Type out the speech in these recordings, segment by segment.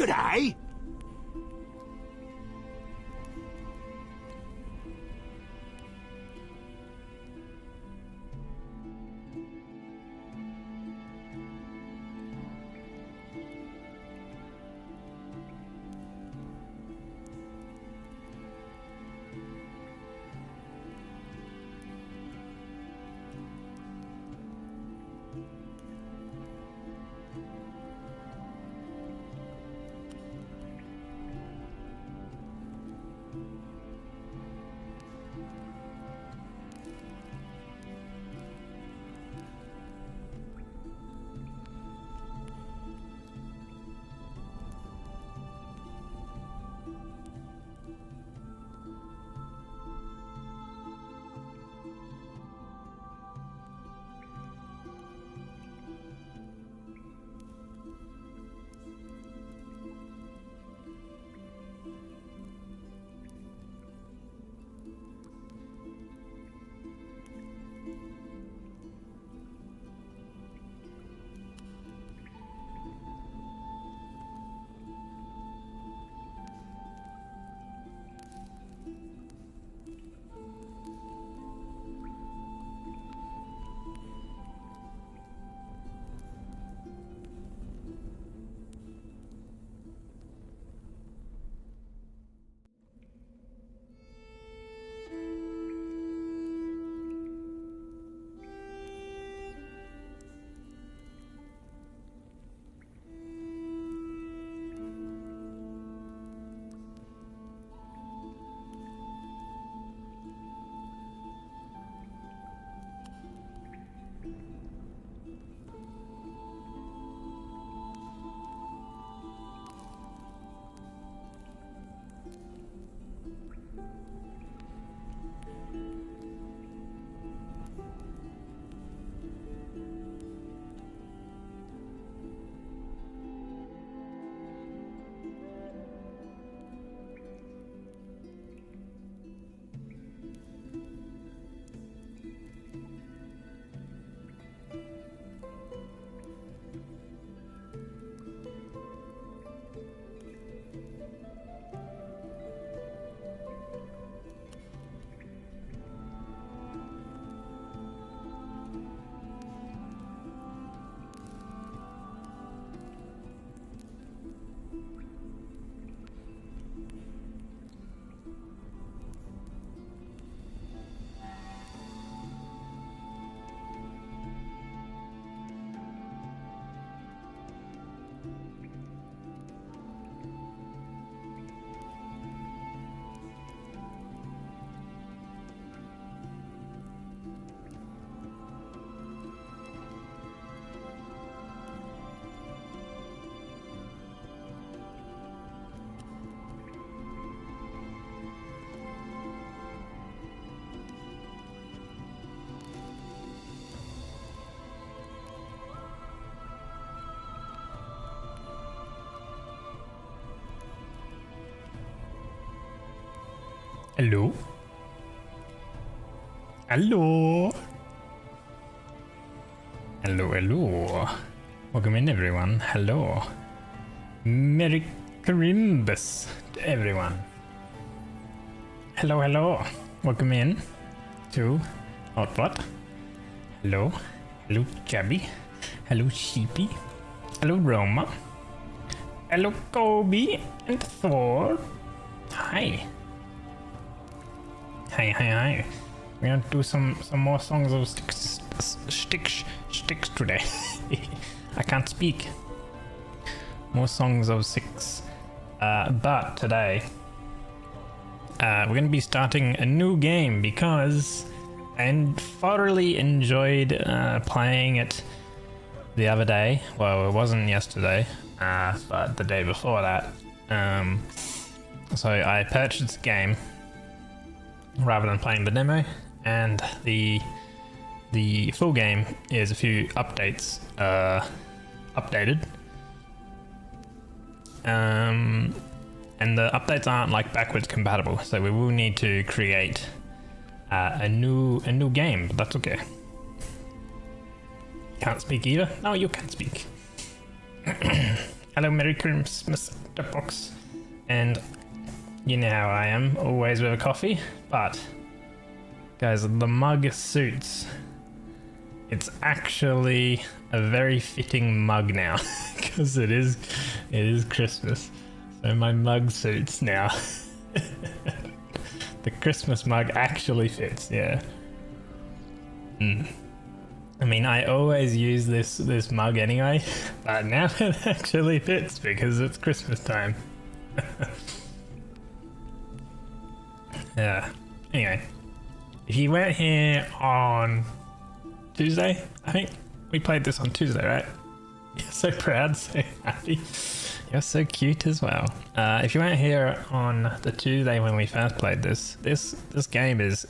Good day. Hello? Hello? Hello, hello. Welcome in, everyone. Hello. Merry Christmas to everyone. Hello, hello. Welcome in to Output. Hello. Hello, Chubby. Hello, Sheepy. Hello, Roma. Hello, Kobe and Thor. Hi. Hi. We're gonna do some more songs of sticks today. I can't speak. More songs of six. But today, we're gonna be starting a new game because I thoroughly enjoyed playing it the other day. Well, it wasn't yesterday, but the day before that. So I purchased the game rather than playing the demo, and the full game is a few updates updated, and the updates aren't like backwards compatible, so we will need to create a new game, but that's okay. Can't speak either? No, you can't speak. Hello, Merry Christmas, Box. And you know how I am, always with a coffee. But, guys, the mug suits. It's actually a very fitting mug now, because it is Christmas. So my mug suits now. The Christmas mug actually fits, yeah. I mean, I always use this mug anyway, but now it actually fits because it's Christmas time. Yeah. Anyway, if you weren't here on Tuesday, I think we played this on Tuesday, right? You're so proud, so happy. You're so cute as well. If you weren't here on the Tuesday when we first played this game is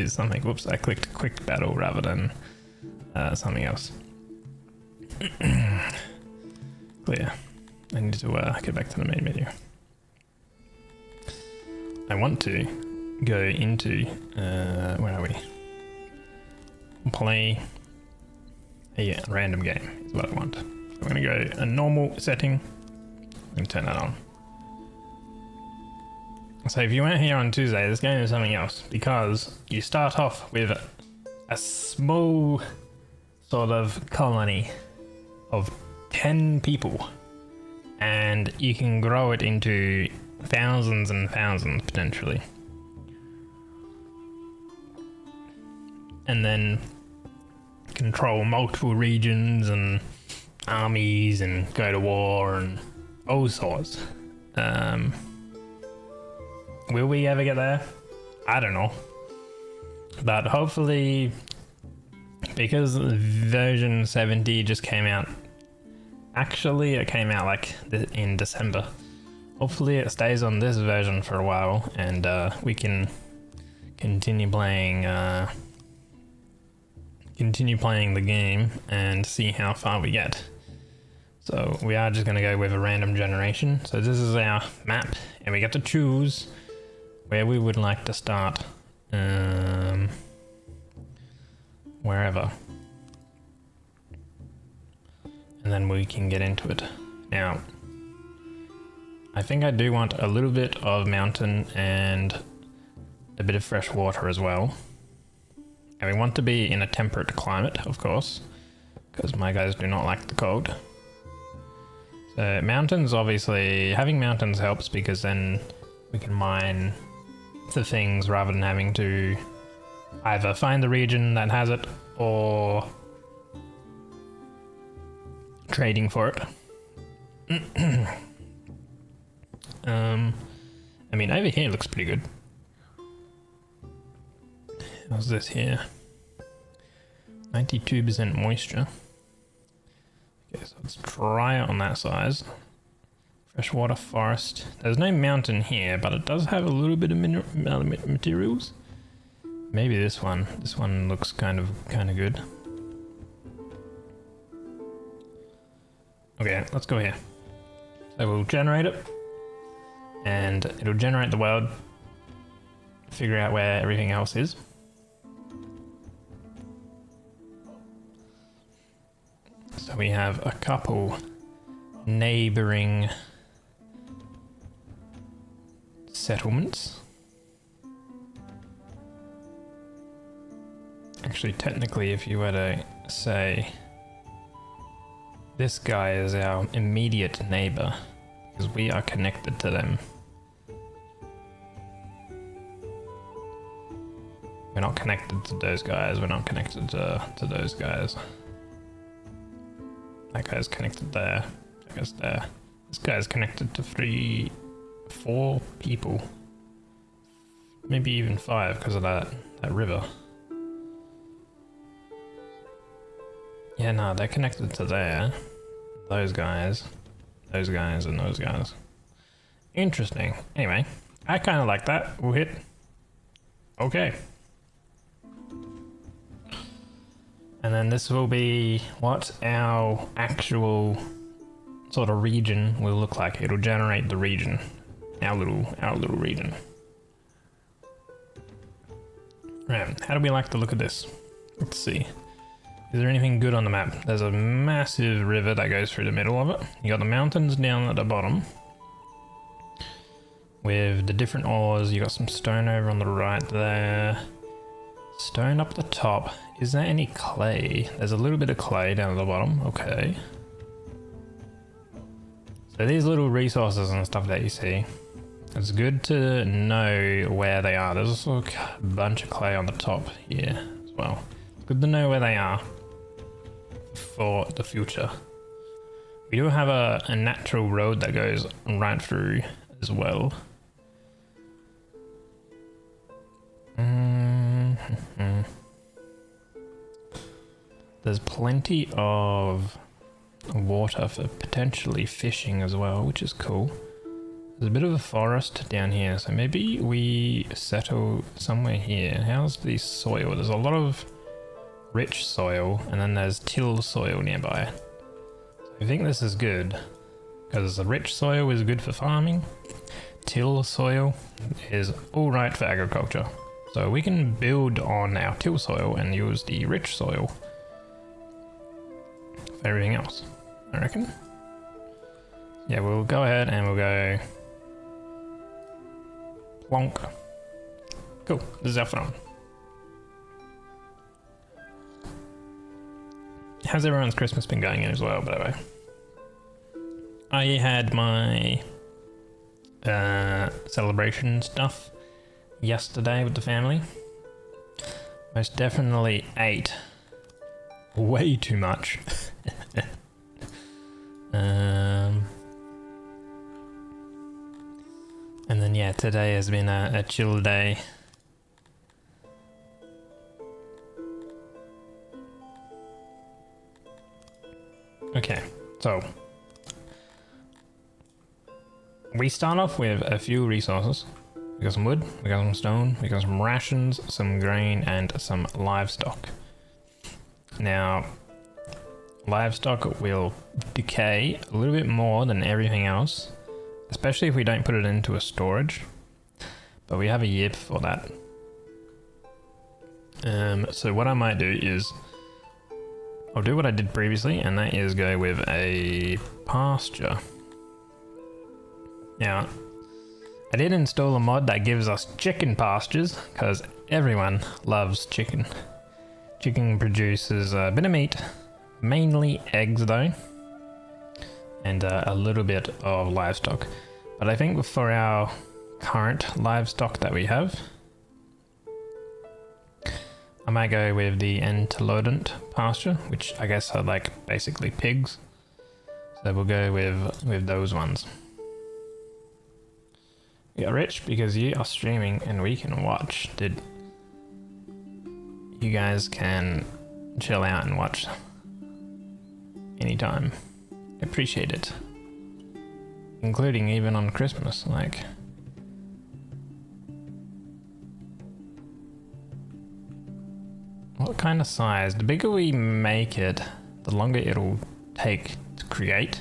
something. Whoops, I clicked quick battle rather than something else. Clear. I need to get back to the main menu. I want to go into where are we? Play a random game is what I want. So I'm gonna go a normal setting. I'm gonna turn that on. So if you weren't here on Tuesday, this game is something else because you start off with a small sort of colony of 10 people and you can grow it into thousands and thousands potentially. And then control multiple regions and armies and go to war and all sorts. Will we ever get there? I don't know. But hopefully, because version 70 just came out, actually it came out like in December. Hopefully it stays on this version for a while and we can continue playing the game and see how far we get. So we are just going to go with a random generation. So this is our map and we get to choose where we would like to start. Wherever. And then we can get into it. Now, I think I do want a little bit of mountain and a bit of fresh water as well. And we want to be in a temperate climate, of course, because my guys do not like the cold. So mountains, obviously, having mountains helps because then we can mine the things rather than having to either find the region that has it or trading for it. I mean, over here looks pretty good. How's this here? 92% moisture. Okay, so it's drier on that size. Freshwater forest. There's no mountain here, but it does have a little bit of materials. Maybe this one. This one looks kind of good. Okay, let's go here. So we'll generate it, and it'll generate the world. Figure out where everything else is. So we have a couple neighboring settlements. Actually, technically, if you were to say this guy is our immediate neighbor, because we are connected to them. We're not connected to those guys, we're not connected to those guys. That guy's connected there, that guy's there. This guy's connected to 4 people. Maybe even 5 because of that river. Yeah, no, they're connected to there. Those guys, and those guys. Interesting. Anyway, I kind of like that. We'll hit okay. And then this will be what our actual sort of region will look like. It'll generate the region, our little region. Right, how do we like the look of this? Let's see. Is there anything good on the map? There's a massive river that goes through the middle of it. You got the mountains down at the bottom with the different ores. You got some stone over on the right there. Stone up the top. Is there any clay? There's a little bit of clay down at the bottom. Okay. So these little resources and stuff that you see, it's good to know where they are. There's also a bunch of clay on the top here as well. It's good to know where they are for the future. We do have a natural road that goes right through as well. There's plenty of water for potentially fishing as well, which is cool. There's a bit of a forest down here, so maybe we settle somewhere here. How's the soil? There's a lot of rich soil, and then there's till soil nearby. So I think this is good, because the rich soil is good for farming. Till soil is alright for agriculture. So we can build on our till soil and use the rich soil for everything else, I reckon. Yeah, we'll go ahead and we'll go plonk. Cool, this is our throne. How's everyone's Christmas been going as well, by the way? I had my celebration stuff yesterday with the family. Most definitely ate way too much. And then yeah, today has been a chill day. Okay, so we start off with a few resources. We got some wood, we got some stone, we got some rations, some grain, and some livestock. Now, livestock will decay a little bit more than everything else, especially if we don't put it into a storage, but we have a year before that. So what I might do is I'll do what I did previously, and that is go with a pasture. Now, I did install a mod that gives us chicken pastures, because everyone loves chicken. Chicken produces a bit of meat, mainly eggs though, and a little bit of livestock. But I think for our current livestock that we have, I might go with the Entelodont pasture, which I guess are like basically pigs. So we'll go with those ones. We are rich because you are streaming and we can watch. You guys can chill out and watch anytime. I appreciate it. Including even on Christmas, like. What kind of size? The bigger we make it, the longer it'll take to create.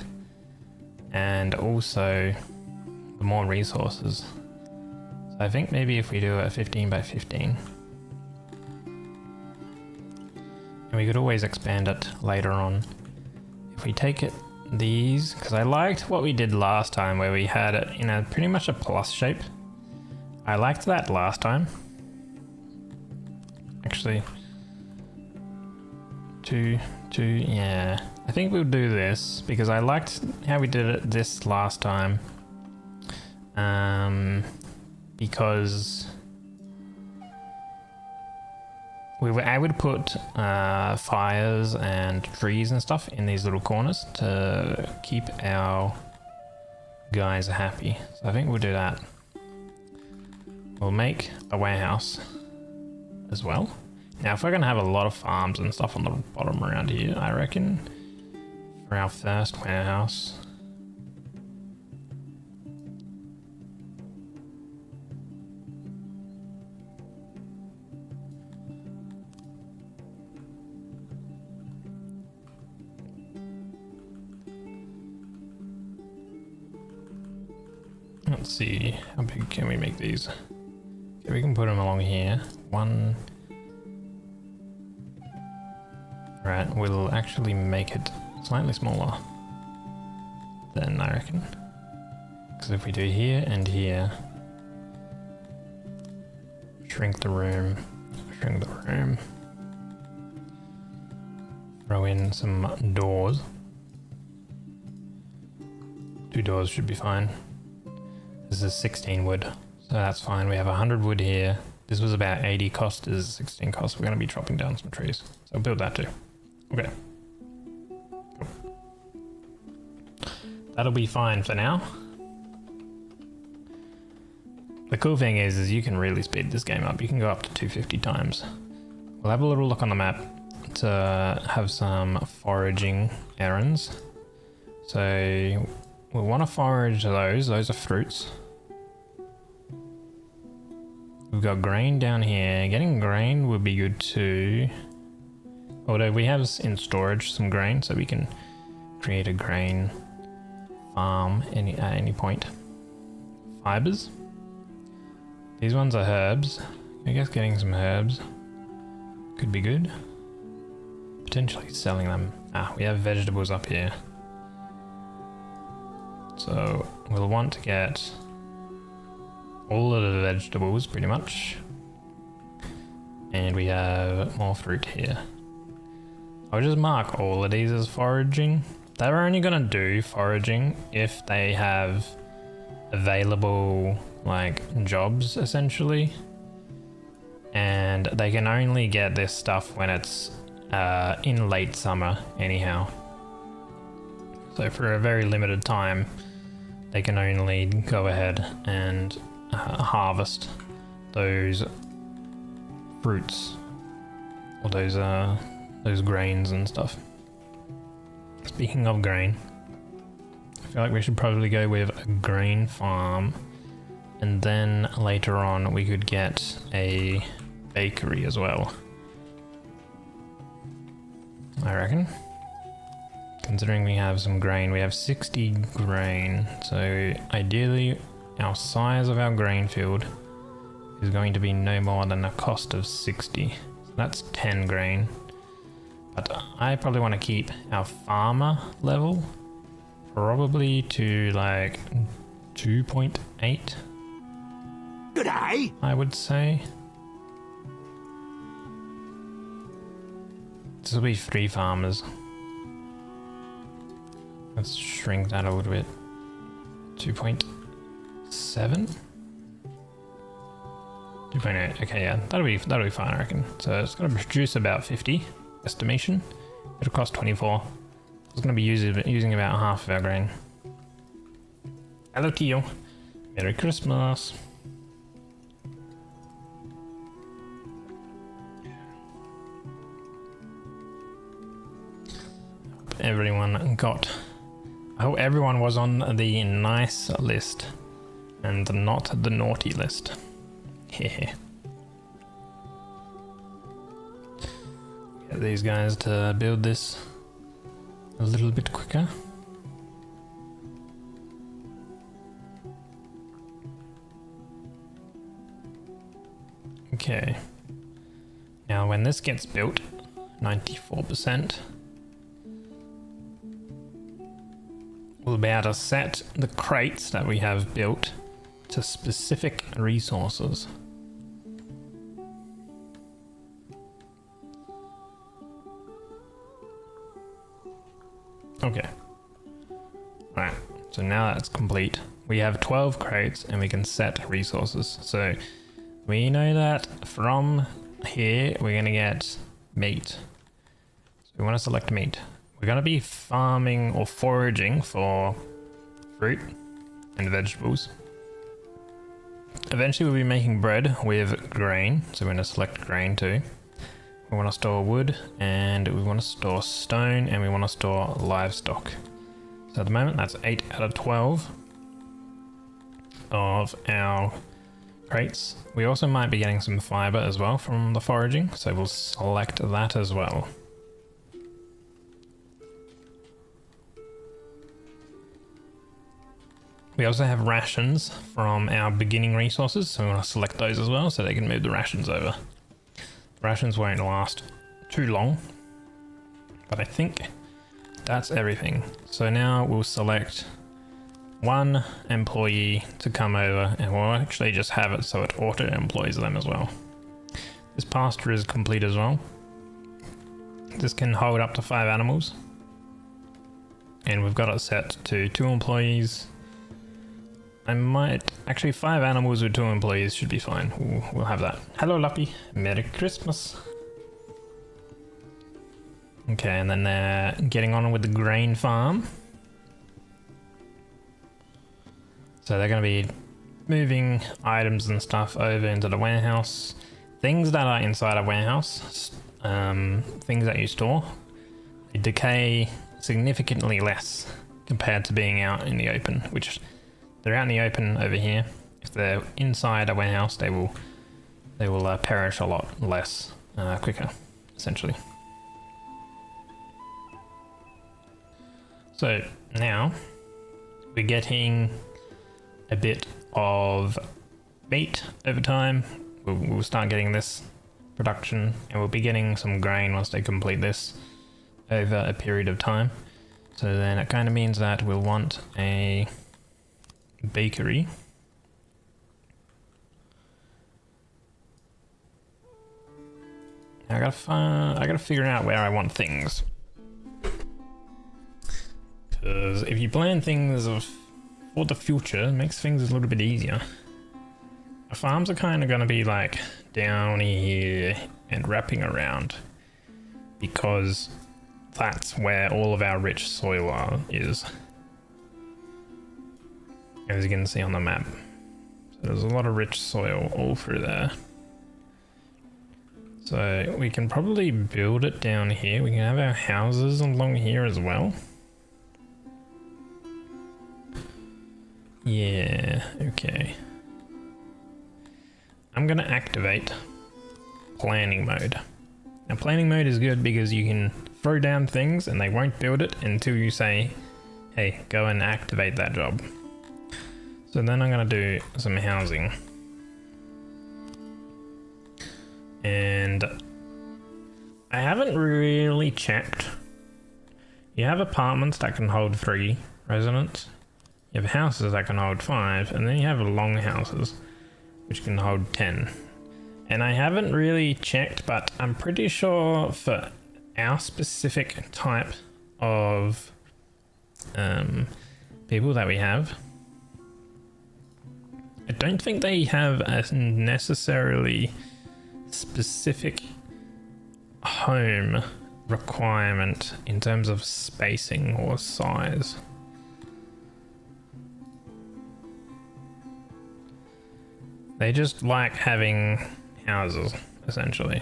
And also, the more resources. So I think maybe if we do a 15 by 15. And we could always expand it later on. If we take it these, because I liked what we did last time where we had it in a pretty much a plus shape. I liked that last time. Actually, two, yeah. I think we'll do this because I liked how we did it this last time. Because we were able to put fires and trees and stuff in these little corners to keep our guys happy. So I think we'll do that. We'll make a warehouse as well. Now if we're gonna have a lot of farms and stuff on the bottom around here, I reckon for our first warehouse, let's see, how big can we make these? Okay, we can put them along here. Right, we'll actually make it slightly smaller then, I reckon. Because if we do here and here, shrink the room, throw in some doors. 2 doors should be fine. This is 16 wood, so that's fine. We have 100 wood here. This was about 80 cost, this is 16 cost. We're going to be chopping down some trees, so build that too. Okay. Cool. That'll be fine for now. The cool thing is you can really speed this game up. You can go up to 250 times. We'll have a little look on the map to have some foraging errands. So we'll want to forage those. Those are fruits. We've got grain down here. Getting grain would be good too. Although we have in storage some grain, so we can create a grain farm at any point. Fibers. These ones are herbs. I guess getting some herbs could be good. Potentially selling them. We have vegetables up here. So we'll want to get all of the vegetables pretty much. And we have more fruit here. I'll just mark all of these as foraging. They're only gonna do foraging if they have available like jobs essentially, and they can only get this stuff when it's in late summer anyhow. So for a very limited time they can only go ahead and harvest those fruits or those grains and stuff. Speaking of grain, I feel like we should probably go with a grain farm, and then later on we could get a bakery as well, I reckon. Considering we have some grain, we have 60 grain, so ideally our size of our grain field is going to be no more than a cost of 60. So that's 10 grain. But I probably want to keep our farmer level probably to like 2.8. Good day. I would say. This will be 3 farmers. Let's shrink that a little bit. 2.7? 2.8. Okay, yeah, that'll be fine, I reckon. So it's gonna produce about 50 estimation. It'll cost 24. It's gonna be using about half of our grain. Hello to you. Merry Christmas. I hope everyone was on the nice list and not the naughty list. Hehe. Get these guys to build this a little bit quicker. Okay. Now when this gets built, 94%, we'll be able to set the crates that we have built to specific resources. Okay. Alright, so now that's complete. We have 12 crates and we can set resources. So we know that from here we're going to get meat. So we want to select meat. We're going to be farming or foraging for fruit and vegetables. Eventually we'll be making bread with grain, so we're going to select grain too. We want to store wood, and we want to store stone, and we want to store livestock. So at the moment that's 8 out of 12 of our crates. We also might be getting some fiber as well from the foraging, so we'll select that as well. We also have rations from our beginning resources, so we want to select those as well so they can move the rations over. The rations won't last too long, but I think that's everything. So now we'll select one employee to come over, and we'll actually just have it so it auto employs them as well. This pasture is complete as well. This can hold up to 5 animals, and we've got it set to 2 employees. I might actually 5 animals with 2 employees should be fine. We'll have that. Hello Luppy, Merry Christmas. Okay, and then they're getting on with the grain farm. So they're going to be moving items and stuff over into the warehouse. Things that are inside a warehouse, things that you store, they decay significantly less compared to being out in the open, which they're out in the open over here. If they're inside a warehouse, they will perish a lot less quicker, essentially. So now we're getting a bit of meat over time. We'll start getting this production, and we'll be getting some grain once they complete this over a period of time. So then it kind of means that we'll want a bakery. I gotta figure out where I want things. Because if you plan things for the future, it makes things a little bit easier. Our farms are kind of going to be like down here and wrapping around, because that's where all of our rich soil is, as you can see on the map. So there's a lot of rich soil all through there. So we can probably build it down here. We can have our houses along here as well. Yeah, okay. I'm gonna activate planning mode. Now planning mode is good because you can throw down things and they won't build it until you say, hey, go and activate that job. So then I'm gonna do some housing. And I haven't really checked. You have apartments that can hold 3 residents. You have houses that can hold 5, and then you have long houses, which can hold 10. And I haven't really checked, but I'm pretty sure for our specific type of people that we have, I don't think they have a necessarily specific home requirement in terms of spacing or size. They just like having houses, essentially.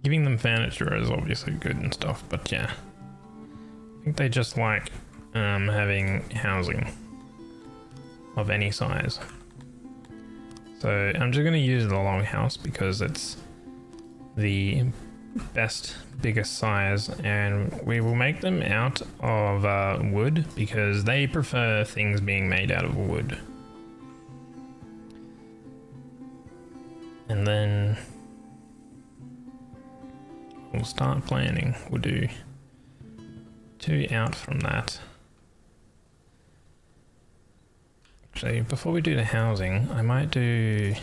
Giving them furniture is obviously good and stuff, but yeah. I think they just like having housing of any size. So I'm just going to use the longhouse because it's the best, biggest size, and we will make them out of wood because they prefer things being made out of wood. And then we'll start planning. We'll do 2 out from that. Actually, before we do the housing, I might do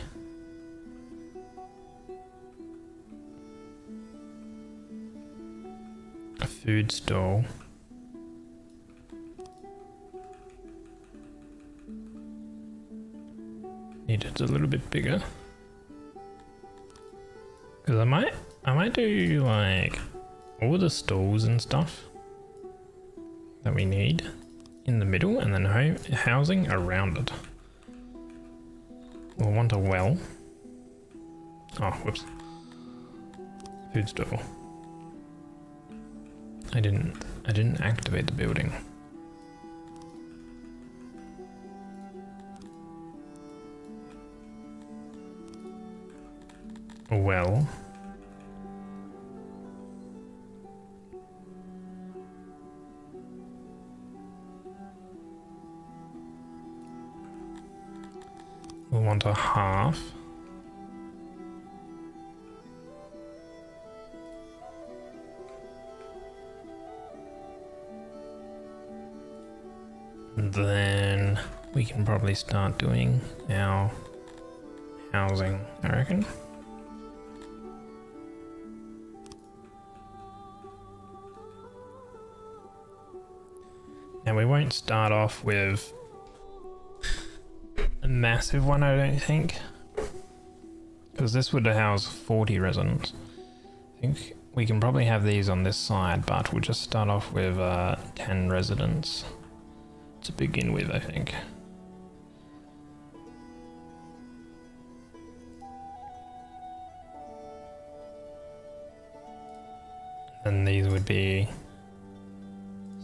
a food stall. Need it a little bit bigger. Because I might do like all the stalls and stuff that we need in the middle, and then housing around it. We'll want a well. Oh, whoops. Food stall. I didn't activate the building. A well. We'll want a half. we can probably start doing our housing, I reckon. And we won't start off with a massive one, I don't think, because this would house 40 residents. I think we can probably have these on this side, but we'll just start off with 10 residents to begin with, I think. And these would be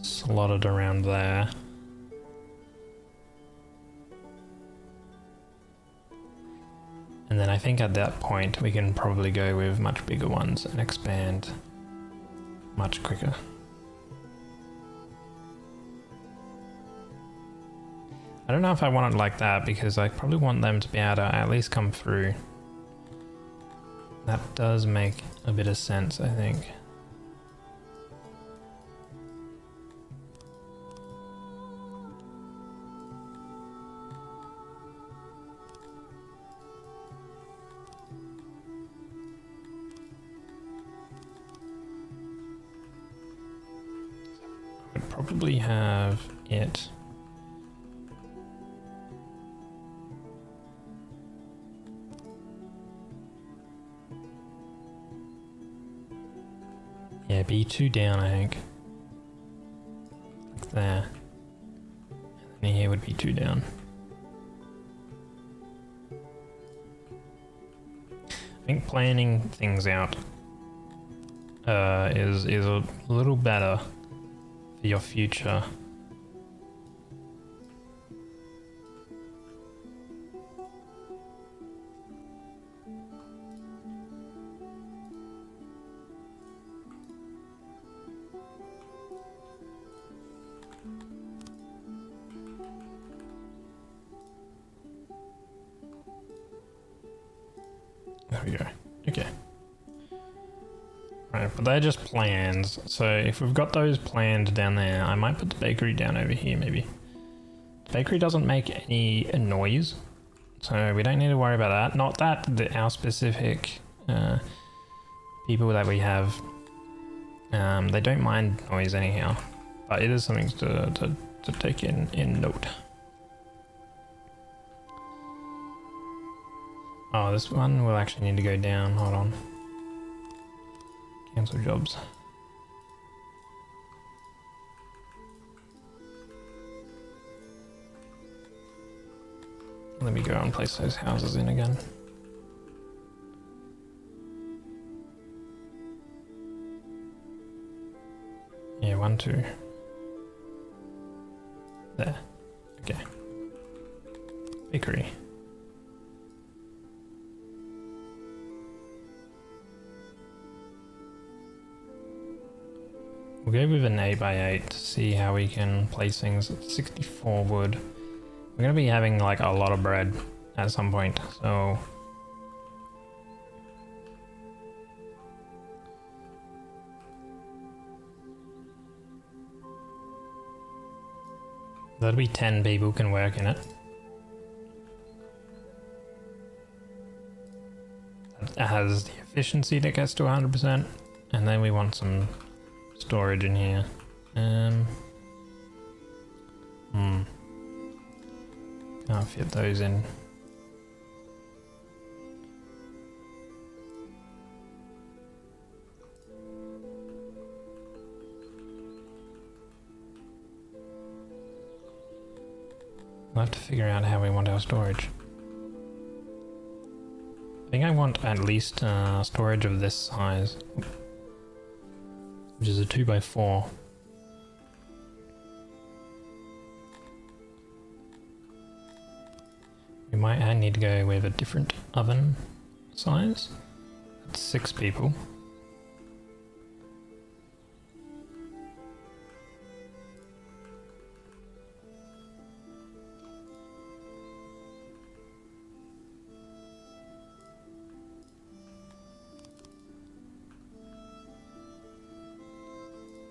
slotted around there. And then I think at that point we can probably go with much bigger ones and expand much quicker. I don't know if I want it like that because I probably want them to be able to at least come through. That does make a bit of sense, I think. Probably have it be 2 down, I think, like there, and then here would be 2 down. I think planning things out is a little better for your future. There we go. Okay. Right, but they're just plans. So if we've got those planned down there, I might put the bakery down over here maybe. The bakery doesn't make any noise, so we don't need to worry about that. Not that our specific people that we have, they don't mind noise anyhow, but it is something to take in note. Oh, this one will actually need to go down. Hold on. Cancel jobs. Let me go and place those houses in again. Yeah, 1, 2. There. Okay. Bakery. We'll go with an 8x8 to see how we can place things at 64 wood. We're going to be having like a lot of bread at some point, so... That'll be 10 people can work in it. It has the efficiency that gets to 100%, and then we want some storage in here. Can't fit those in. We'll have to figure out how we want our storage. I think I want at least storage of this size, which is a 2x4. We might need to go with a different oven size. That's 6 people.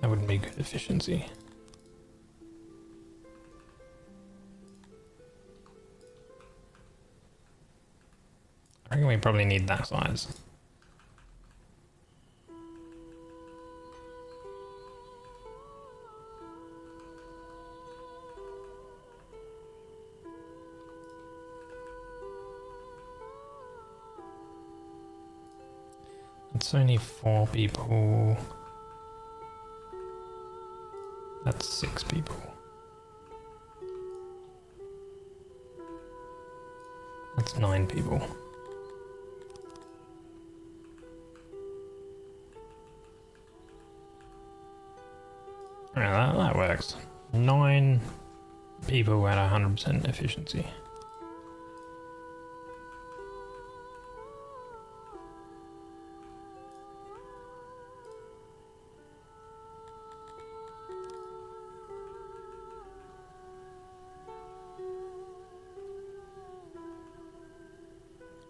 That wouldn't be good efficiency. I reckon we probably need that size. It's only 4 people. That's 6 people. That's 9 people. Yeah, that works. 9 people at 100% efficiency.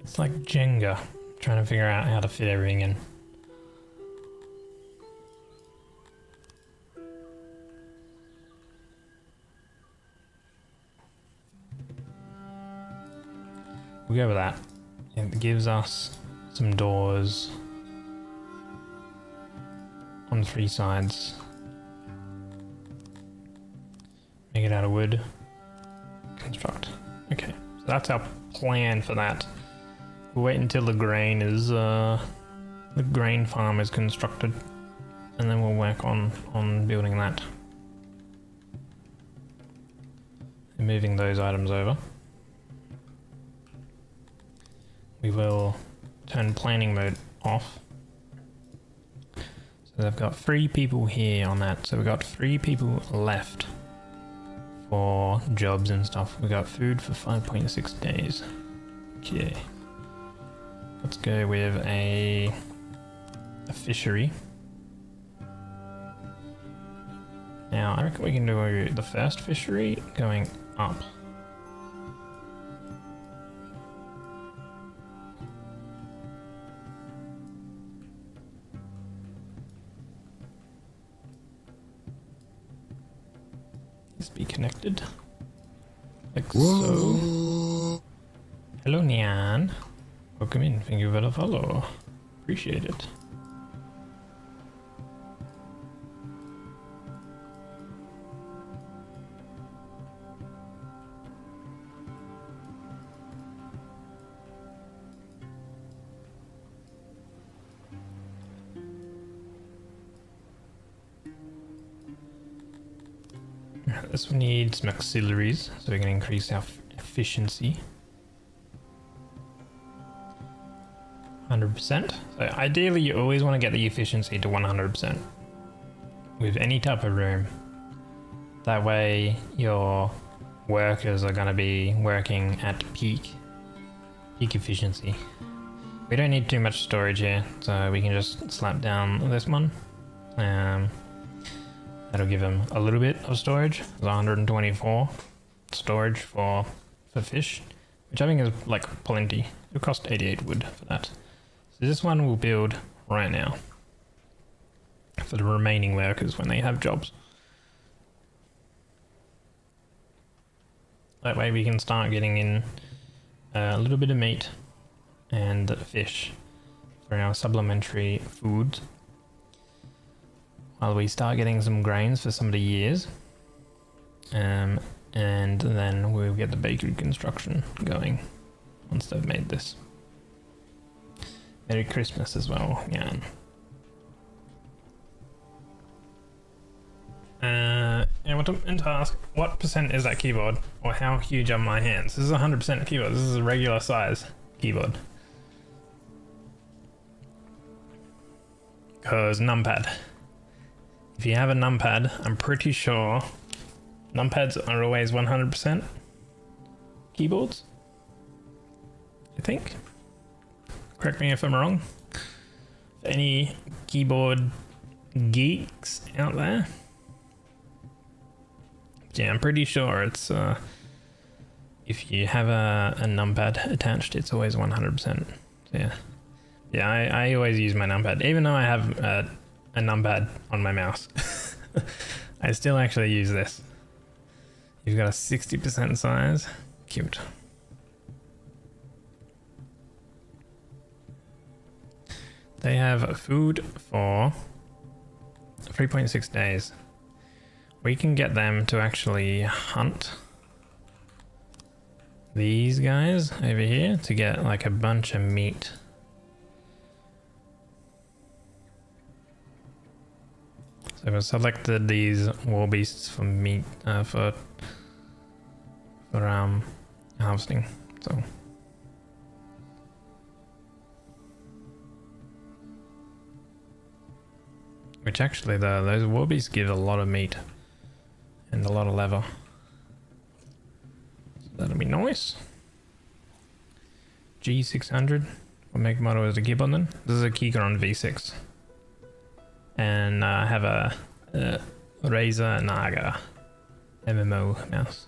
It's like Jenga, trying to figure out how to fit everything in. We'll go with that. It gives us some doors on 3 sides. Make it out of wood. Construct. Okay, so that's our plan for that. We'll wait until the grain is the grain farm is constructed, and then we'll work on building that. And moving those items over. We will turn planning mode off. So they've got 3 people here on that. So we've got 3 people left for jobs and stuff. We've got food for 5.6 days. Okay. Let's go with a fishery. Now, I reckon we can do the first fishery going up. Let's be connected. Like so. Hello, Nyan. Welcome in. Thank you for the follow. Appreciate it. This one needs some auxiliaries so we can increase our efficiency. 100%. So ideally you always want to get the efficiency to 100% with any type of room. That way your workers are going to be working at peak efficiency. We don't need too much storage here, so we can just slap down this one. That'll give them a little bit of storage. There's 124 storage for fish, which I think is like plenty. It'll cost 88 wood for that. So this one we'll build right now for the remaining workers when they have jobs. That way we can start getting in a little bit of meat and fish for our supplementary foods. While we start getting some grains for some of the years. And then we'll get the bakery construction going once they've made this. Merry Christmas as well, yeah. I want to ask, what percent is that keyboard? Or how huge are my hands? This is 100% keyboard. This is a regular size keyboard. Because numpad. If you have a numpad, I'm pretty sure numpads are always 100% keyboards. I think. Correct me if I'm wrong. Any keyboard geeks out there? Yeah, I'm pretty sure it's if you have a numpad attached, it's always 100%. So yeah, I always use my numpad, even though I have a numpad on my mouse. I still actually use this. You've got a 60% size. Cute. They have food for 3.6 days. We can get them to actually hunt these guys over here to get like a bunch of meat. So we've selected these war beasts for meat, for harvesting. So which actually those war beasts give a lot of meat and a lot of leather. So that'll be nice. G600. What make model is a Gibbon then? This is a Keychron V6. And I have a Razer Naga MMO mouse.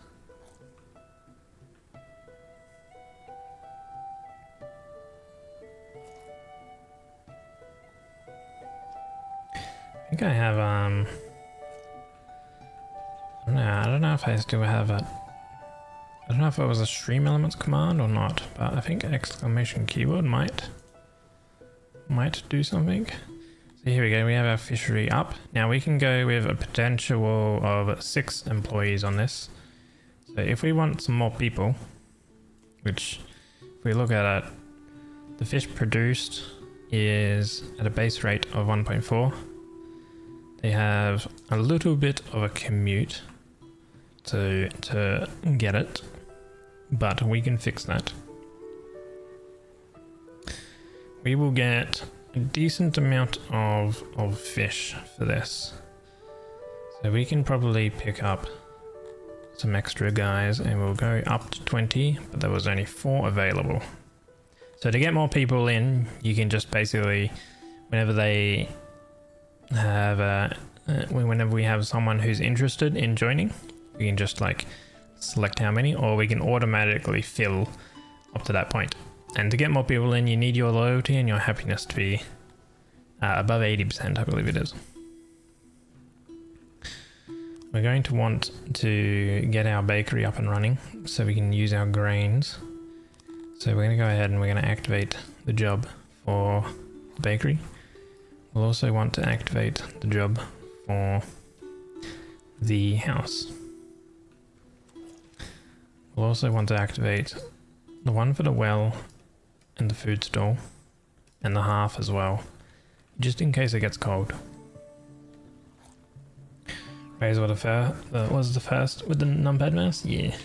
I think I have I don't know if I still have it. I don't know if it was a Stream Elements command or not, but I think exclamation keyword might do something. So here we go, we have our fishery up. Now we can go with a potential of 6 employees on this. So if we want some more people, which if we look at it, the fish produced is at a base rate of 1.4. They have a little bit of a commute to get it, but we can fix that. We will get a decent amount of fish for this. So we can probably pick up some extra guys and we'll go up to 20, but there was only 4 available. So to get more people in, you can just basically, whenever they have whenever we have someone who's interested in joining, we can just like select how many, or we can automatically fill up to that point. And to get more people in, you need your loyalty and your happiness to be above 80%, I believe it is. We're going to want to get our bakery up and running so we can use our grains. So we're going to go ahead and we're going to activate the job for the bakery. We'll also want to activate the job for the house. We'll also want to activate the one for the well and the food stall and the hearth as well, just in case it gets cold. Raise was the first with the numpad mouse? Yeah.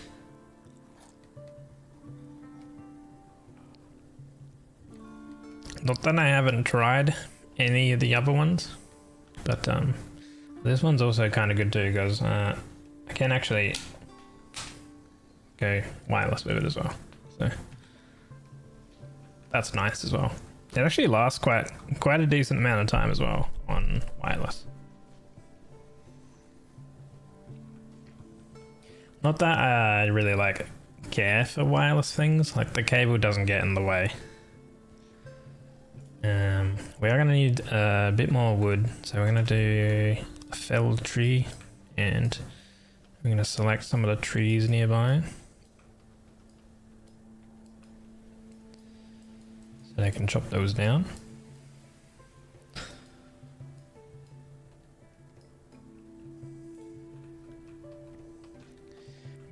Not that I haven't tried any of the other ones, but this one's also kind of good too because I can actually go wireless with it as well, so that's nice as well. It actually lasts quite a decent amount of time as well on wireless. Not that I really like care for wireless things, like the cable doesn't get in the way. We are going to need a bit more wood, so we're going to do a felled tree and we're going to select some of the trees nearby so they can chop those down.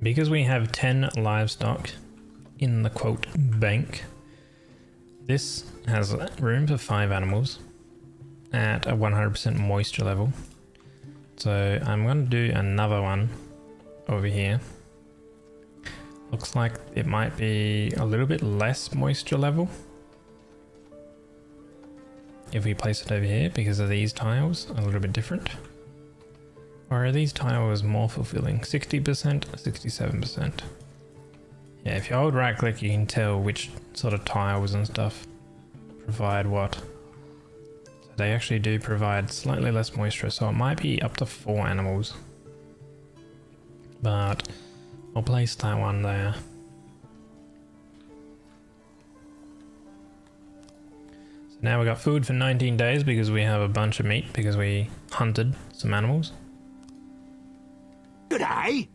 Because we have 10 livestock in the quote bank, this has room for 5 animals at a 100% moisture level. So I'm going to do another one over here. Looks like it might be a little bit less moisture level if we place it over here because of these tiles, a little bit different. Or are these tiles more fulfilling? 60%, 67%. Yeah, if you hold right click you can tell which sort of tiles and stuff provide what. So they actually do provide slightly less moisture, so it might be up to 4 animals. But I'll place that one there. So now we got food for 19 days because we have a bunch of meat because we hunted some animals. G'day.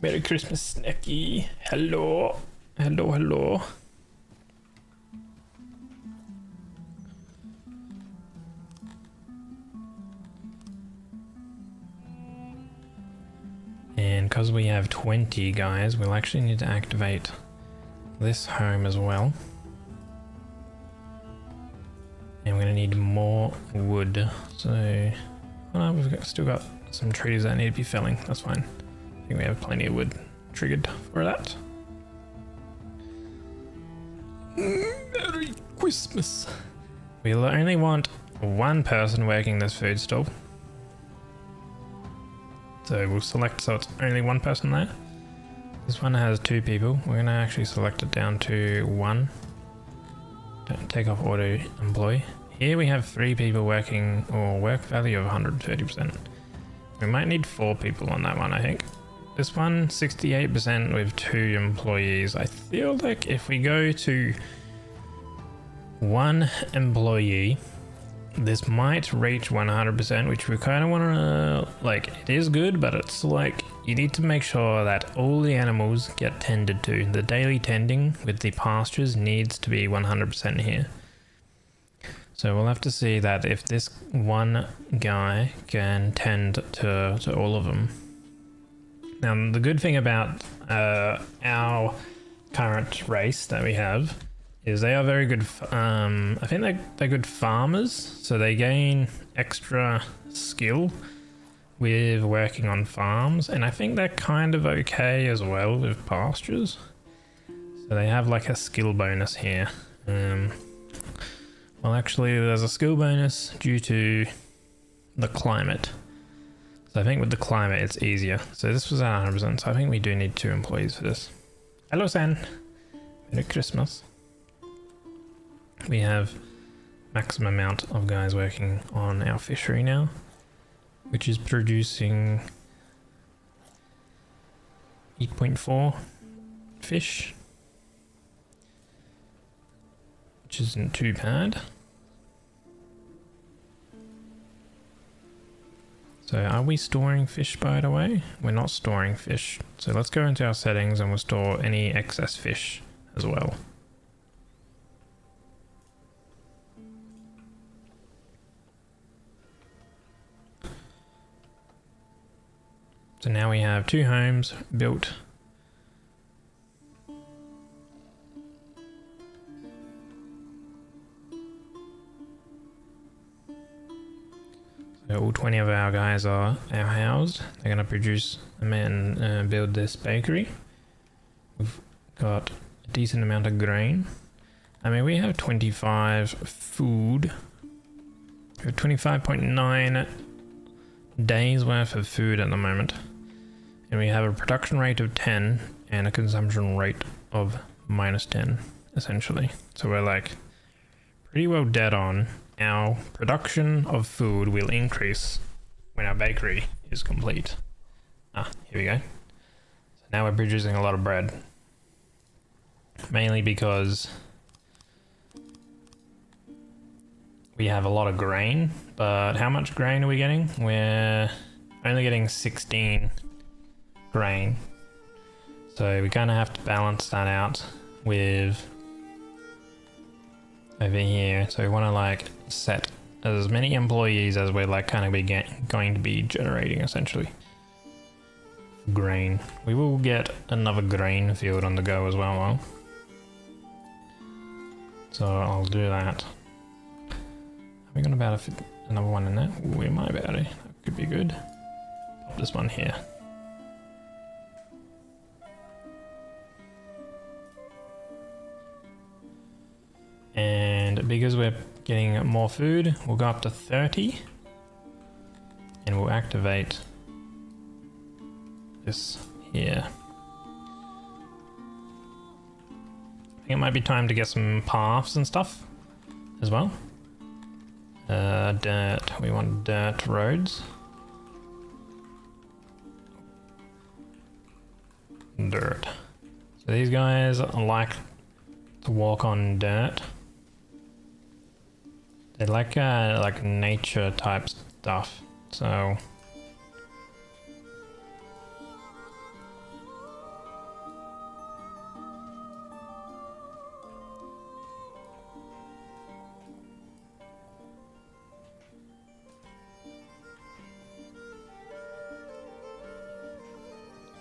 Merry Christmas, Snacky. Hello. Hello, hello. And because we have 20 guys, we'll actually need to activate this home as well. And we're going to need more wood. So, oh, we've still got some trees that need to be felling. That's fine. I think we have plenty of wood triggered for that. Merry Christmas. We'll only want one person working this food stall. So we'll select so it's only one person there. This one has 2 people. We're going to actually select it down to 1. Don't take off auto employ. Here we have 3 people working, or work value of 130%. We might need 4 people on that one, I think. This one, 68% with 2 employees. I feel like if we go to 1 employee, this might reach 100%, which we kind of want to, like, it is good, but it's like, you need to make sure that all the animals get tended to. The daily tending with the pastures needs to be 100% here. So we'll have to see that if this one guy can tend to all of them. Now, the good thing about our current race that we have is they are very good. I think they're good farmers, so they gain extra skill with working on farms, and I think they're kind of okay as well with pastures. So they have like a skill bonus here. Well, actually, there's a skill bonus due to the climate. So I think with the climate, it's easier. So this was at 100%, so I think we do need 2 employees for this. Hello, San. Merry Christmas. We have maximum amount of guys working on our fishery now, which is producing 8.4 fish, which isn't too bad. So are we storing fish, by the way? We're not storing fish. So let's go into our settings and we'll store any excess fish as well. So now we have 2 homes built. So all 20 of our guys are housed. They're going to produce and build this bakery. We've got a decent amount of grain. I mean, we have 25 food. We have 25.9 days worth of food at the moment. And we have a production rate of 10 and a consumption rate of -10, essentially. So we're like pretty well dead on. Our production of food will increase when our bakery is complete. Ah, here we go. So now we're producing a lot of bread. Mainly because we have a lot of grain, but how much grain are we getting? We're only getting 16 grain. So we're gonna have to balance that out with over here. So we want to like set as many employees as we're like kind of going to be generating essentially. Grain. We will get another grain field on the go as well though. So I'll do that. Are we gonna be able to fit another one in there? Ooh, we might be able to. That could be good. Pop this one here. And because we're getting more food, we'll go up to 30. And we'll activate this here. I think it might be time to get some paths and stuff as well. Dirt. We want dirt roads. Dirt. So these guys like to walk on dirt. They like nature type stuff. So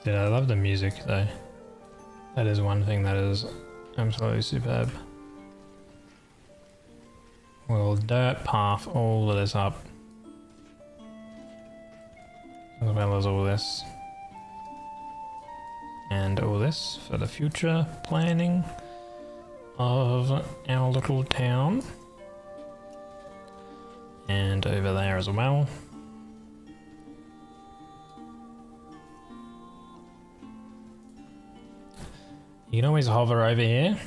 Dude, I love the music though. That is one thing that is absolutely superb. We'll dirt path all of this up. As well as all this. And all this for the future planning of our little town. And over there as well. You can always hover over here.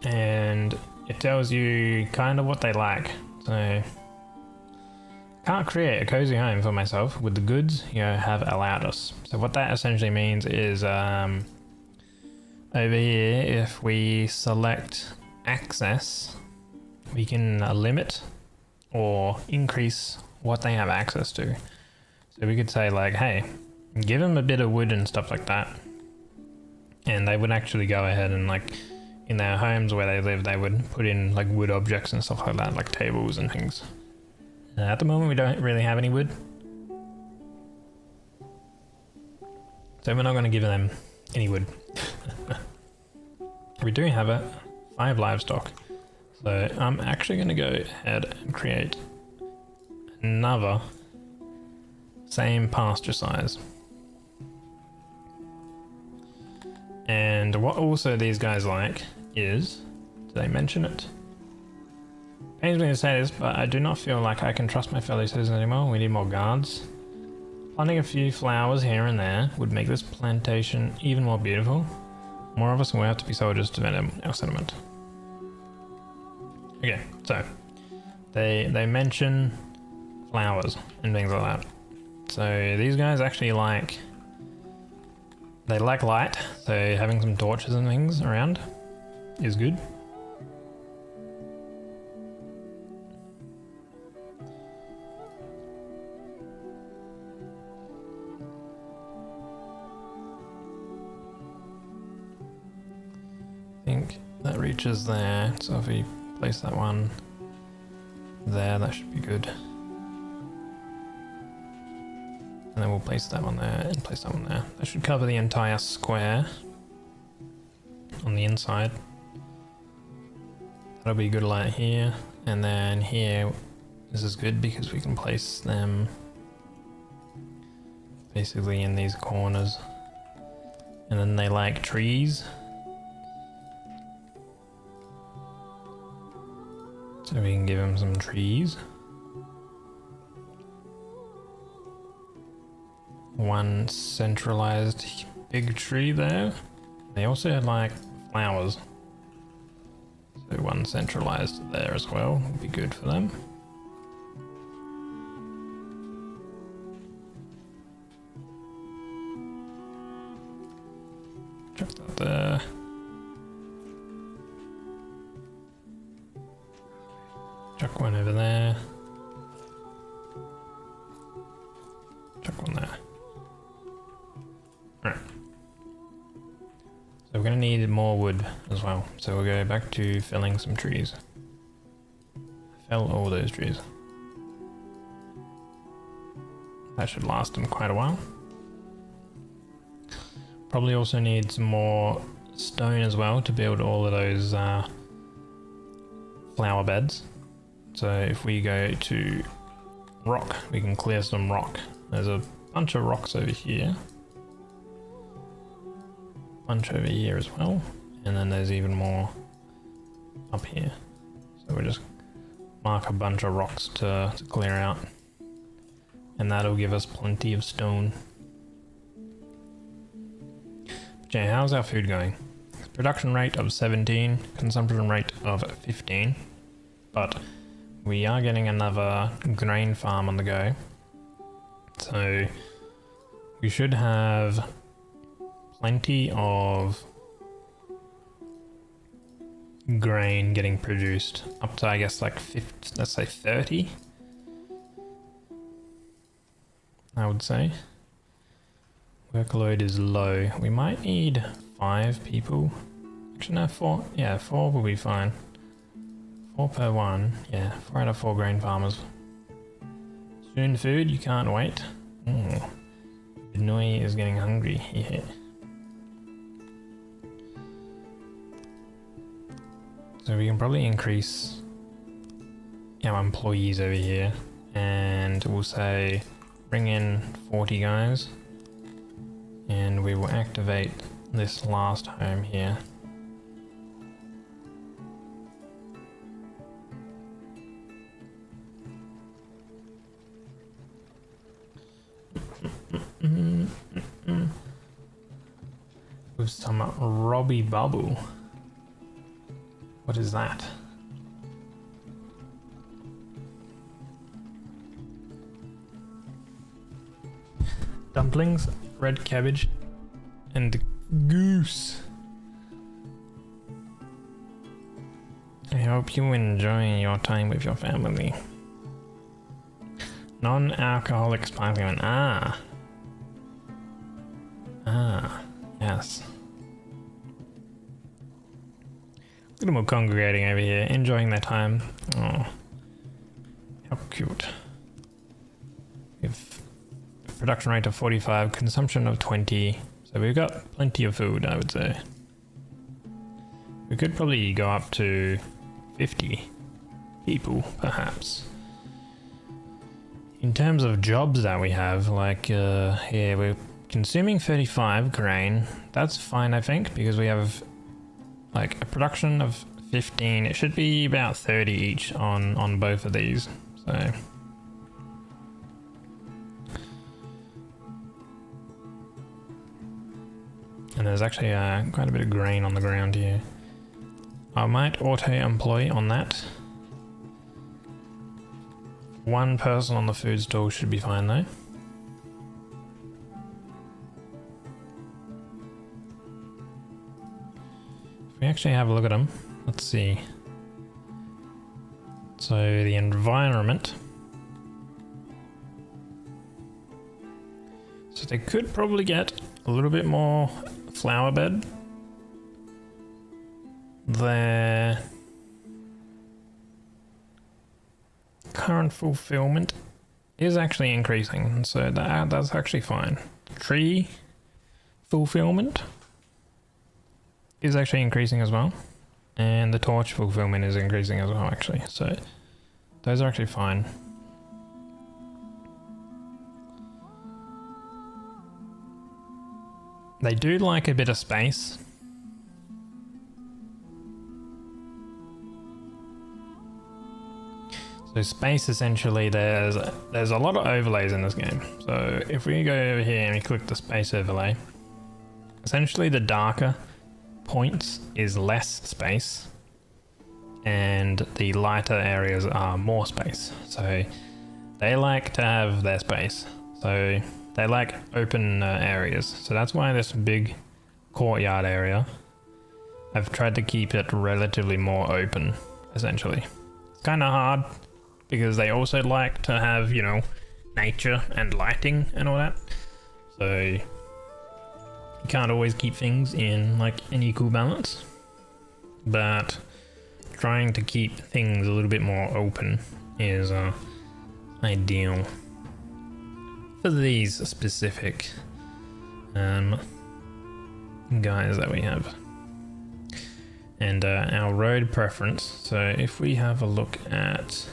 And it tells you kind of what they like. So, can't create a cozy home for myself with the goods you have allowed us. So what that essentially means is over here, if we select access, we can limit or increase what they have access to. So we could say like, hey, give them a bit of wood and stuff like that. And they would actually go ahead and like in their homes where they live, they would put in like wood objects and stuff like that, like tables and things. At the moment, we don't really have any wood. So we're not going to give them any wood. We do have 5 livestock. So I'm actually going to go ahead and create another same pasture size. And what also these guys like is, did they mention it? Pains me to say this, but I do not feel like I can trust my fellow citizens anymore. We need more guards. Planting a few flowers here and there would make this plantation even more beautiful. More of us will have to be soldiers to defend our settlement. Okay, so they mention flowers and things like that. So these guys actually like, they like light, so having some torches and things around is good. I think that reaches there, so if we place that one there, that should be good. And then we'll place that one there and place that one there. That should cover the entire square on the inside. That'll be good light here. And then here, this is good because we can place them basically in these corners. And then they like trees. So we can give them some trees. One centralized big tree there. They also like flowers. So one centralized there as well would be good for them. Chuck that there. Chuck one over there. Chuck one there. Right. So we're going to need more wood as well. So we'll go back to felling some trees. Fell all those trees. That should last them quite a while. Probably also need some more stone as well to build all of those flower beds. So if we go to rock, we can clear some rock. There's a bunch of rocks over here. Bunch over here as well. And then there's even more up here. So we'll just mark a bunch of rocks to clear out. And that'll give us plenty of stone. But yeah, how's our food going? Production rate of 17, consumption rate of 15. But we are getting another grain farm on the go. So we should have plenty of grain getting produced up to, I guess, like 50, let's say 30. I would say. Workload is low. We might need 5 people. Actually, no, 4. Yeah, 4 will be fine. 4 per one. Yeah, 4 out of 4 grain farmers. Soon food, you can't wait. Ooh. Noi is getting hungry. Yeah. So we can probably increase our employees over here, and we'll say bring in 40 guys, and we will activate this last home here. With some Robbie Bubble. What is that? Dumplings, red cabbage, and goose. I hope you enjoy your time with your family. Non-alcoholic sparkling wine. Ah, yes. A little more congregating over here, enjoying their time. Oh, how cute. We've production rate of 45, consumption of 20. So we've got plenty of food, I would say. We could probably go up to 50 people, perhaps. In terms of jobs that we have, like here, we're consuming 35 grain. That's fine, I think, because we have like a production of 15. It should be about 30 each on both of these. So and there's actually quite a bit of grain on the ground here. I might auto-employ on that. One person on the food stall should be fine though. If we actually have a look at them, let's see. So the environment. So they could probably get a little bit more flower bed. Their current fulfillment is actually increasing, so that's actually fine. Tree fulfillment is actually increasing as well, and the torch fulfillment is increasing as well actually, so those are actually fine. They do like a bit of space. So space, essentially, there's a lot of overlays in this game. So if we go over here and we click the space overlay, essentially the darker points is less space and the lighter areas are more space. So they like to have their space. So they like open areas. So that's why this big courtyard area, I've tried to keep it relatively more open, essentially. It's kind of hard because they also like to have, you know, nature and lighting and all that. So you can't always keep things in like an equal balance, but trying to keep things a little bit more open is ideal for these specific guys that we have. And our road preference, so if we have a look at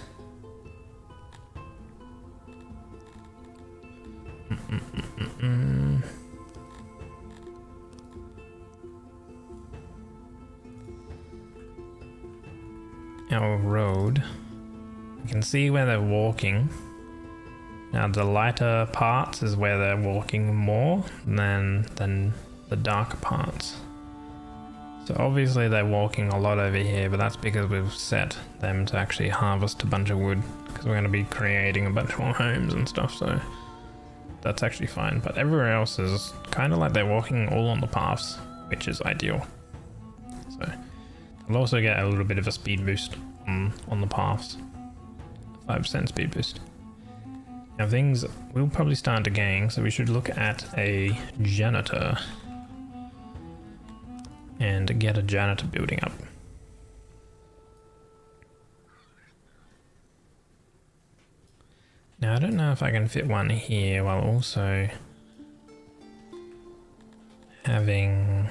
our road, you can see where they're walking. Now the lighter parts is where they're walking more than the darker parts. So obviously they're walking a lot over here, but that's because we've set them to actually harvest a bunch of wood, because we're going to be creating a bunch more homes and stuff, so that's actually fine. But everywhere else is kind of like they're walking all on the paths, which is ideal. So they'll also get a little bit of a speed boost on the paths. 5% speed boost. Now things will probably start decaying, so we should look at a janitor and get a janitor building up. Now I don't know if I can fit one here while also having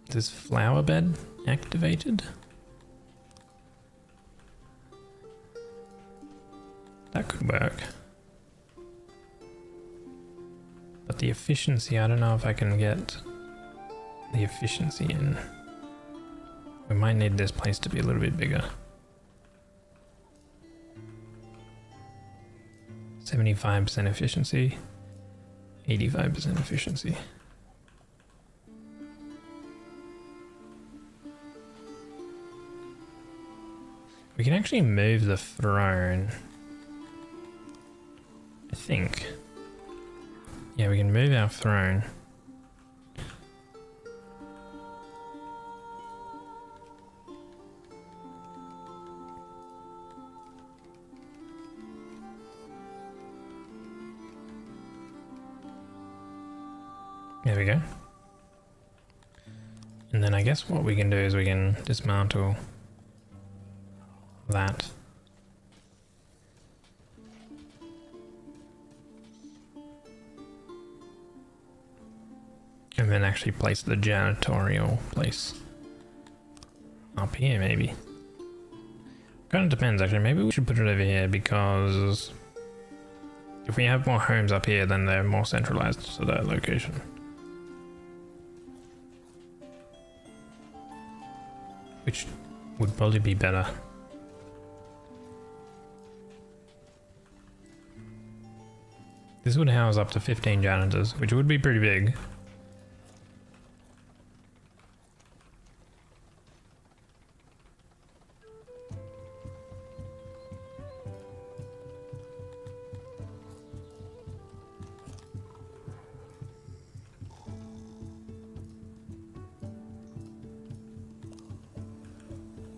this flower bed activated. That could work. But the efficiency, I don't know if I can get the efficiency in. We might need this place to be a little bit bigger. 75% efficiency, 85% efficiency. We can actually move the throne, I think. Yeah, we can move our throne. There we go. And then I guess what we can do is we can dismantle that. And then actually place the janitorial place up here, maybe. Kind of depends, actually. Maybe we should put it over here because if we have more homes up here, then they're more centralized to that location. Which would probably be better. This would house up to 15 janitors, which would be pretty big.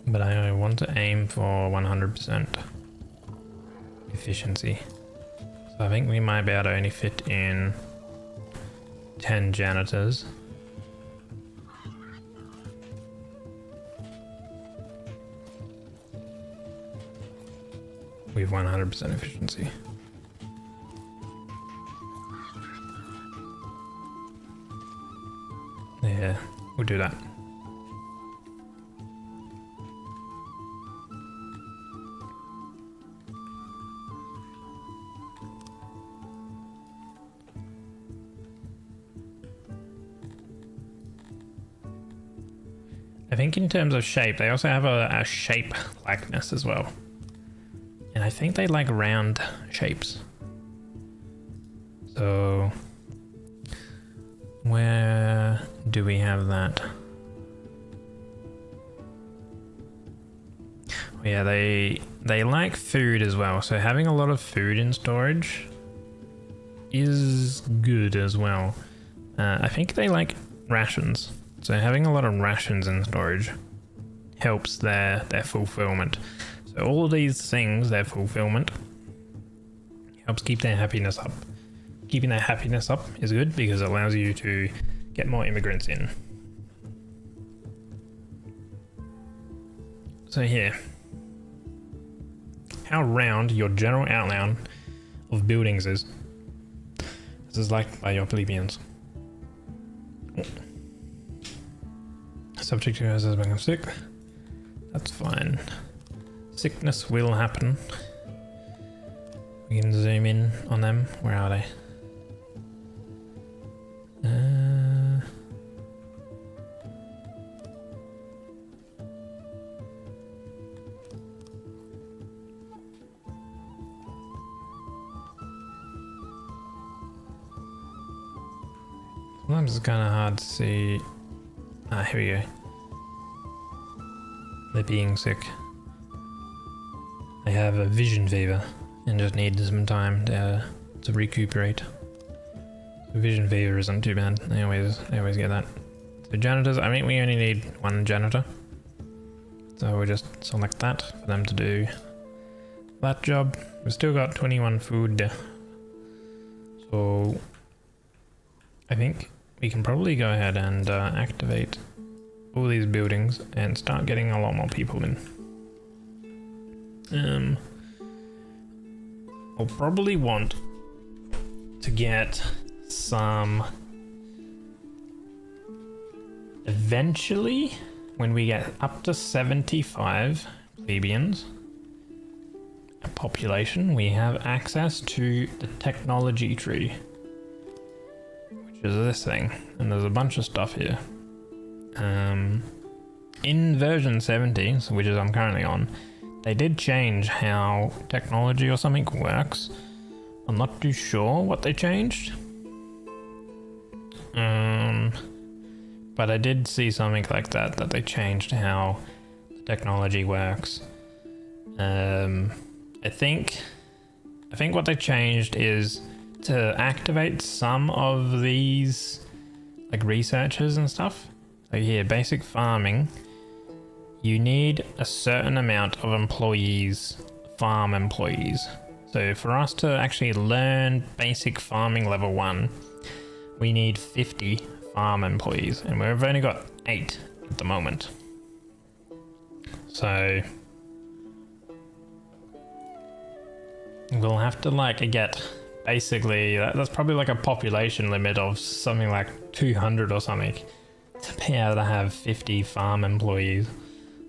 But I want to aim for 100% efficiency. So I think we might be able to only fit in 10 janitors. With 100% efficiency. Yeah, we'll do that. I think in terms of shape, they also have a shape likeness as well. And I think they like round shapes. So where do we have that? Oh, yeah, they like food as well. So having a lot of food in storage is good as well. I think they like rations. So having a lot of rations in storage helps their fulfillment. So all of these things, their fulfillment, helps keep their happiness up. Keeping their happiness up is good because it allows you to get more immigrants in. So here, how round your general outline of buildings is. This is liked by your plebeians. Subject to as become sick. That's fine. Sickness will happen. We can zoom in on them. Where are they? Sometimes it's kind of hard to see. Ah, here we go. They're being sick. They have a vision fever and just need some time to recuperate. The vision fever isn't too bad. They always get that. So janitors, I mean we only need one janitor. So we'll just select that for them to do that job. We've still got 21 food. So I think we can probably go ahead and activate all these buildings and start getting a lot more people in. I'll probably want to get some eventually when we get up to 75 plebeians a population, we have access to the technology tree, which is this thing, and there's a bunch of stuff here. In version 70, which is I'm currently on, they did change how technology or something works. I'm not too sure what they changed. But I did see something like that they changed how the technology works. I think what they changed is to activate some of these like researchers and stuff. Like here, basic farming, you need a certain amount of employees, farm employees. So for us to actually learn basic farming level 1, we need 50 farm employees, and we've only got 8 at the moment. So we'll have to like get basically that's probably like a population limit of something like 200 or something to be able to have 50 farm employees,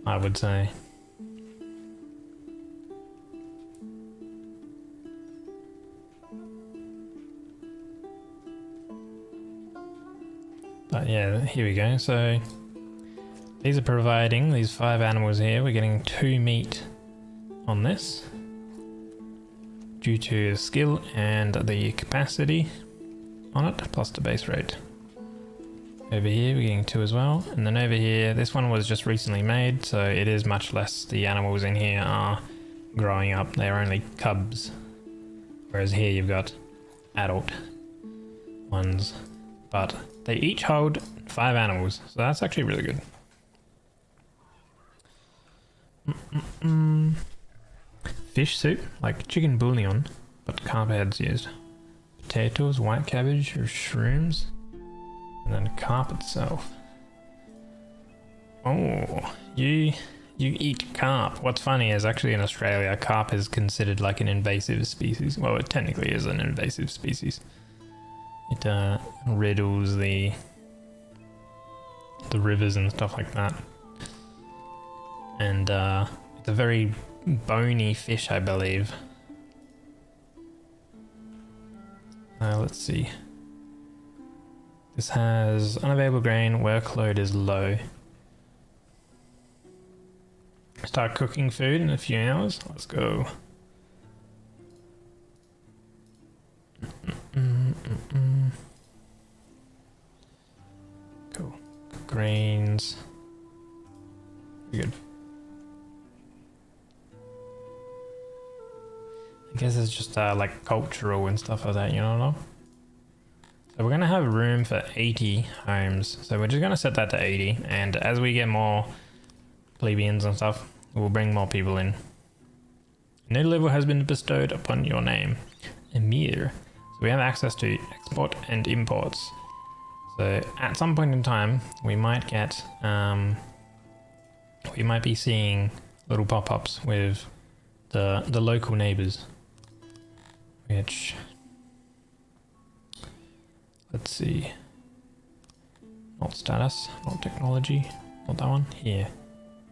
I would say. But yeah, here we go. So these are providing these 5 animals here. We're getting 2 meat on this due to skill and the capacity on it, plus the base rate. Over here we're getting 2 as well, and then over here this one was just recently made, so it is much less. The animals in here are growing up, they're only cubs, whereas here you've got adult ones, but they each hold 5 animals, so that's actually really good. Fish soup, like chicken bouillon, but carp heads used. Potatoes, white cabbage, or shrooms, and then carp itself. Oh, you eat carp. What's funny is actually in Australia, carp is considered like an invasive species. Well, it technically is an invasive species. It riddles the rivers and stuff like that, and it's a very bony fish, I believe. Let's see. This has unavailable grain, workload is low. Start cooking food in a few hours. Let's go. Cool. Grains. Good. I guess it's just like cultural and stuff like that, you know? So we're gonna have room for 80 homes. So we're just gonna set that to 80, and as we get more plebeians and stuff, we'll bring more people in. A new level has been bestowed upon your name, Emir. So we have access to export and imports. So at some point in time, we might get, we might be seeing little pop-ups with the local neighbors, which, let's see, not status, not technology, not that one, here.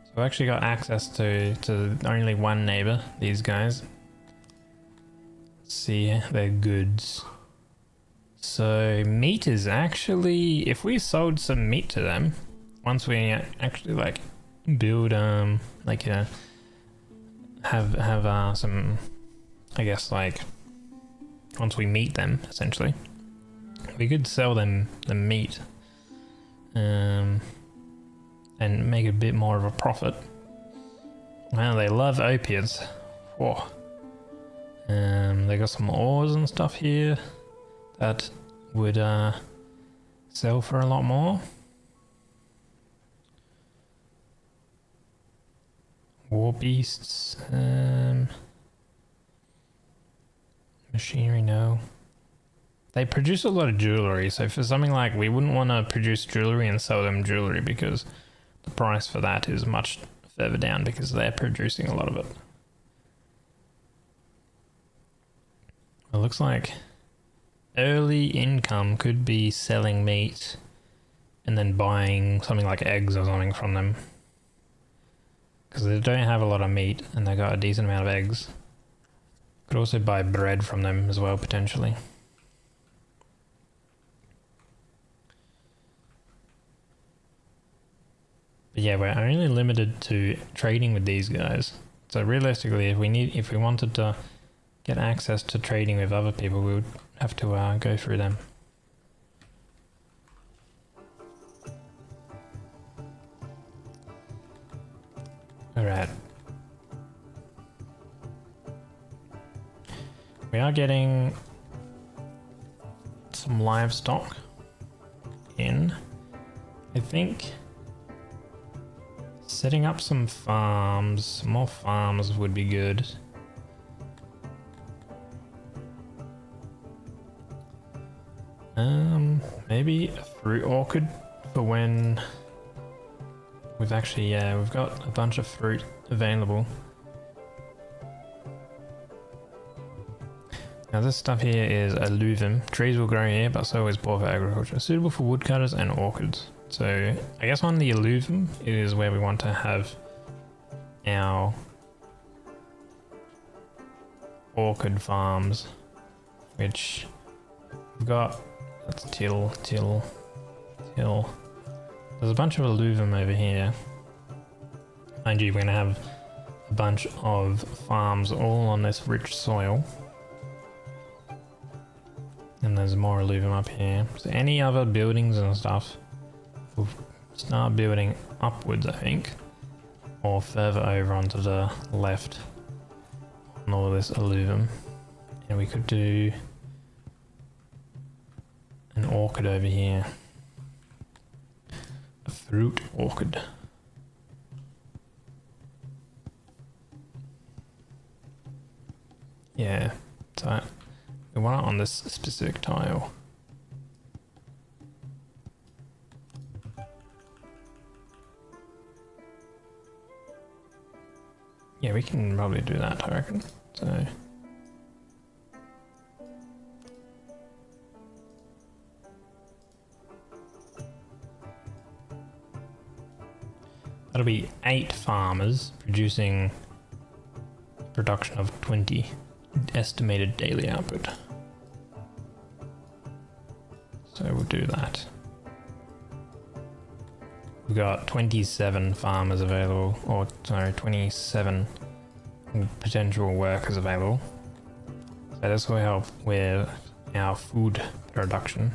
So I've actually got access to only one neighbor, these guys. Let's see their goods. So meat is actually, if we sold some meat to them, once we actually like build like have some, I guess, like once we meet them, essentially we could sell them the meat and make a bit more of a profit. Wow, they love opiates. Whoa. They got some ores and stuff here that would sell for a lot more. War beasts, machinery, no. They produce a lot of jewelry, so for something like, we wouldn't want to produce jewelry and sell them jewelry because the price for that is much further down because they're producing a lot of it. It looks like early income could be selling meat and then buying something like eggs or something from them. Because they don't have a lot of meat and they got a decent amount of eggs. Could also buy bread from them as well, potentially. But yeah, we're only limited to trading with these guys. So realistically, if we wanted to get access to trading with other people, we would have to go through them. Alright. We are getting some livestock in. I think setting up some farms, some more farms would be good. Maybe a fruit orchard for when we've actually, yeah, we've got a bunch of fruit available. Now this stuff here is alluvium. Trees will grow here, but so is poor for agriculture. Suitable for woodcutters and orchids. So I guess on the alluvium is where we want to have our orchid farms, which we've got. Let's till. There's a bunch of alluvium over here. Mind you, we're gonna have a bunch of farms all on this rich soil. And there's more alluvium up here. So any other buildings and stuff, we'll start building upwards, I think. Or further over onto the left on all of this alluvium. And we could do an orchid over here. A fruit orchid. Yeah, so we want it on this specific tile. Yeah, we can probably do that, I reckon. So that'll be 8 farmers producing production of 20 estimated daily output. So we'll do that. We've got 27 farmers available, or sorry, 27 potential workers available. So this will help with our food production.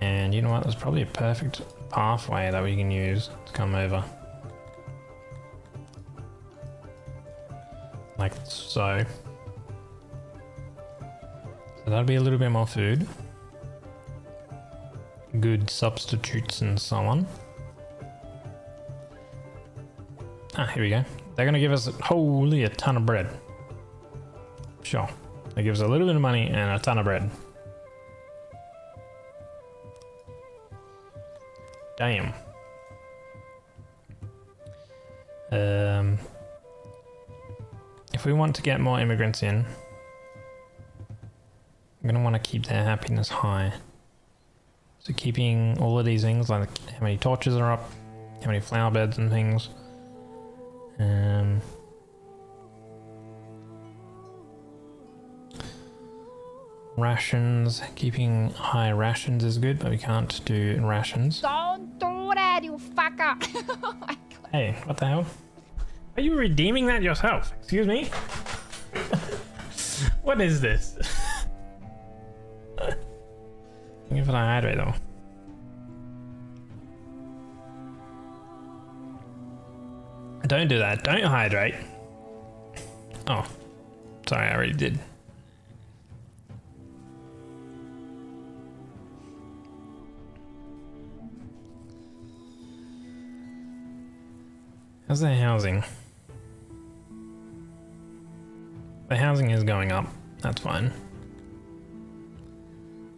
And you know what, there's probably a perfect pathway that we can use to come over. Like so. So that'll be a little bit more food. Good substitutes and so on. Ah, here we go. They're gonna give us a ton of bread. Sure. They give us a little bit of money and a ton of bread. Damn. If we want to get more immigrants in, I'm gonna want to keep their happiness high. So keeping all of these things, like how many torches are up, how many flower beds and things. Rations, keeping high rations is good, but we can't do rations. Don't do that, you fucker! Oh my God. Hey, what the hell? Are you redeeming that yourself? Excuse me? What is this? Looking for the hydrate though. Don't do that. Don't hydrate. Oh. Sorry, I already did. How's the housing? The housing is going up. That's fine.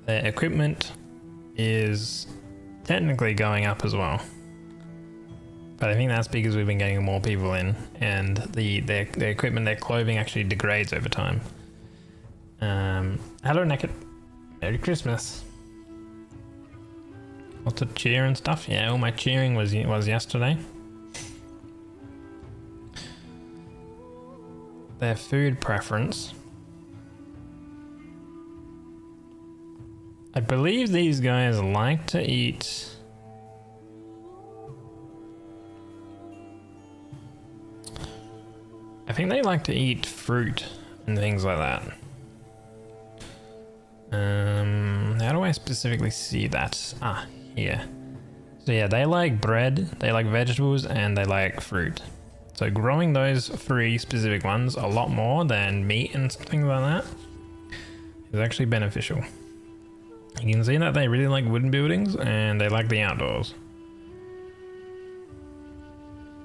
The equipment is technically going up as well. But I think that's because we've been getting more people in, and the equipment, their clothing actually degrades over time. Hello, Naked. Merry Christmas. Lots of cheer and stuff. Yeah, all my cheering was yesterday. Their food preference. I believe these guys like to eat. I think they like to eat fruit and things like that. How do I specifically see that? Ah, here. So yeah, they like bread, they like vegetables, and they like fruit. So growing those 3 specific ones a lot more than meat and things like that is actually beneficial. You can see that they really like wooden buildings and they like the outdoors.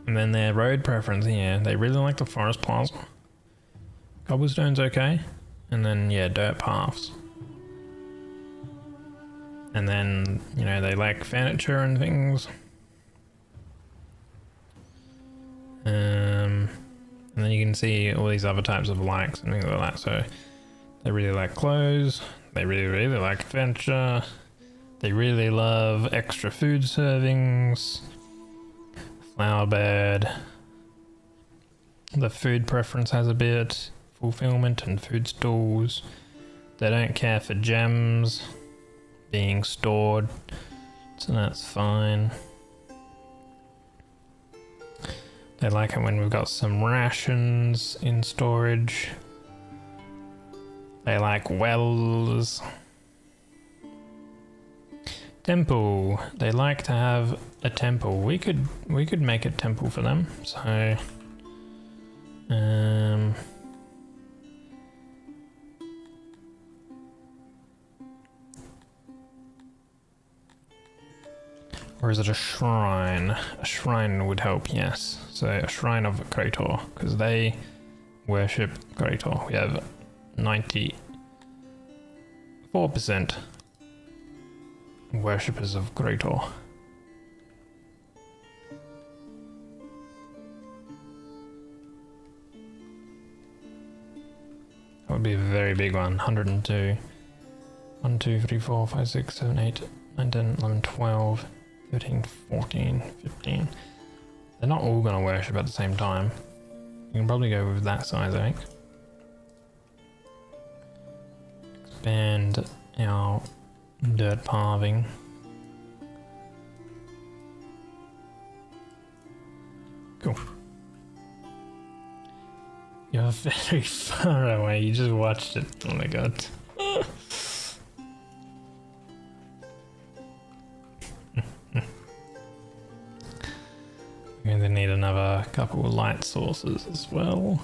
And then their road preference here, they really like the forest plaza. Cobblestone's okay. And then, yeah, dirt paths. And then, you know, they like furniture and things. And then you can see all these other types of likes and things like that. So they really like clothes. They really like furniture. They really love extra food servings. Flower bed. The food preference has a bit. Fulfillment and food stalls. They don't care for gems being stored, so that's fine. They like it when we've got some rations in storage. They like wells. Temple. They like to have a temple. We could make a temple for them. So or is it a shrine? A shrine would help, yes. So a shrine of Krator, because they worship Krator. We have 94% worshippers of Krator. That would be a very big one. 102. 1, 2, 3, 4, 5, 6, 7, 8, 9, 10, 11, 12, 13, 14, 15. They're not all going to worship at the same time. You can probably go with that size, I think. Expand our dirt pathing. Cool. You're very far away, you just watched it. Oh my god. We're going to need another couple of light sources as well.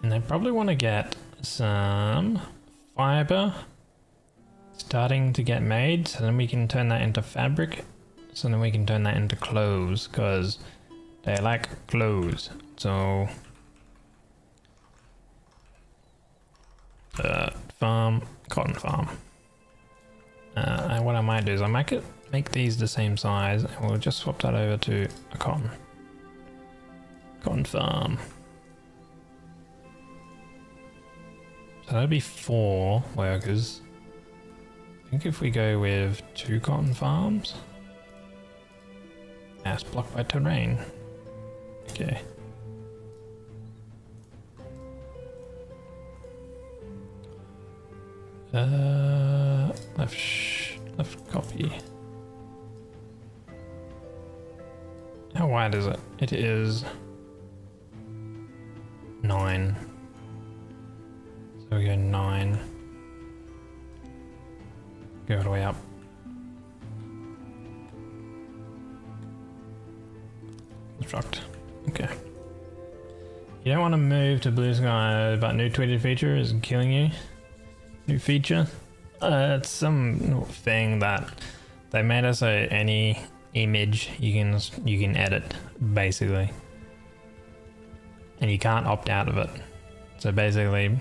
And they probably want to get some fiber starting to get made, so then we can turn that into fabric, so then we can turn that into clothes, because they like clothes. So farm, cotton farm. And what I might do is I might make these the same size, and we'll just swap that over to a cotton farm. So that'd be 4 workers. I think if we go with 2 cotton farms. It's blocked by terrain. Okay. Left copy. How wide is it? It is 9. So we go 9. Go all the way up. Construct. Okay. You don't want to move to blue sky, but new tweeted feature is killing you. New feature. It's some thing that they made us so any image you can edit basically, and you can't opt out of it. So basically,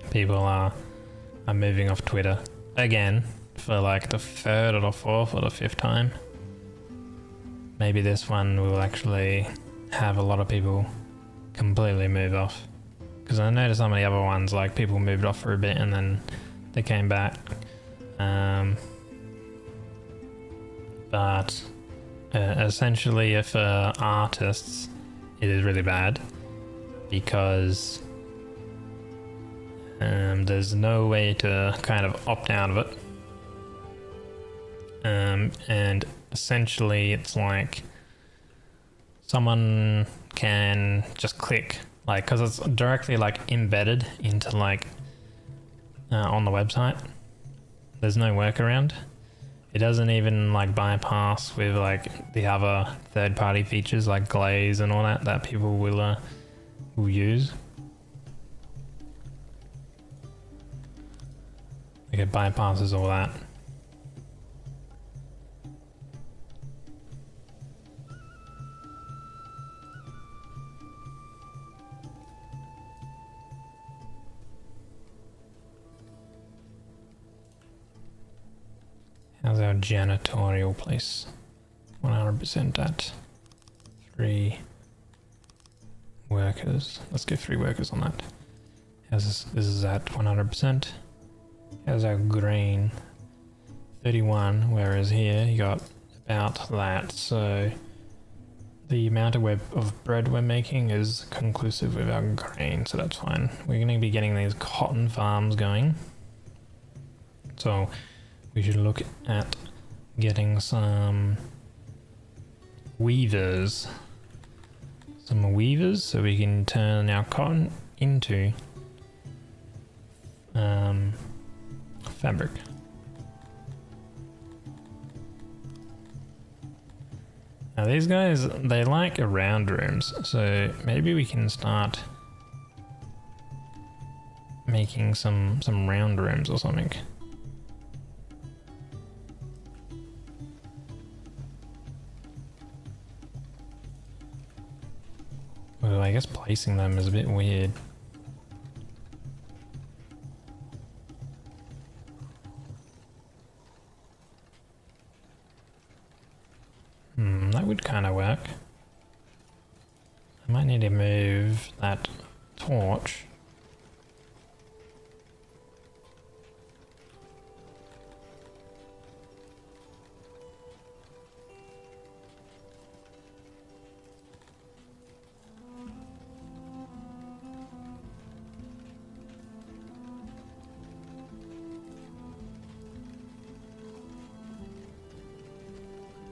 people are moving off Twitter again for like the third or the fourth or the fifth time. Maybe this one will actually have a lot of people completely move off, because I noticed some of the other ones, like people moved off for a bit and then they came back. But essentially for artists it is really bad, because there's no way to kind of opt out of it. And essentially it's like someone can just click, like, because it's directly like embedded into like on the website. There's no workaround. It doesn't even like bypass with like the other third-party features like Glaze and all that people will use. Like it bypasses all that. How's our janitorial place? 100% at 3 workers. Let's go 3 workers on that. How's this is at 100%. How's our grain? 31, whereas here you got about that. So the amount of bread we're making is conclusive with our grain, so that's fine. We're going to be getting these cotton farms going. So we should look at getting some weavers. Some weavers so we can turn our cotton into fabric. Now these guys, they like round rooms, so maybe we can start making some round rooms or something. Well, I guess placing them is a bit weird. That would kind of work. I might need to move that torch.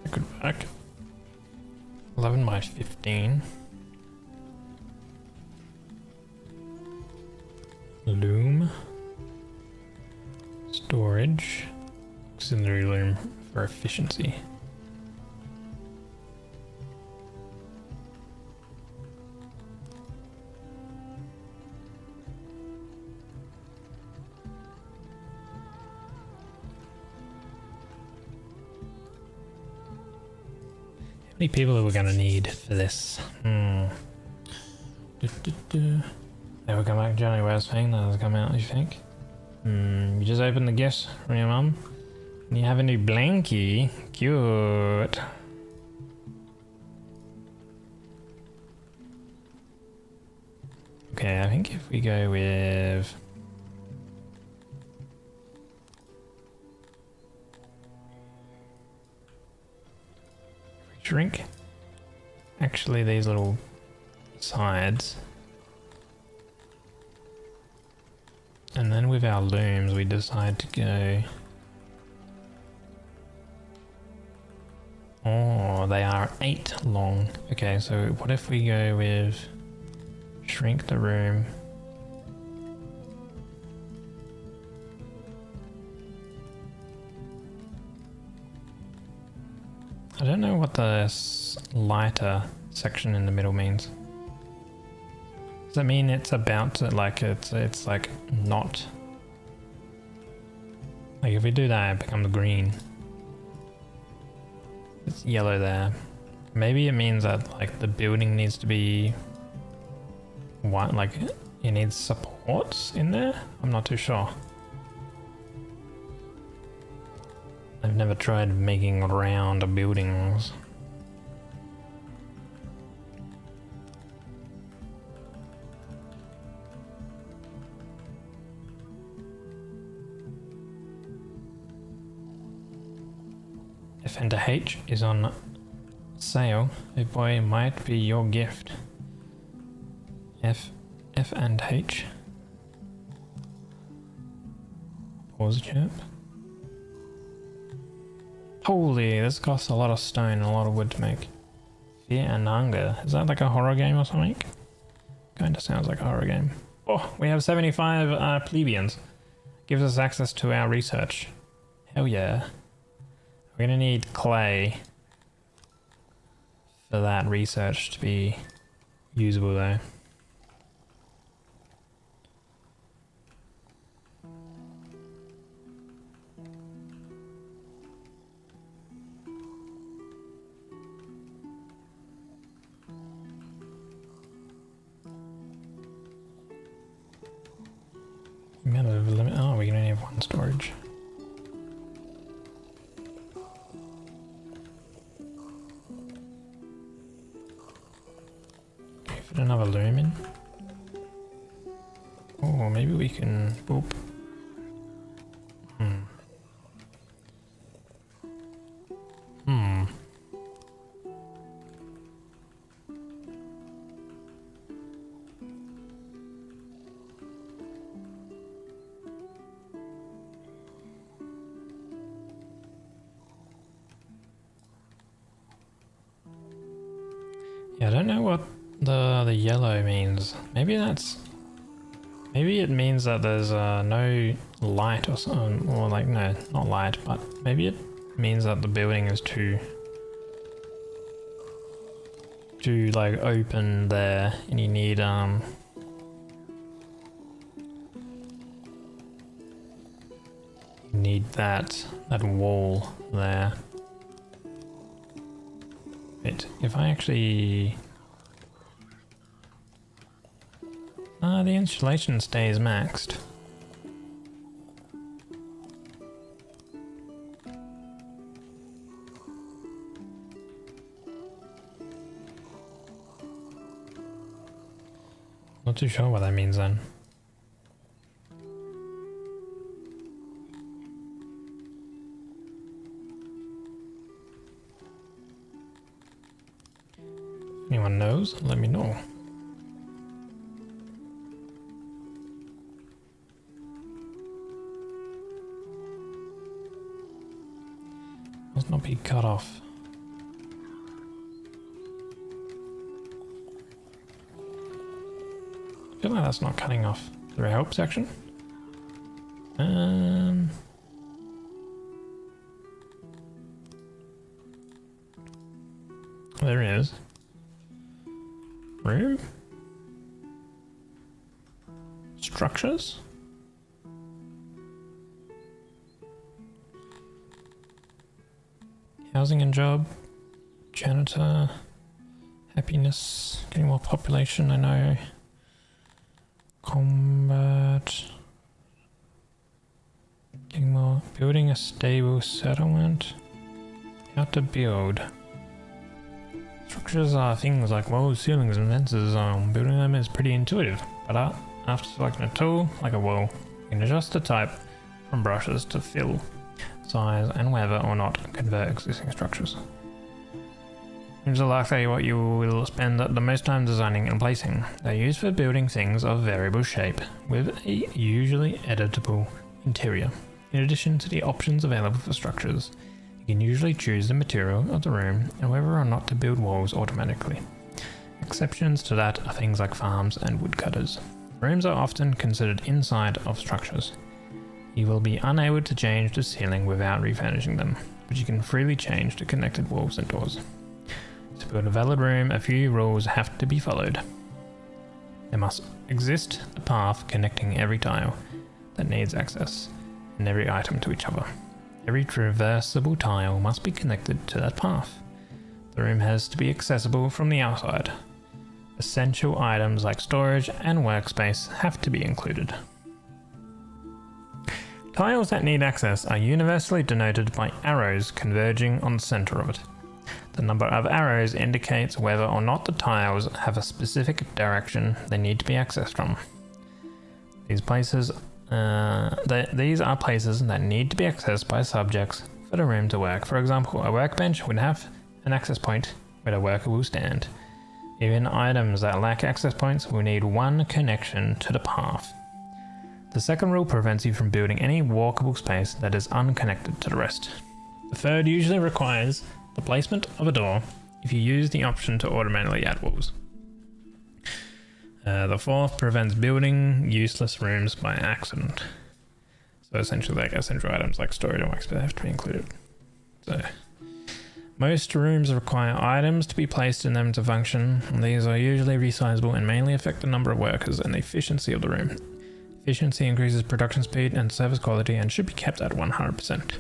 That could work. 11 by 15. Loom. Storage. Auxiliary loom for efficiency. How many people are we gonna need for this? They will come back, Johnny. Where's thing that has come out, you think? You just opened the gift from your mum. And you have a new blankie. Cute. Okay, I think if we go with shrink. Actually, these little sides. And then with our looms, we decide to go... Oh, they are 8 long. Okay, so what if we go with shrink the room? I don't know what the lighter section in the middle means. Does that mean it's about to, like, it's like not... Like if we do that, it becomes green. It's yellow there. Maybe it means that like the building needs to be white, like it needs supports in there? I'm not too sure. I've never tried making round buildings. F and H is on sale. A boy might be your gift. F and H. Pause chirp. Holy, this costs a lot of stone and a lot of wood to make. Fear and Hunger. Is that like a horror game or something? Kinda sounds like a horror game. Oh, we have 75 plebeians. Gives us access to our research. Hell yeah. We're gonna need clay for that research to be usable though. Limit. Oh, we can only have one storage. Fit another loom in. Oh, maybe we can. Boop. Yeah, I don't know what the yellow means. Maybe it means that there's no light or something, or like no, not light, but maybe it means that the building is too like open there, and you need that wall there. Wait, if I actually... the insulation stays maxed. Not too sure what that means then. Anyone knows? Let me know. Must not be cut off. I feel like that's not cutting off the help section. There it is. Room? Structures? Housing and job. Janitor. Happiness. Getting more population, I know. Combat. Getting more. Building a stable settlement. How to build. Structures are things like walls, ceilings, and fences. Building them is pretty intuitive, but after selecting a tool, like a wall, you can adjust the type from brushes to fill, size, and whether or not convert existing structures. Rooms are likely what you will spend the most time designing and placing. They're used for building things of variable shape, with a usually editable interior. In addition to the options available for structures, you can usually choose the material of the room and whether or not to build walls automatically. Exceptions to that are things like farms and woodcutters. Rooms are often considered inside of structures. You will be unable to change the ceiling without refurnishing them, but you can freely change the connected walls and doors. To build a valid room, a few rules have to be followed. There must exist a path connecting every tile that needs access and every item to each other. Every traversable tile must be connected to that path. The room has to be accessible from the outside. Essential items like storage and workspace have to be included. Tiles that need access are universally denoted by arrows converging on the center of it. The number of arrows indicates whether or not the tiles have a specific direction they need to be accessed from. These are places that need to be accessed by subjects for the room to work. For example, a workbench would have an access point where a worker will stand. Even items that lack access points will need one connection to the path. The second rule prevents you from building any walkable space that is unconnected to the rest. The third usually requires the placement of a door if you use the option to automatically add walls. The fourth prevents building useless rooms by accident. So essentially, like essential items like storage and workspace have to be included. So most rooms require items to be placed in them to function. These are usually resizable and mainly affect the number of workers and the efficiency of the room. Efficiency increases production speed and service quality and should be kept at 100%.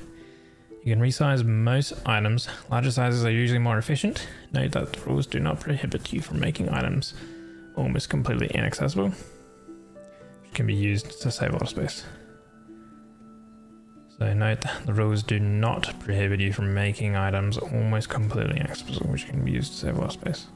You can resize most items. Larger sizes are usually more efficient. Note that the rules do not prohibit you from making items almost completely inaccessible, which can be used to save a lot of space. So note that the rules do not prohibit you from making items almost completely inaccessible, which can be used to save a lot of space.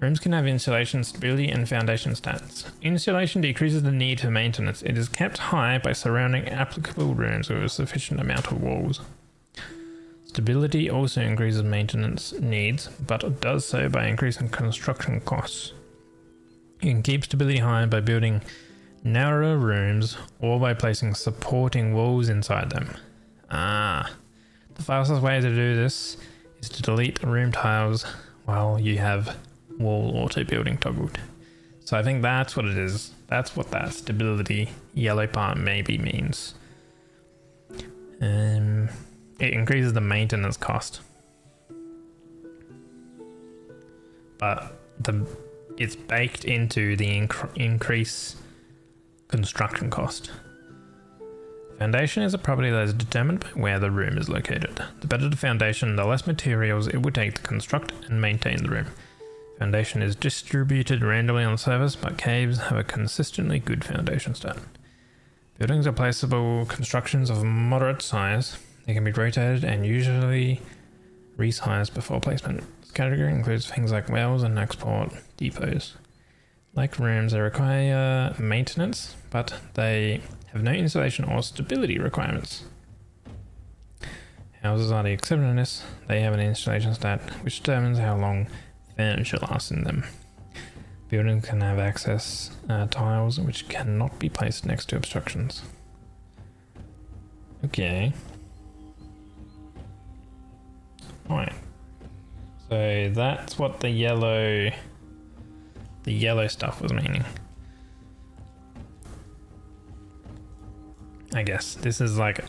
Rooms can have insulation, stability, and foundation stats. Insulation decreases the need for maintenance. It is kept high by surrounding applicable rooms with a sufficient amount of walls. Stability also increases maintenance needs, but does so by increasing construction costs. You can keep stability high by building narrower rooms or by placing supporting walls inside them. The fastest way to do this is to delete room tiles while you have wall auto building toggled. So I think that's what it is. That's what that stability yellow part maybe means. It increases the maintenance cost, but it's baked into the increase construction cost. Foundation is a property that is determined by where the room is located. The better the foundation, the less materials it would take to construct and maintain the room. Foundation is distributed randomly on the surface, but caves have a consistently good foundation stat. Buildings are placeable constructions of moderate size. They can be rotated and usually resized before placement. This category includes things like wells and export depots. Like rooms, they require maintenance, but they have no insulation or stability requirements. Houses are the exception in this. They have an insulation stat, which determines how long furniture lasts in them. Buildings can have access tiles, which cannot be placed next to obstructions. Okay. Right. So that's what the yellow stuff was meaning. I guess this is like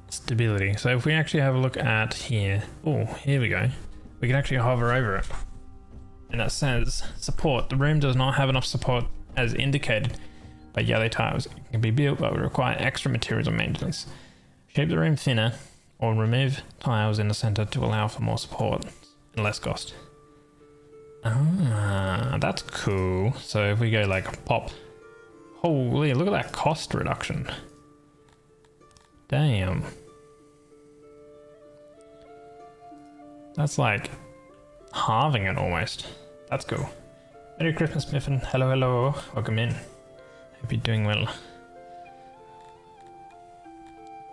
stability. So if we actually have a look at here, oh, here we go. We can actually hover over it. And it says support. The room does not have enough support as indicated by yellow tiles. It can be built but would require extra materials and maintenance. Shape the room thinner or remove tiles in the center to allow for more support and less cost. Ah, that's cool. So if we go like pop, holy, look at that cost reduction. Damn. That's like halving it almost. That's cool. Merry Christmas, Miffin. Hello, hello. Welcome in. Hope you're doing well.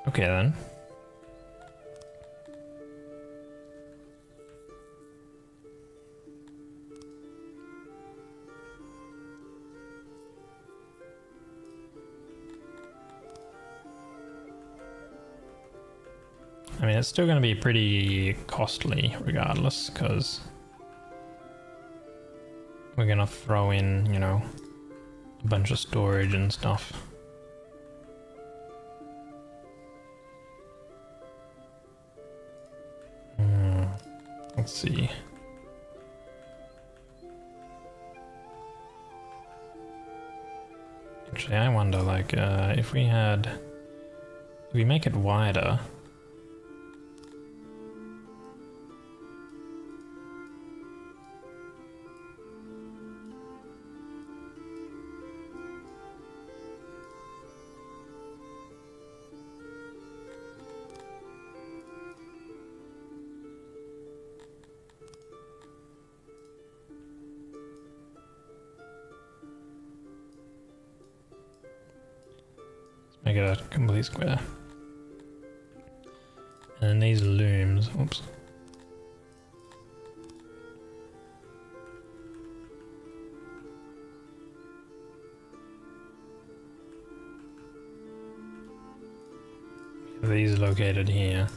Okay then. I mean, it's still going to be pretty costly regardless, because we're going to throw in, you know, a bunch of storage and stuff. Let's see. Actually, I wonder, like, if we make it wider, Make it a complete square. And then these looms, oops. These located here.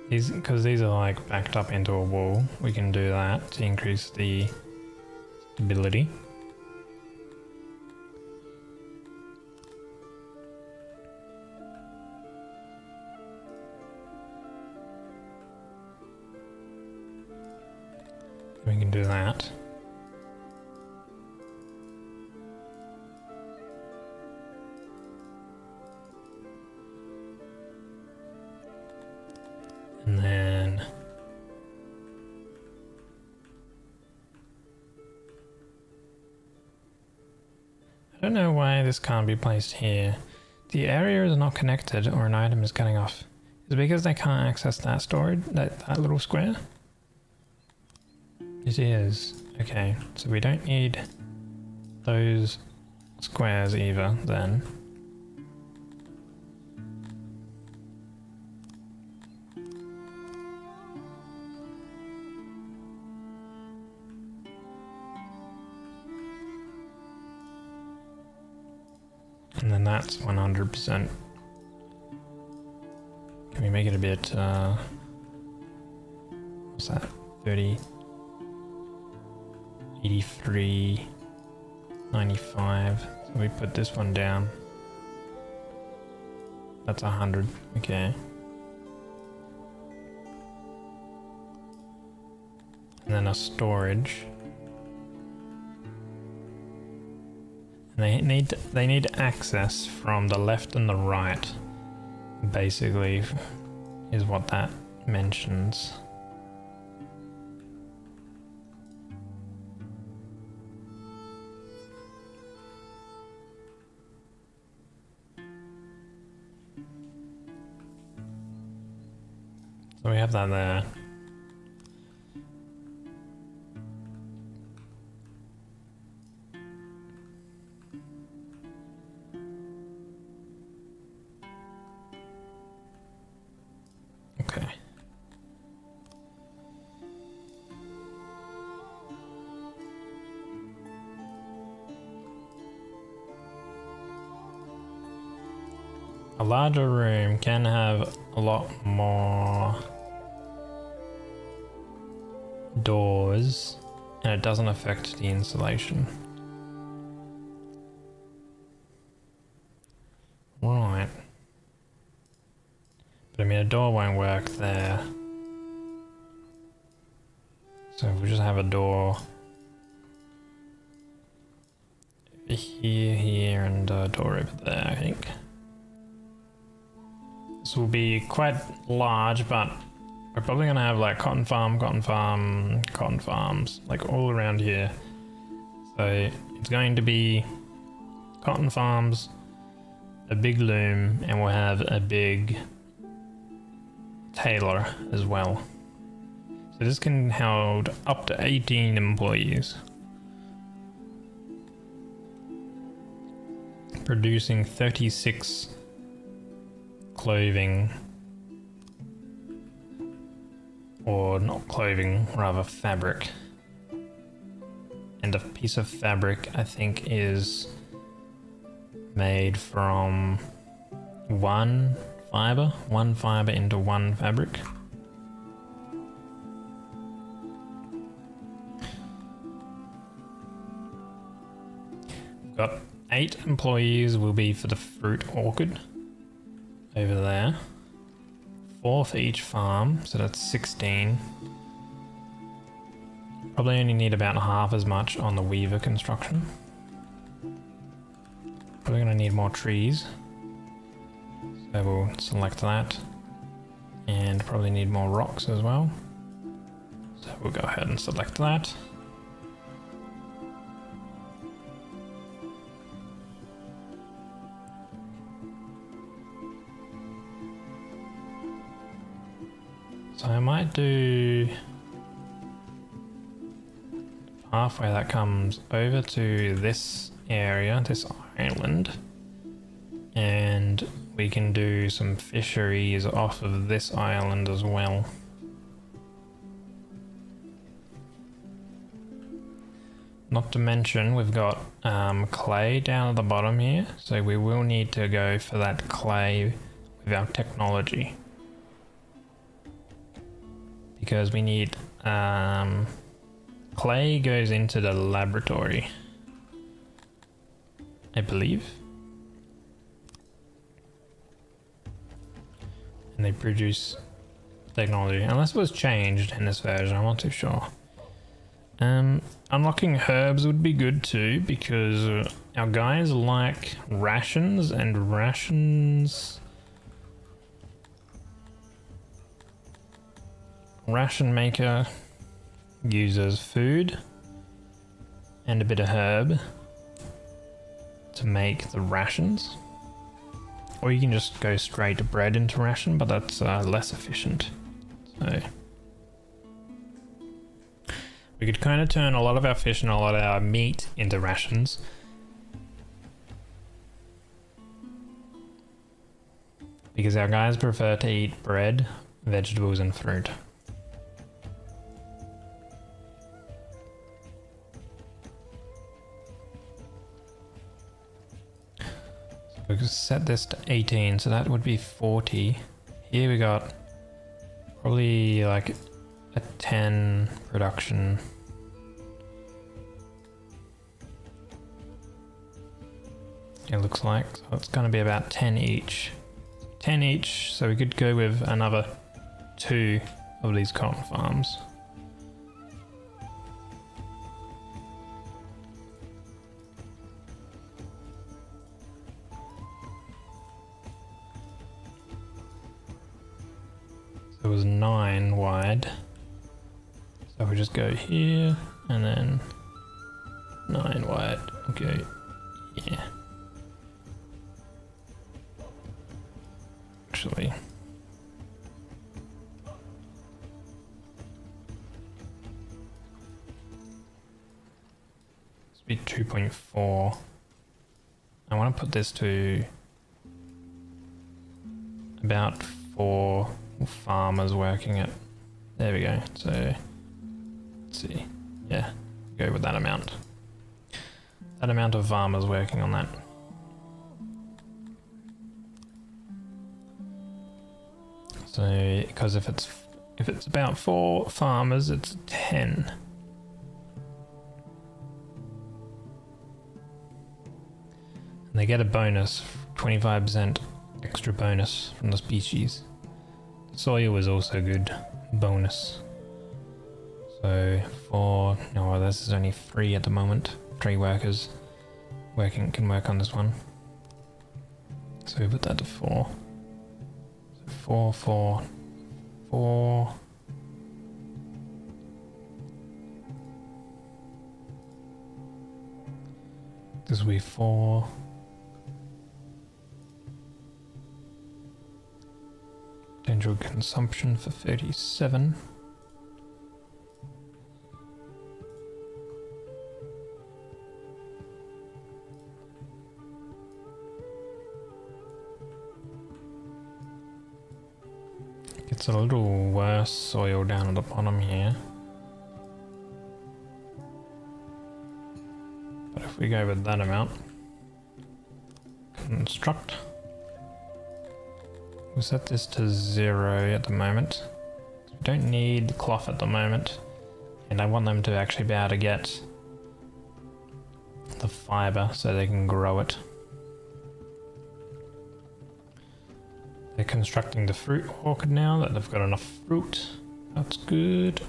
These, because these are like backed up into a wall, we can do that to increase the stability. We can do that. And then I don't know why this can't be placed here. The area is not connected or an item is cutting off. Is it because they can't access that storage, that little square? It is. Okay, so we don't need those squares either then. And then that's 100%. Can we make it a bit, what's that? 30, 83, 95. So we put this one down. That's 100, okay. And then a storage. And they need access from the left and the right, basically, is what that mentions. So we have that there. Okay. A larger room can have a lot more doors, and it doesn't affect the insulation. Right. But I mean, a door won't work there. So if we just have a door over here, and a door over there, I think. This will be quite large, but we're probably gonna have like cotton farm, cotton farms, like all around here. So it's going to be cotton farms, a big loom, and we'll have a big tailor as well. So this can hold up to 18 employees, producing 36 clothing, or not clothing, rather fabric. And a piece of fabric, I think, is made from one fiber into one fabric. We've got 8 employees will be for the fruit orchard over there. 4 for each farm, so that's 16. Probably only need about half as much on the weaver construction. Probably gonna need more trees. So we'll select that. And probably need more rocks as well. So we'll go ahead and select that. So I might do halfway that comes over to this area, this island, and we can do some fisheries off of this island as well. Not to mention we've got clay down at the bottom here, so we will need to go for that clay with our technology. Because we need clay goes into the laboratory, I believe. And they produce technology, unless it was changed in this version, I'm not too sure. Unlocking herbs would be good too, because our guys like rations, and rations... Ration maker uses food and a bit of herb to make the rations. Or you can just go straight bread into ration, but that's less efficient. So we could kind of turn a lot of our fish and a lot of our meat into rations. Because our guys prefer to eat bread, vegetables and fruit. So we could set this to 18, so that would be 40. Here we got probably like a 10 production. It looks like, so it's going to be about 10 each. 10 each, so we could go with another 2 of these cotton farms. So it was 9 wide. So we just go here and then 9 wide. Okay, yeah. Actually, this would be 2.4. I want to put this to about 4 farmers working it. There we go. So let's see. Yeah, go with that amount. That amount of farmers working on that. So, because if it's about 4 farmers, it's 10. And they get a bonus, 25% extra bonus from the species. Soil is also good bonus. So 4, no, this is only 3 at the moment. 3 workers can work on this one. So we put that to 4. 4, 4, 4. This will be 4. Potential consumption for 37. It's a little worse soil down at the bottom here. But if we go with that amount, construct. We'll set this to 0 at the moment. We don't need cloth at the moment. And I want them to actually be able to get the fiber so they can grow it. They're constructing the fruit orchard now that they've got enough fruit. That's good.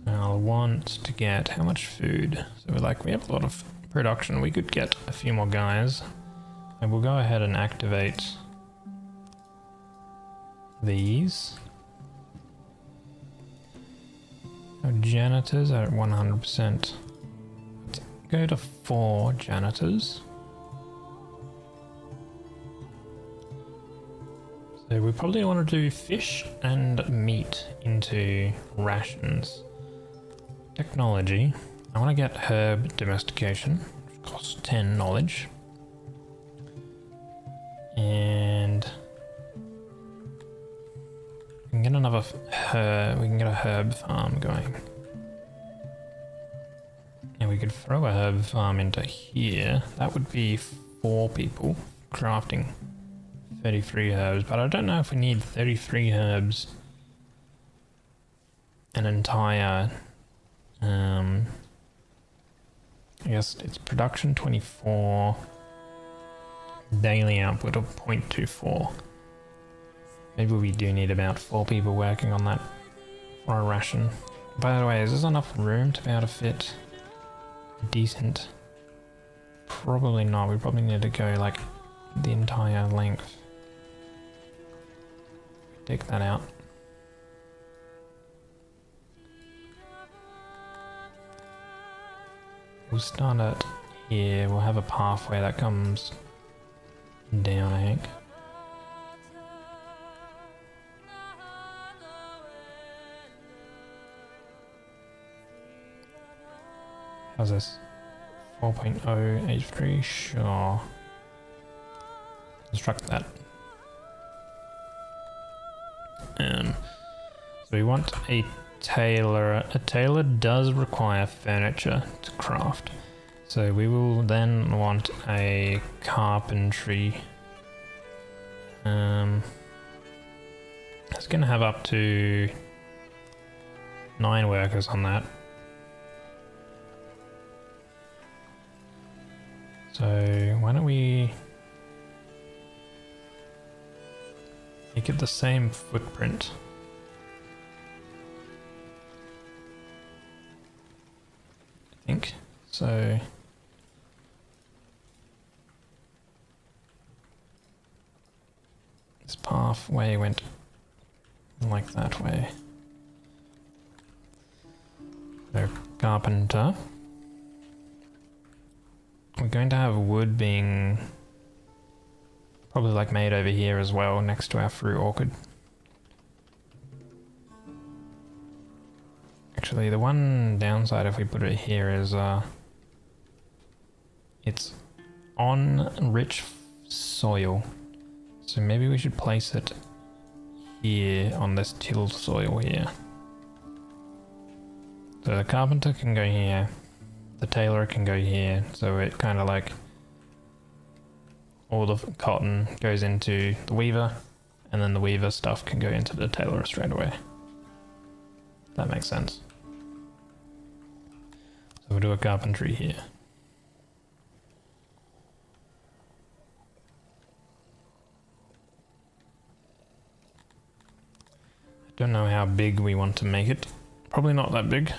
So I'll want to get how much food? So we have a lot of production. We could get a few more guys. And we'll go ahead and activate these. Our janitors are at 100%. Let's go to 4 janitors. So we probably want to do fish and meat into rations. Technology. I want to get herb domestication, which costs 10 knowledge. And we can get another we can get a herb farm going. And we could throw a herb farm into here. That would be 4 people crafting 33 herbs, but I don't know if we need 33 herbs. An entire I guess it's production 24, daily output of 0.24. Maybe we do need about 4 people working on that for a ration. By the way, is this enough room to be able to fit decent? Probably not. We probably need to go like the entire length. Take that out. We'll start it here. We'll have a pathway that comes down, I think. How's this? 4.0 H3, sure. Construct that. So we want a tailor. A tailor does require furniture to craft. So we will then want a carpentry. It's gonna have up to 9 workers on that. So why don't we make it the same footprint? I think so. This pathway went like that way. So carpenter. We're going to have wood being probably like made over here as well, next to our fruit orchard. Actually, the one downside if we put it here is it's on rich soil. So maybe we should place it here on this tilled soil here. So the carpenter can go here. The tailor can go here, so it kind of like all the cotton goes into the weaver, and then the weaver stuff can go into the tailor straight away. That makes sense. So we'll do a carpentry here. I don't know how big we want to make it. Probably not that big.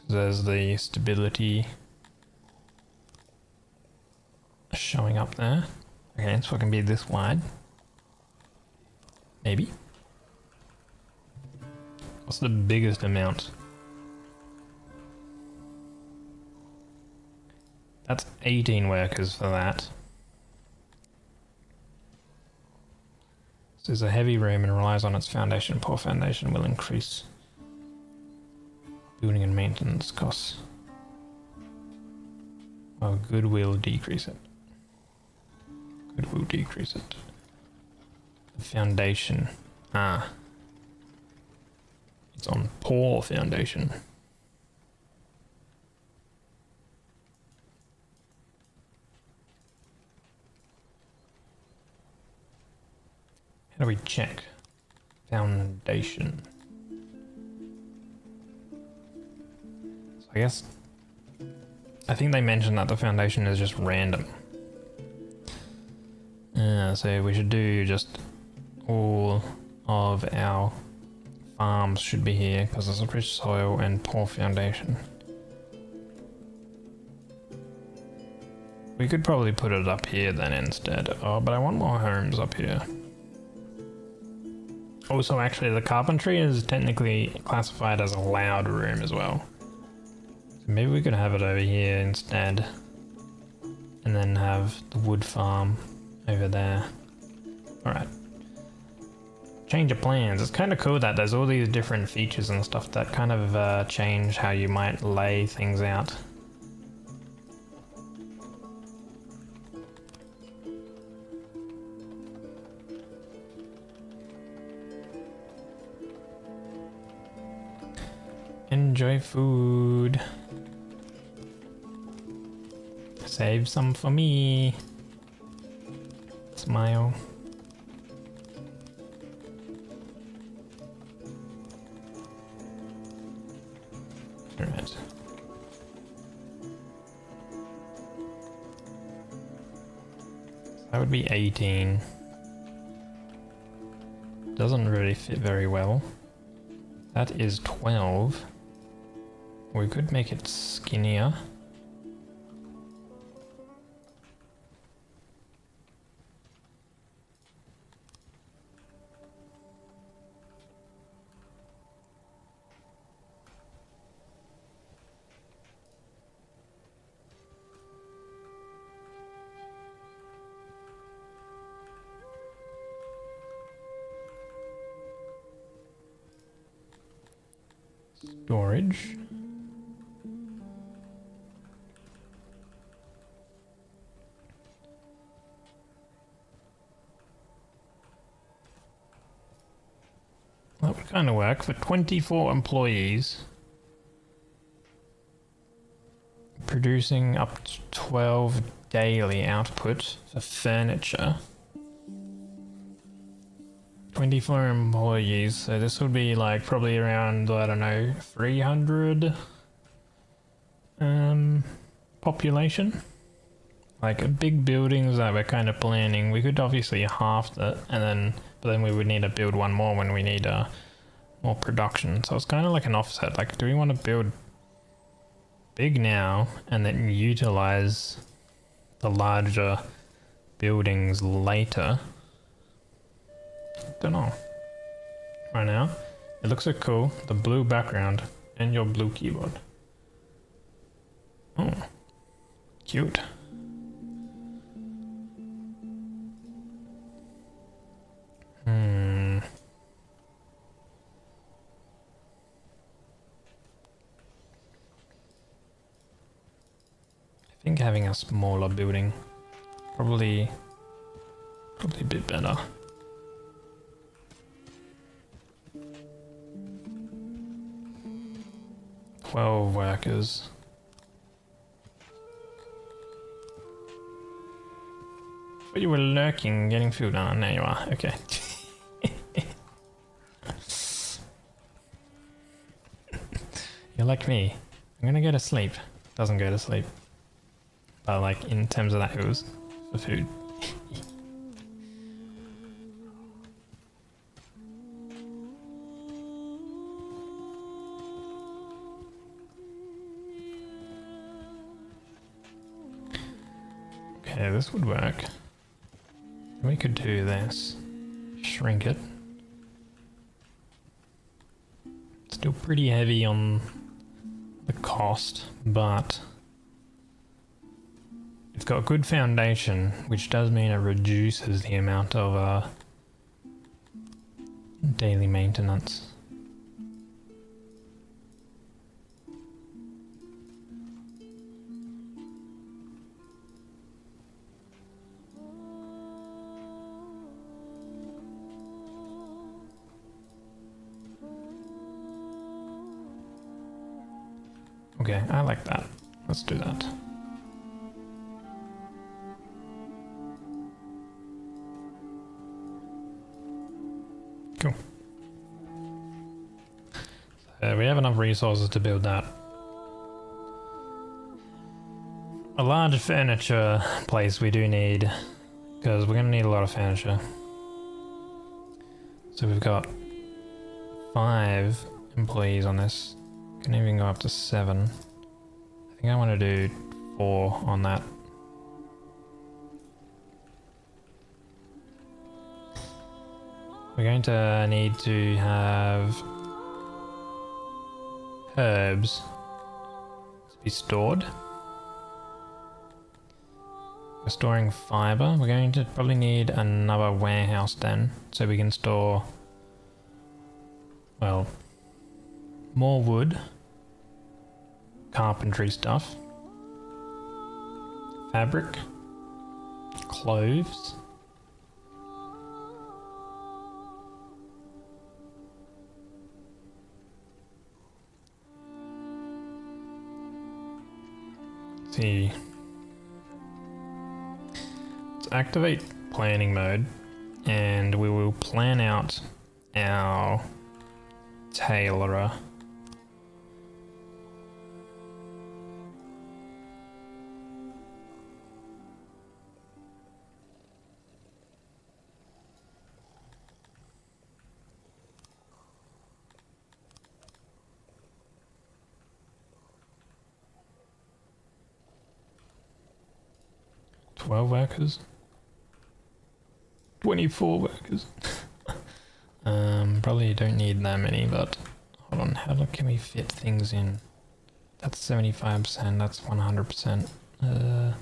There's the stability showing up there. Okay, so it can be this wide. Maybe. What's the biggest amount? That's 18 workers for that. So it's a heavy room and relies on its foundation. Poor foundation will increase building and maintenance costs. Oh, good will decrease it. Good will decrease it. The foundation. Ah. It's on poor foundation. How do we check? Foundation. I think they mentioned that the foundation is just random. So we should do just all of our farms should be here because there's a rich soil and poor foundation. We could probably put it up here then instead. Oh, but I want more homes up here. Also, actually, the carpentry is technically classified as a loud room as well. So maybe we could have it over here instead. And then have the wood farm over there. Alright. Change of plans. It's kind of cool that there's all these different features and stuff that kind of change how you might lay things out. Enjoy food. Save some for me. Smile. Alright. That would be 18. Doesn't really fit very well. That is 12. We could make it skinnier. Storage. That would kind of work for 24 employees. Producing up to 12 daily output for furniture. 24 employees, so this would be like probably around, I don't know, 300 population. Like big buildings that we're kind of planning. We could obviously half that, but then we would need to build one more when we need more production. So it's kind of like an offset. Like, do we want to build big now and then utilize the larger buildings later? Don't know. Right now, it looks so cool. The blue background and your blue keyboard. Oh, cute. I think having a smaller building probably a bit better. Twelve workers. But you were lurking, getting food on. There you are. Okay. You're like me. I'm gonna go to sleep. Doesn't go to sleep. But like in terms of that, it was for food. Okay, this would work. We could do this. Shrink it. Still pretty heavy on the cost, but it's got a good foundation, which does mean it reduces the amount of daily maintenance. Okay, I like that. Let's do that. Cool. So we have enough resources to build that. A large furniture place we do need, because we're going to need a lot of furniture. So we've got 5 employees on this. Can even go up to 7. I think I want to do 4 on that. We're going to need to have herbs to be stored. We're storing fiber. We're going to probably need another warehouse then, so we can store well, more wood, carpentry stuff, fabric, clothes, see. Let's activate planning mode and we will plan out our tailorer. Workers, 24 workers. Probably don't need that many, but hold on, how can we fit things in? That's 75%, that's 100%. And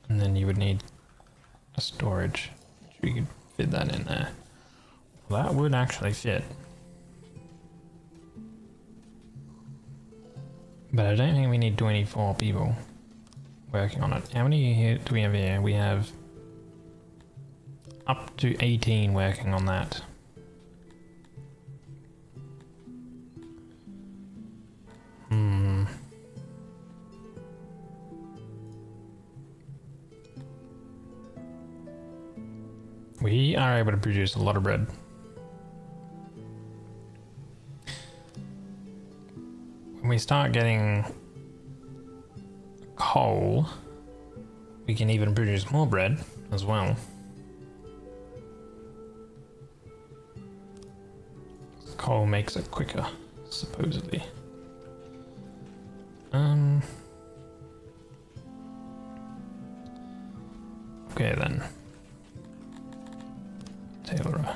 then you would need a storage, which we could fit that in there. Well, that would actually fit. But I don't think we need 24 people working on it. How many here do we have here? We have up to 18 working on that. We are able to produce a lot of bread. When we start getting coal, we can even produce more bread as well. Coal makes it quicker, supposedly. Okay then. Tailorer.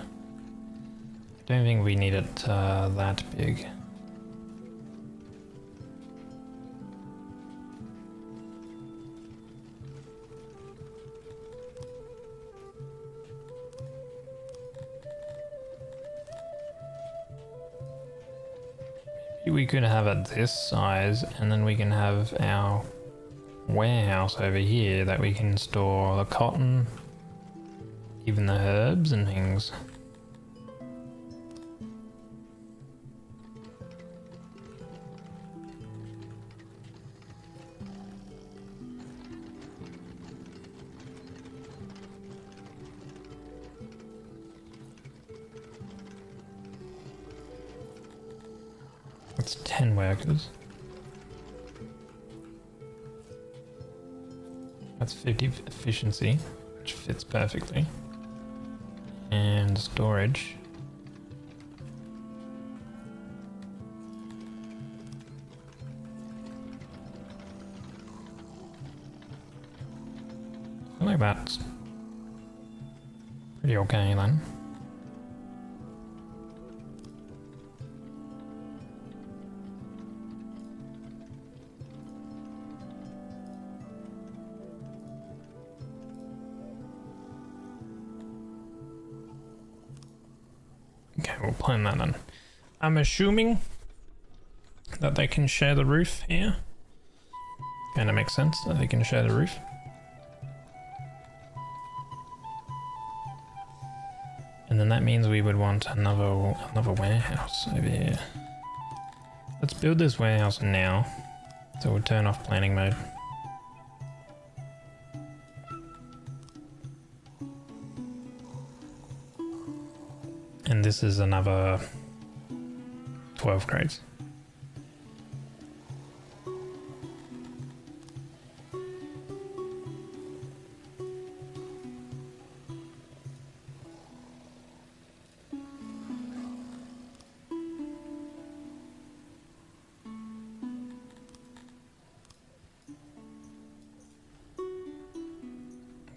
Don't think we need it that big. We could have it this size and then we can have our warehouse over here that we can store the cotton, even the herbs and things. That's 10 workers. That's 50 efficiency, which fits perfectly. And storage. I think that's pretty okay then. Okay, we'll plan that then. I'm assuming that they can share the roof here. Kinda makes sense that they can share the roof. And then that means we would want another warehouse over here. Let's build this warehouse now. So we'll turn off planning mode. And this is another 12 crates.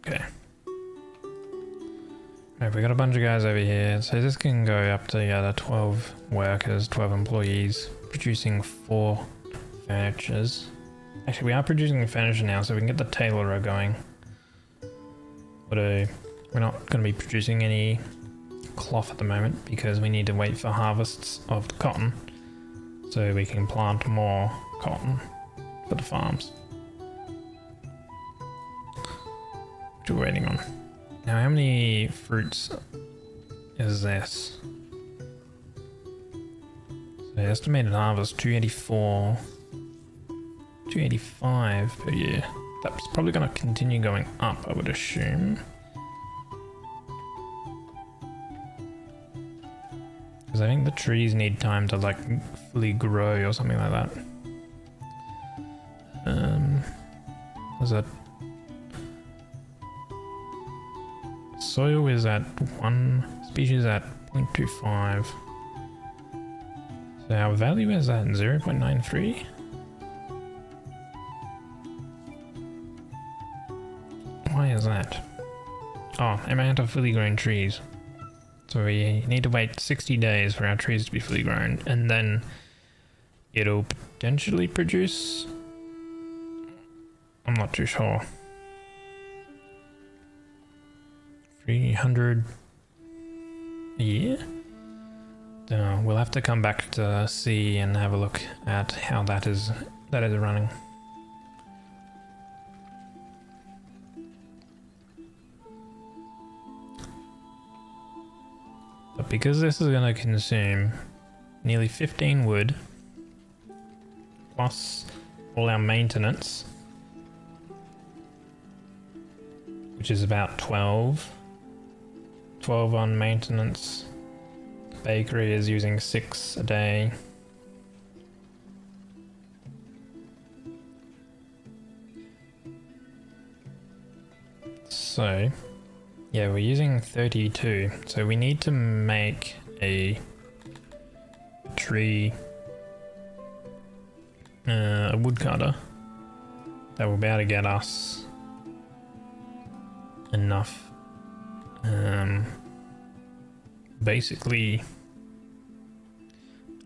Okay. Right, we got a bunch of guys over here, so this can go up to 12 workers, 12 employees, producing 4 furnitures. Actually, we are producing the furniture now, so we can get the tailorer going. We'll do We're not going to be producing any cloth at the moment because we need to wait for harvests of the cotton so we can plant more cotton for the farms. Which we're waiting on. Now, how many fruits is this? So estimated harvest 284, 285 per year. That's probably going to continue going up, I would assume. Because I think the trees need time to like fully grow or something like that. Is that soil is at 1 species at 0.25. So our value is at 0.93. Why is that? Oh, amount of fully grown trees. So we need to wait 60 days for our trees to be fully grown, and then it'll potentially produce. I'm not too sure. 300 a year? We'll have to come back to see and have a look at how that is running. But because this is going to consume nearly 15 wood plus all our maintenance, which is about 12 on maintenance. The bakery is using 6 a day. So yeah, we're using 32, so we need to make a tree, a woodcutter that will be able to get us enough, basically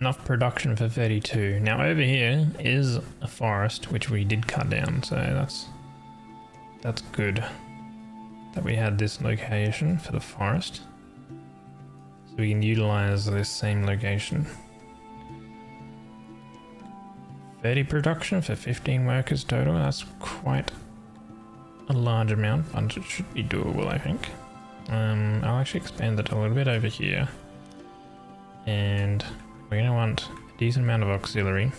enough production for 32. Now over here is a forest which we did cut down, so that's good that we had this location for the forest, so we can utilize this same location. 30 production for 15 workers total. That's quite a large amount, but it should be doable, I think. I'll actually expand it a little bit over here, and we're going to want a decent amount of auxiliary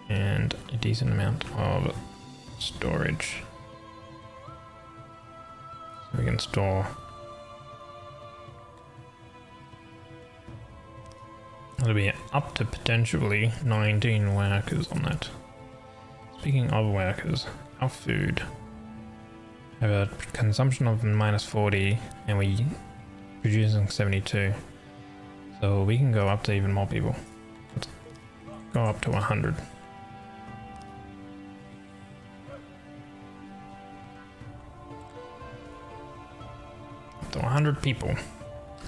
and a decent amount of storage. So we can store. It'll be up to potentially 19 workers on that. Speaking of workers, our food. We have a consumption of -40 and we producing 72. So we can go up to even more people. Let's go up to 100. Up to 100 people.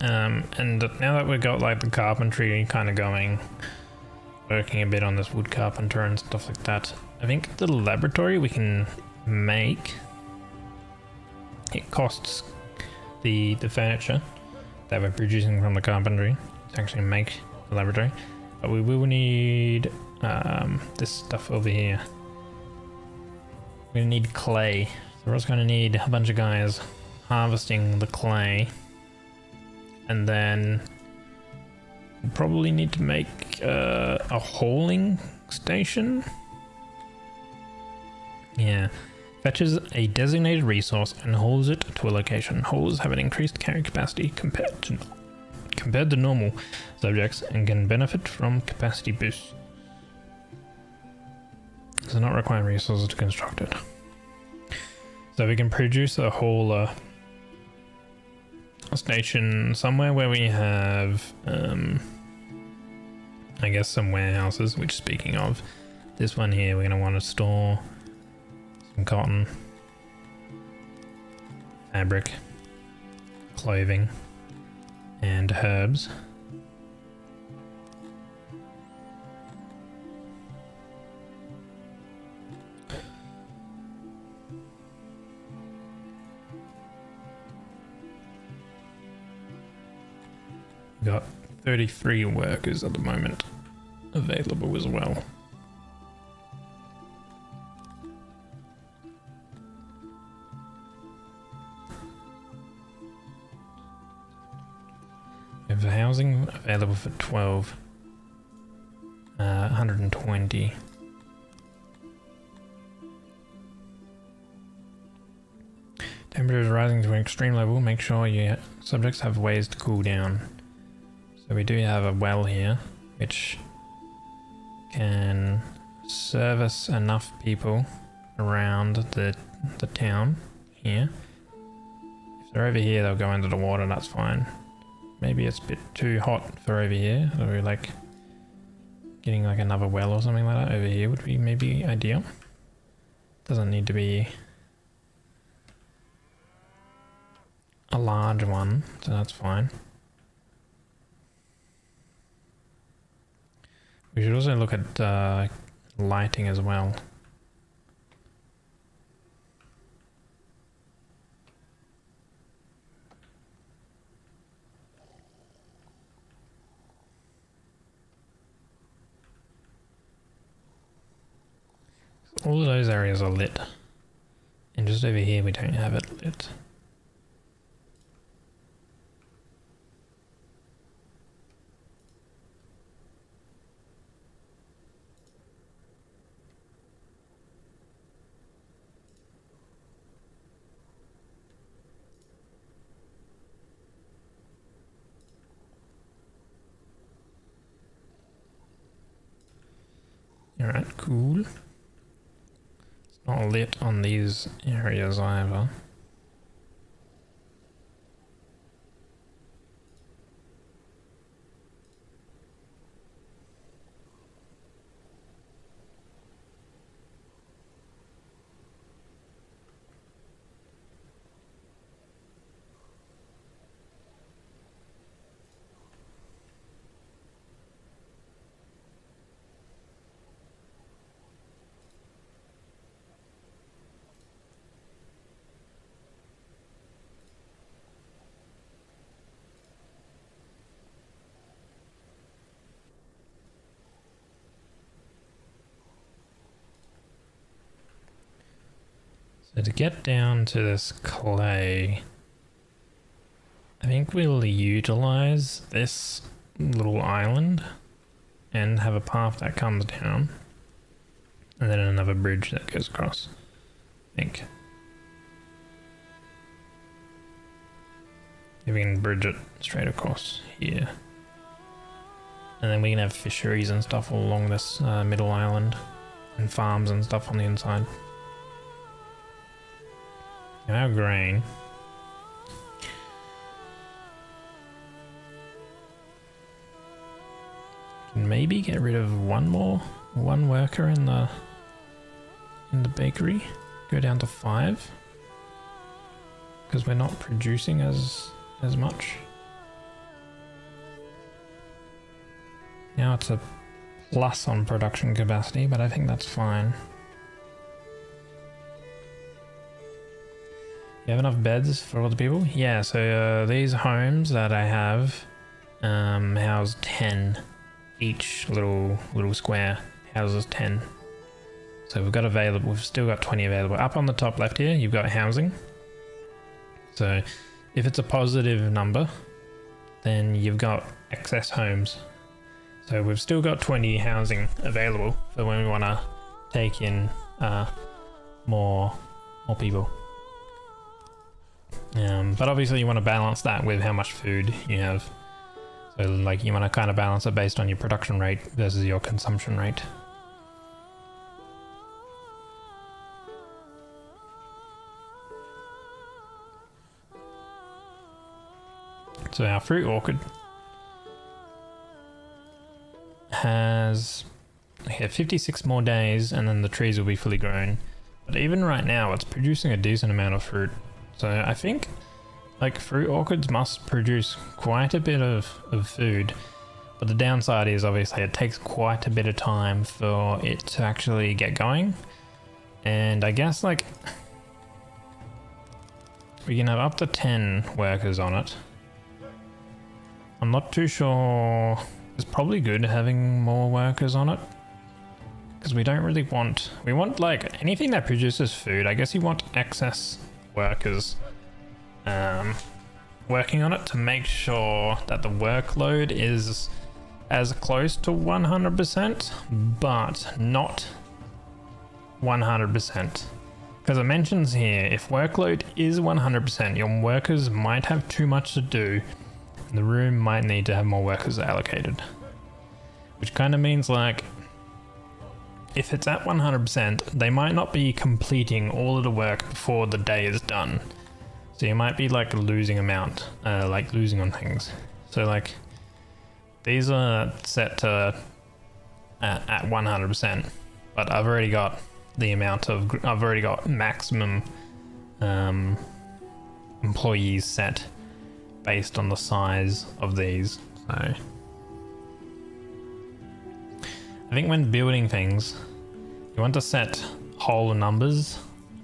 And now that we've got like the carpentry kind of going, working a bit on this wood carpenter and stuff like that, I think the laboratory we can make, it costs the furniture that we're producing from the carpentry to actually make the laboratory, but we will need this stuff over here. We're gonna need clay, so we're also gonna need a bunch of guys harvesting the clay. And then we'll probably need to make a hauling station. Yeah. Fetches a designated resource and hauls it to a location. Haulers have an increased carry capacity compared to normal subjects and can benefit from capacity boosts. Does not require resources to construct it. So we can produce a hauler station somewhere where we have I guess some warehouses, which speaking of, this one here we're going to want to store some cotton, fabric, clothing and herbs. We got 33 workers at the moment available as well. We have housing available for 12. 120. Temperature is rising to an extreme level. Make sure your subjects have ways to cool down. So we do have a well here, which can service enough people around the town here. If they're over here, they'll go into the water. That's fine. Maybe it's a bit too hot for over here. So we're like getting like another well or something like that over here would be maybe ideal. Doesn't need to be a large one, so that's fine. We should also look at lighting as well. All of those areas are lit, and just over here we don't have it lit. Alright, cool. It's not lit on these areas either. So to get down to this clay, I think we'll utilize this little island and have a path that comes down, and then another bridge that goes across, I think. If we can bridge it straight across here. And then we can have fisheries and stuff all along this middle island, and farms and stuff on the inside. Our grain. Can maybe get rid of one worker in the bakery. Go down to 5. Because we're not producing as much. Now it's a plus on production capacity, but I think that's fine. You have enough beds for all the people? Yeah, so these homes that I have house 10. Each little square houses 10. So we've still got 20 available. Up on the top left here, you've got housing. So if it's a positive number, then you've got excess homes. So we've still got 20 housing available for when we want to take in more people. But obviously you want to balance that with how much food you have. So like you want to kind of balance it based on your production rate versus your consumption rate. So our fruit orchard has 56 more days and then the trees will be fully grown. But even right now it's producing a decent amount of fruit. So I think like fruit orchards must produce quite a bit of food, but the downside is obviously it takes quite a bit of time for it to actually get going. And I guess like we can have up to 10 workers on it. I'm not too sure. It's probably good having more workers on it. Because we don't really want... We want, like, anything that produces food. I guess you want excess workers working on it to make sure that the workload is as close to 100%, but not 100%. Because it mentions here, if workload is 100%, your workers might have too much to do, and the room might need to have more workers allocated. Which kind of means, like, if it's at 100%, they might not be completing all of the work before the day is done. So you might be like losing losing on things. So like, these are set to at 100%, but I've already got maximum employees set based on the size of these. So I think when building things, you want to set whole numbers.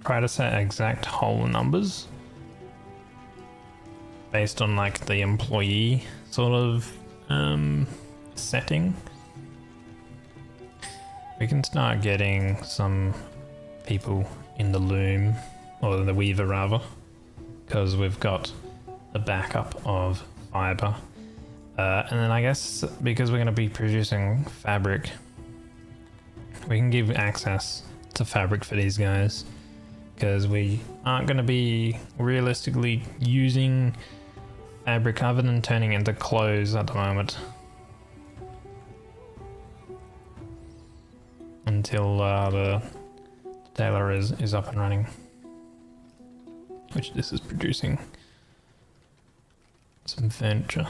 Try to set exact whole numbers based on like the employee sort of setting. We can start getting some people in the loom, or the weaver rather, because we've got the backup of fiber. And then I guess because we're going to be producing fabric, we can give access to fabric for these guys, because we aren't going to be realistically using fabric other than turning into clothes at the moment, until the tailor is up and running, which this is producing some furniture.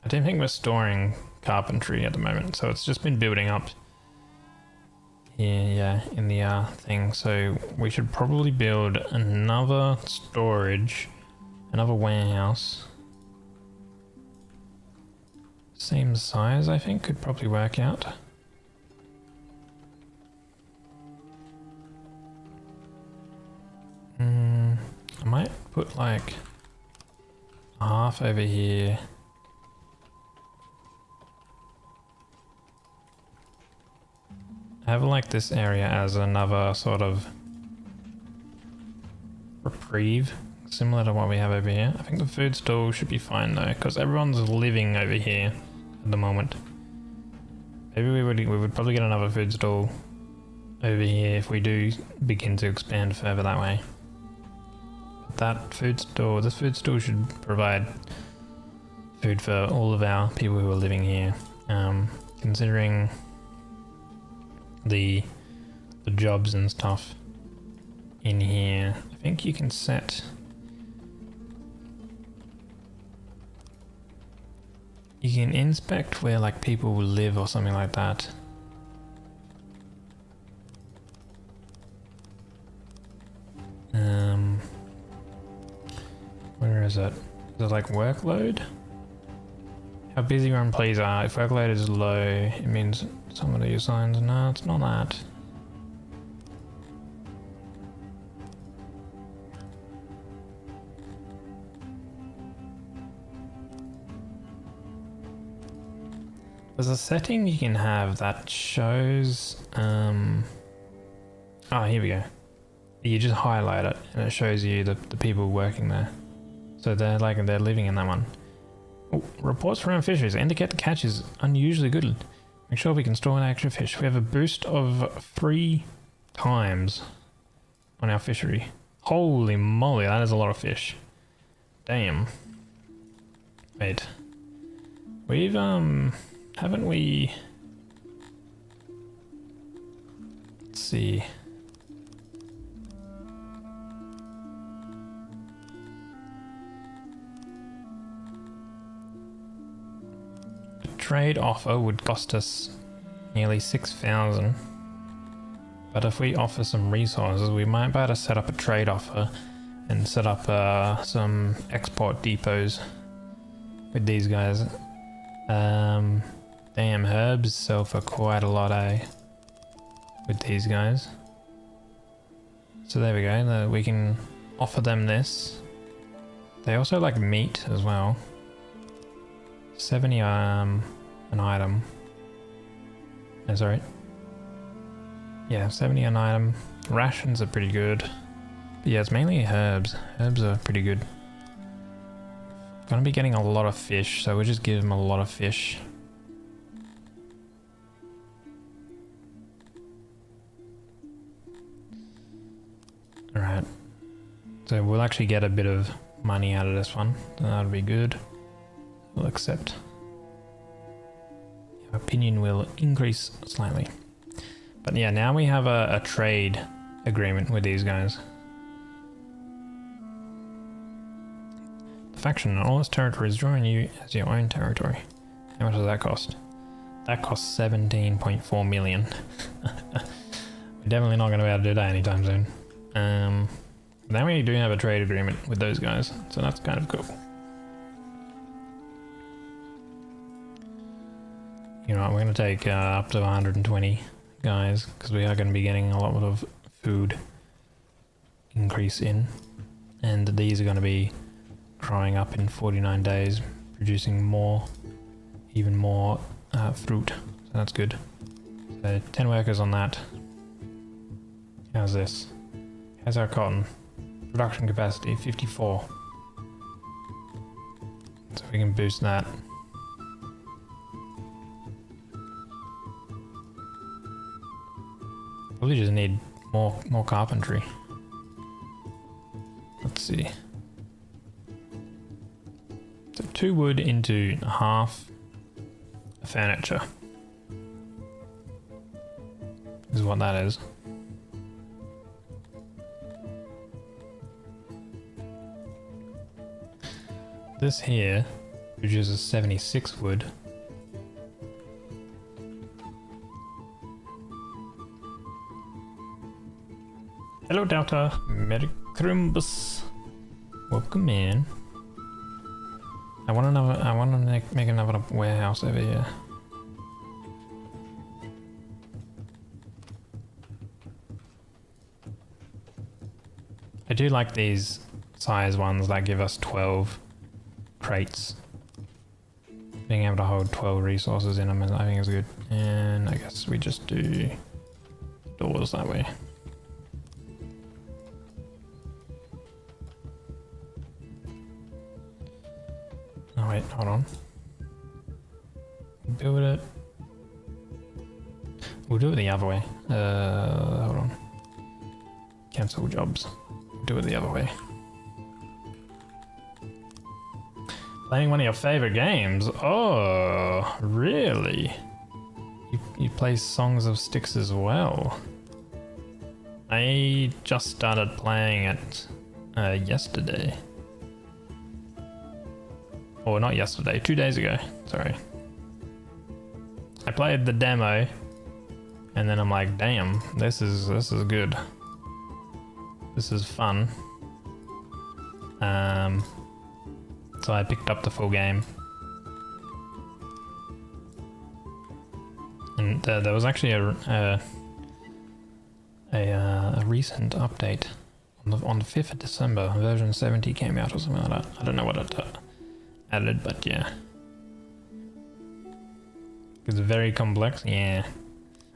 I don't think we're storing carpentry at the moment, so it's just been building up here, in the thing. So we should probably build another storage, another warehouse. Same size, I think, could probably work out. I might put like half over here. Have like this area as another sort of reprieve, similar to what we have over here. I think the food stall should be fine though, because everyone's living over here at the moment. Maybe we would probably get another food stall over here if we do begin to expand further that way. This food stall should provide food for all of our people who are living here. Considering the jobs and stuff in here, I think you can set, you can inspect where like people will live or something like that. Where is it? Is it like workload? How busy your employees are. If workload is low, it means somebody assigns. No, it's not that. There's a setting you can have that shows, oh, here we go. You just highlight it and it shows you the people working there. So they're living in that one. Oh, reports from our fisheries indicate the catch is unusually good. Make sure we can store an extra fish. We have a boost of 3 times on our fishery. Holy moly, that is a lot of fish. Damn. Wait. We've, haven't we... Let's see. Trade offer would cost us nearly 6,000, but if we offer some resources, we might be able to set up a trade offer and set up some export depots with these guys. Damn, herbs sell for quite a lot, with these guys. So there we go. We can offer them this. They also like meat as well. 70 an item. No, sorry. Yeah, 70 an item. Rations are pretty good. But yeah, it's mainly herbs. Herbs are pretty good. Gonna be getting a lot of fish, so we'll just give them a lot of fish. Alright. So we'll actually get a bit of money out of this one. So that'll be good. We'll accept. Our opinion will increase slightly. But yeah, now we have a trade agreement with these guys. The faction in all its territories join you as your own territory. How much does that cost? That costs 17.4 million. We're definitely not going to be able to do that anytime soon. Now we do have a trade agreement with those guys, so that's kind of cool. You know what, we're going to take up to 120 guys, because we are going to be getting a lot of food increase in. And these are going to be growing up in 49 days, producing more, even more fruit, so that's good. So 10 workers on that. How's this? How's our cotton? Production capacity 54. So we can boost that. Probably just need more carpentry. Let's see. So 2 wood into half furniture is what that is. This here produces 76 wood. Hello Delta, Mericrumbus. Welcome in. I want to make another warehouse over here. I do like these size ones that give us 12 crates. Being able to hold 12 resources in them, I think is good. And I guess we just do doors that way. Oh wait, hold on. Build it. We'll do it the other way. Hold on. Cancel jobs. Do it the other way. Playing one of your favorite games? Oh, really? You play Songs of Styx as well? I just started playing it yesterday. Or not yesterday, 2 days ago, sorry. I played the demo and then I'm like, damn, this is good. This is fun. So I picked up the full game. And there was actually a recent update on the 5th of December. Version 70 came out or something like that. I don't know what it added, but yeah. It's very complex, yeah.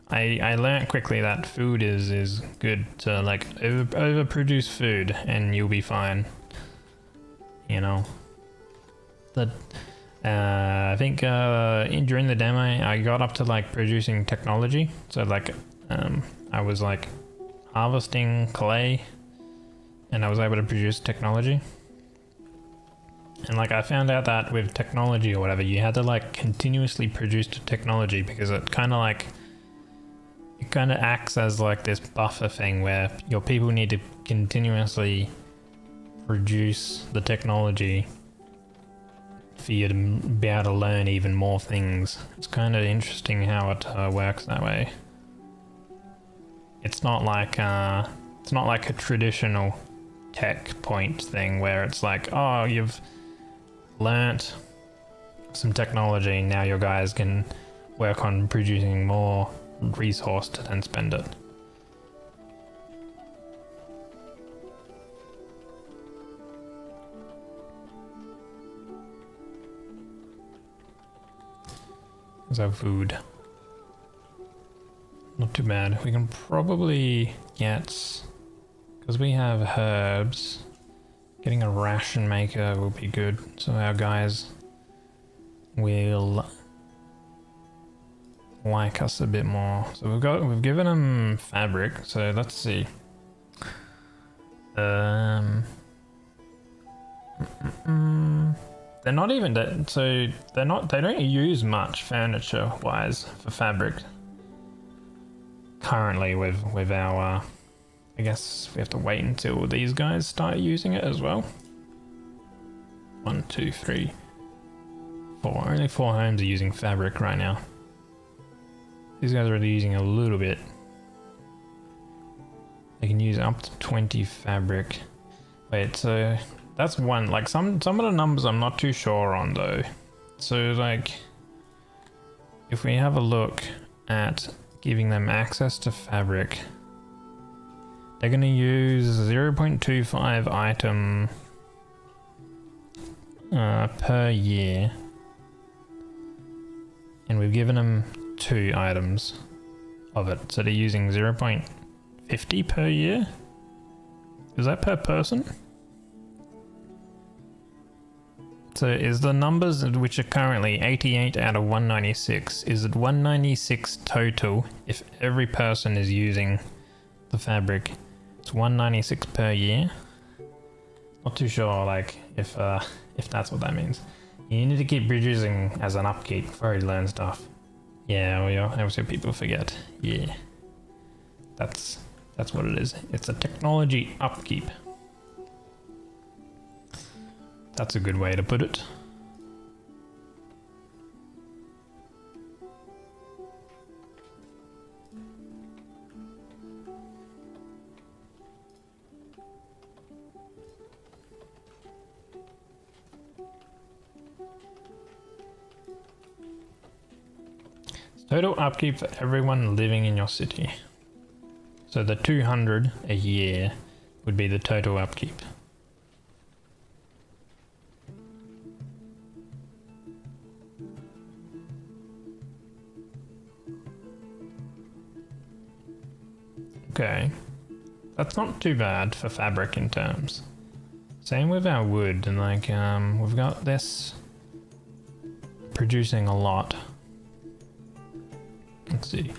I learned quickly that food is good to like overproduce food and you'll be fine. You know. That I think during the demo I got up to like producing technology. So like I was like harvesting clay and I was able to produce technology. And like I found out that with technology or whatever, you had to like continuously produce the technology because it kind of acts as like this buffer thing where your people need to continuously produce the technology for you to be able to learn even more things. It's kind of interesting how it works that way. It's not like a traditional tech point thing where it's like, oh, you've learnt some technology, now your guys can work on producing more resource to then spend it. There's our food. Not too bad. We can probably get, because we have herbs, getting a ration maker will be good. So our guys will like us a bit more. So we've given them fabric. So let's see. They're not even that, so they don't use much furniture wise for fabric currently with our I guess we have to wait until these guys start using it as well. 1, 2, 3, 4. Only 4 homes are using fabric right now. These guys are only using a little bit. They can use up to 20 fabric. Wait, so that's one. Like some of the numbers I'm not too sure on though. So like, if we have a look at giving them access to fabric, they're going to use 0.25 item per year, and we've given them 2 items of it, so they're using 0.50 per year. Is that per person? So is the numbers which are currently 88 out of 196, is it 196 total if every person is using the fabric? It's 196 per year. Not too sure like if that's what that means. You need to keep reducing as an upkeep before you learn stuff. Yeah, well, obviously people forget. Yeah. That's what it is. It's a technology upkeep. That's a good way to put it. Total upkeep for everyone living in your city. So the 200 a year would be the total upkeep. Okay, that's not too bad for fabric in terms. Same with our wood, and like we've got this producing a lot. Let's see.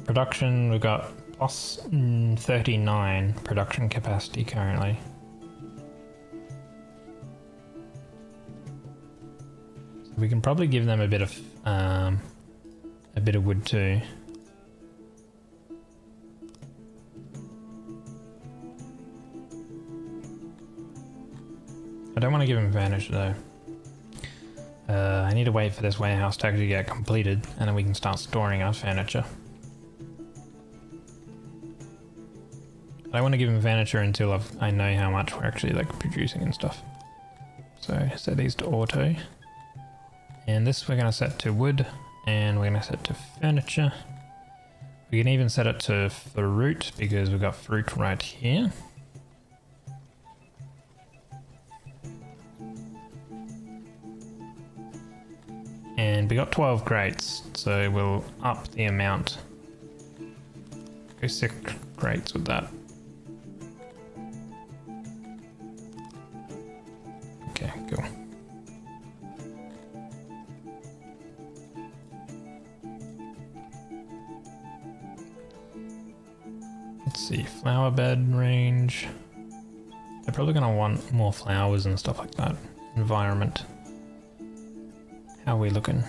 Production, we've got plus 39 production capacity currently. So we can probably give them a bit of wood too. I don't want to give him advantage though. I need to wait for this warehouse to actually get completed, and then we can start storing our furniture. I don't want to give him furniture until I know how much we're actually like producing and stuff. So set these to auto, and this we're going to set to wood, and we're going to set to furniture. We can even set it to fruit because we've got fruit right here. And we got 12 crates, so we'll up the amount. Go 6 crates with that. Okay, cool. Let's see, flower bed range. They're probably gonna want more flowers and stuff like that. Environment. How are we looking?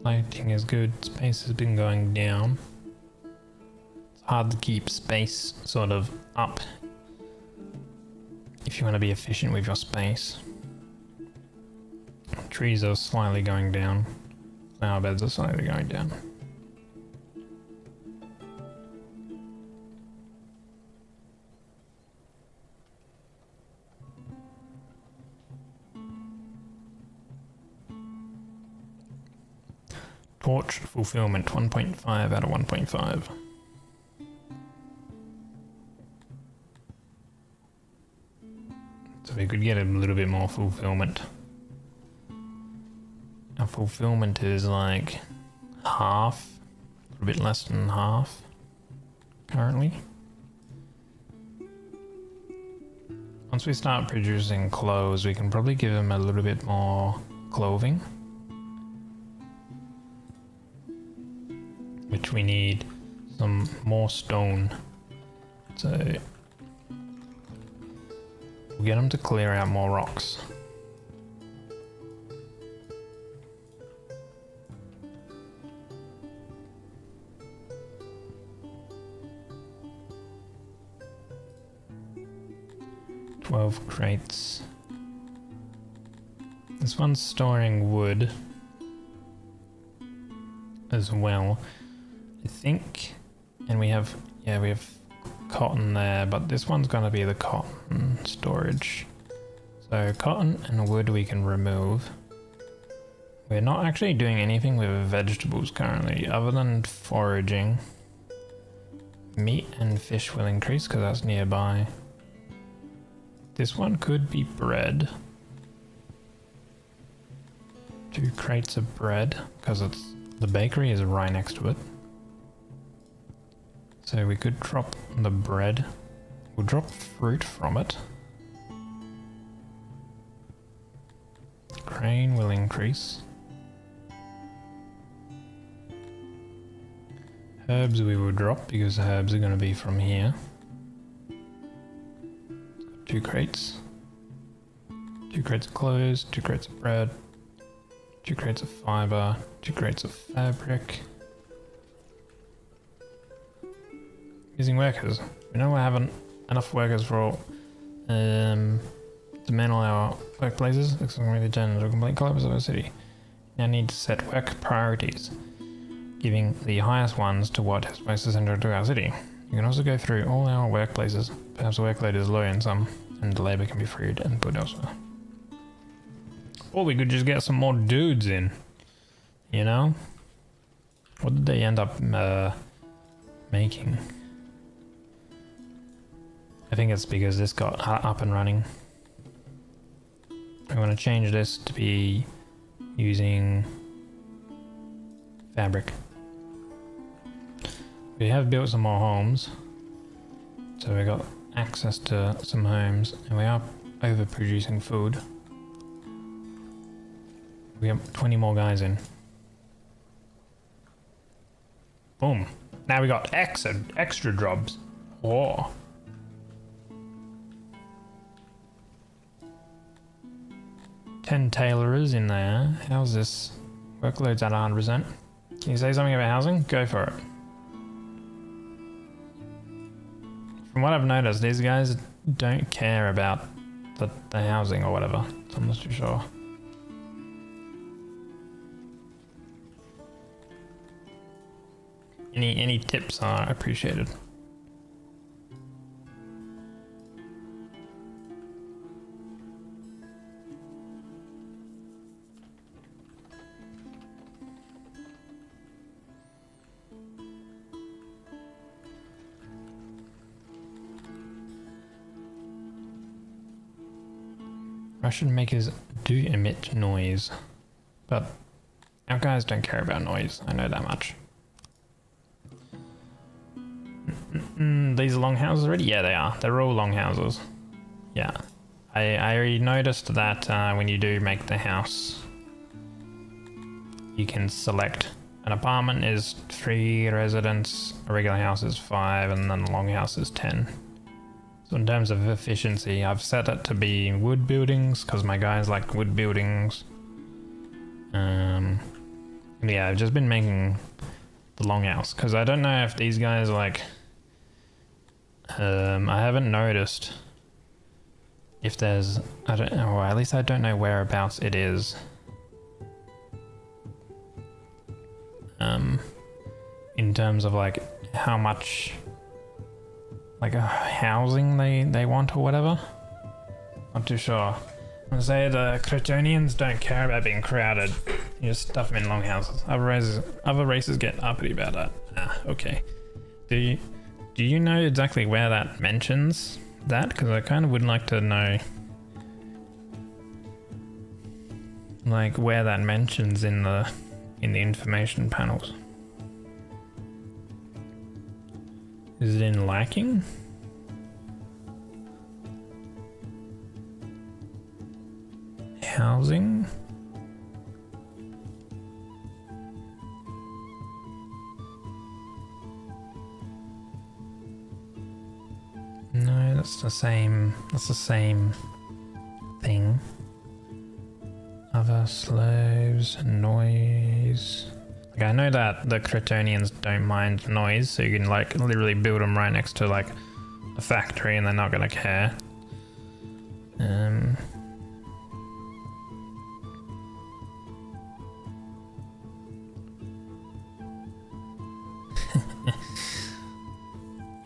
Lighting is good. Space has been going down. It's hard to keep space sort of up if you want to be efficient with your space. Trees are slightly going down. Flower beds are slightly going down. Torch fulfillment 1.5 out of 1.5. we could get a little bit more fulfillment. Our fulfillment is like half, a bit less than half currently. Once we start producing clothes, we can probably give them a little bit more clothing. Which we need some more stone. So we'll get them to clear out more rocks. Crates. This one's storing wood as well, I think. And we have cotton there, but this one's gonna be the cotton storage. So cotton and wood we can remove. We're not actually doing anything with vegetables currently, other than foraging. Meat and fish will increase because that's nearby. This one could be bread. 2 crates of bread, because the bakery is right next to it. So we could drop the bread. We'll drop fruit from it. Grain will increase. Herbs we will drop because herbs are going to be from here. 2 crates. 2 crates of clothes, 2 crates of bread, 2 crates of fiber, 2 crates of fabric. Using workers. We know we're having enough workers for all to man all our workplaces. Looks like really challenge a complete collapse of our city. Now need to set work priorities, giving the highest ones to what is most essential to our city. You can also go through all our workplaces. Perhaps the workload is low in some, and the labor can be freed and put elsewhere. Or we could just get some more dudes in, you know? What did they end up making? I think it's because this got up and running. I'm going to change this to be using fabric. We have built some more homes, so we got access to some homes, and we are overproducing food. We have 20 more guys in. Boom. Now we got extra jobs. Oh. Ten tailorers in there. How's this? Workload's at 100%. Can you say something about housing? Go for it. From what I've noticed, these guys don't care about the housing or whatever, so I'm not too sure. Any tips are appreciated. Russian makers do emit noise, but our guys don't care about noise, I know that much. These are longhouses already? Yeah, they are. They're all longhouses. Yeah. I already noticed that when you do make the house, you can select an apartment is 3 residents, a regular house is 5, and then a longhouse is 10. So in terms of efficiency, I've set it to be wood buildings because my guys like wood buildings. Yeah, I've just been making the longhouse because I don't know if these guys like. I haven't noticed if there's. I don't know, or at least I don't know whereabouts it is. In terms of like how much. Like a housing they want or whatever. Not too sure. I'm gonna say the Crotonians don't care about being crowded. You just stuff them in longhouses. Other races get uppity about that. Ah, okay. Do you know exactly where that mentions that? Because I kind of would like to know like where that mentions in the information panels. Is it in lacking? Housing? No, that's the same thing. Other slaves, noise. Like I know that the Cretonians don't mind noise, so you can like literally build them right next to like a factory and they're not gonna care.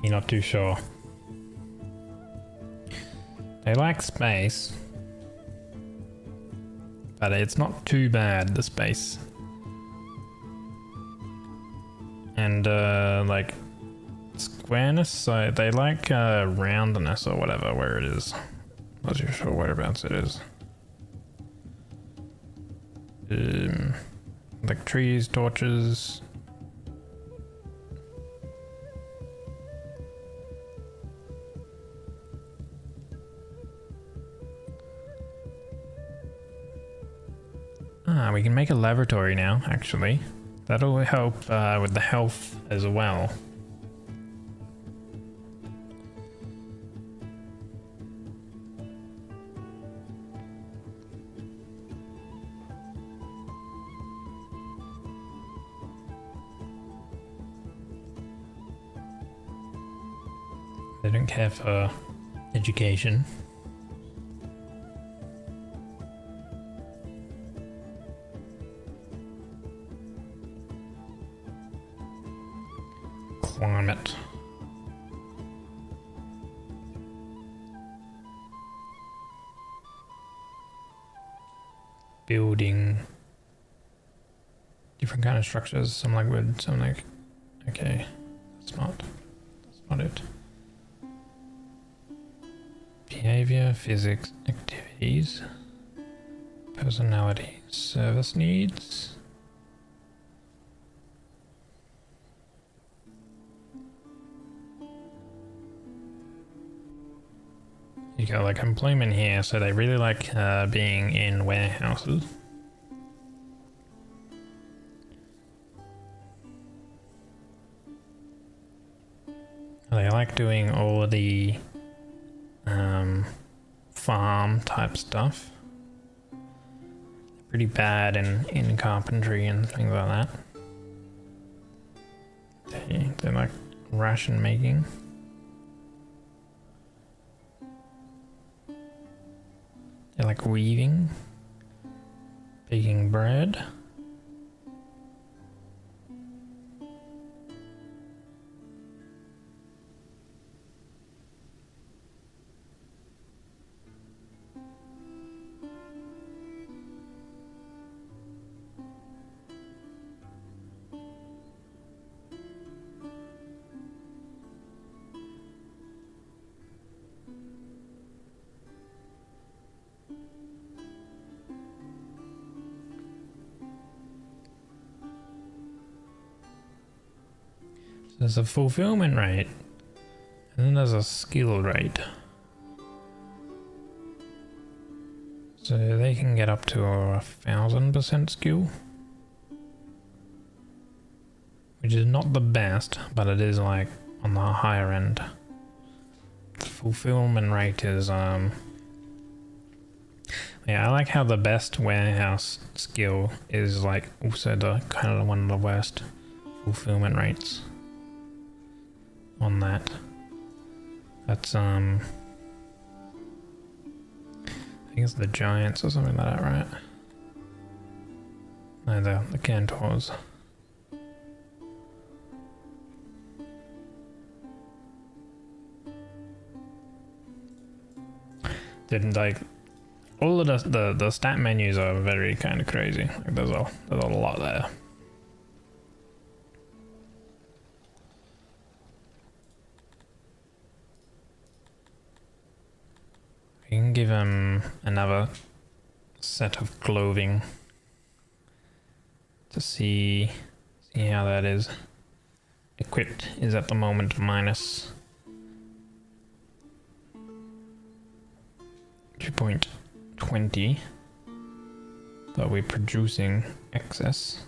You're not too sure. They like space, but it's not too bad, the space. And like squareness, so they like roundness or whatever, where it is. Not too sure whereabouts it is. Like trees, torches. We can make a laboratory now, actually. That'll help with the health as well. They don't care for education. Climate. Building. Different kind of structures, some like wood, some like... Okay, that's not it. Behavior, physics, activities, personality, service needs. You got like employment here, so they really like being in warehouses. They like doing all the farm type stuff. Pretty bad in carpentry and things like that. They like ration making. They like weaving, baking bread. There's a fulfillment rate, and then there's a skill rate. So they can get up to 1000% skill, which is not the best, but it is like on the higher end. Fulfillment rate is yeah, I like how the best warehouse skill is like also the kind of one of the worst fulfillment rates on that. That's I think it's the Giants or something like that, right? No, the Cantors. Didn't like all of the stat menus are very kind of crazy. Like there's a lot there. You can give him another set of clothing to see how that is. Equipped is at the moment minus 2.20, but we're producing excess.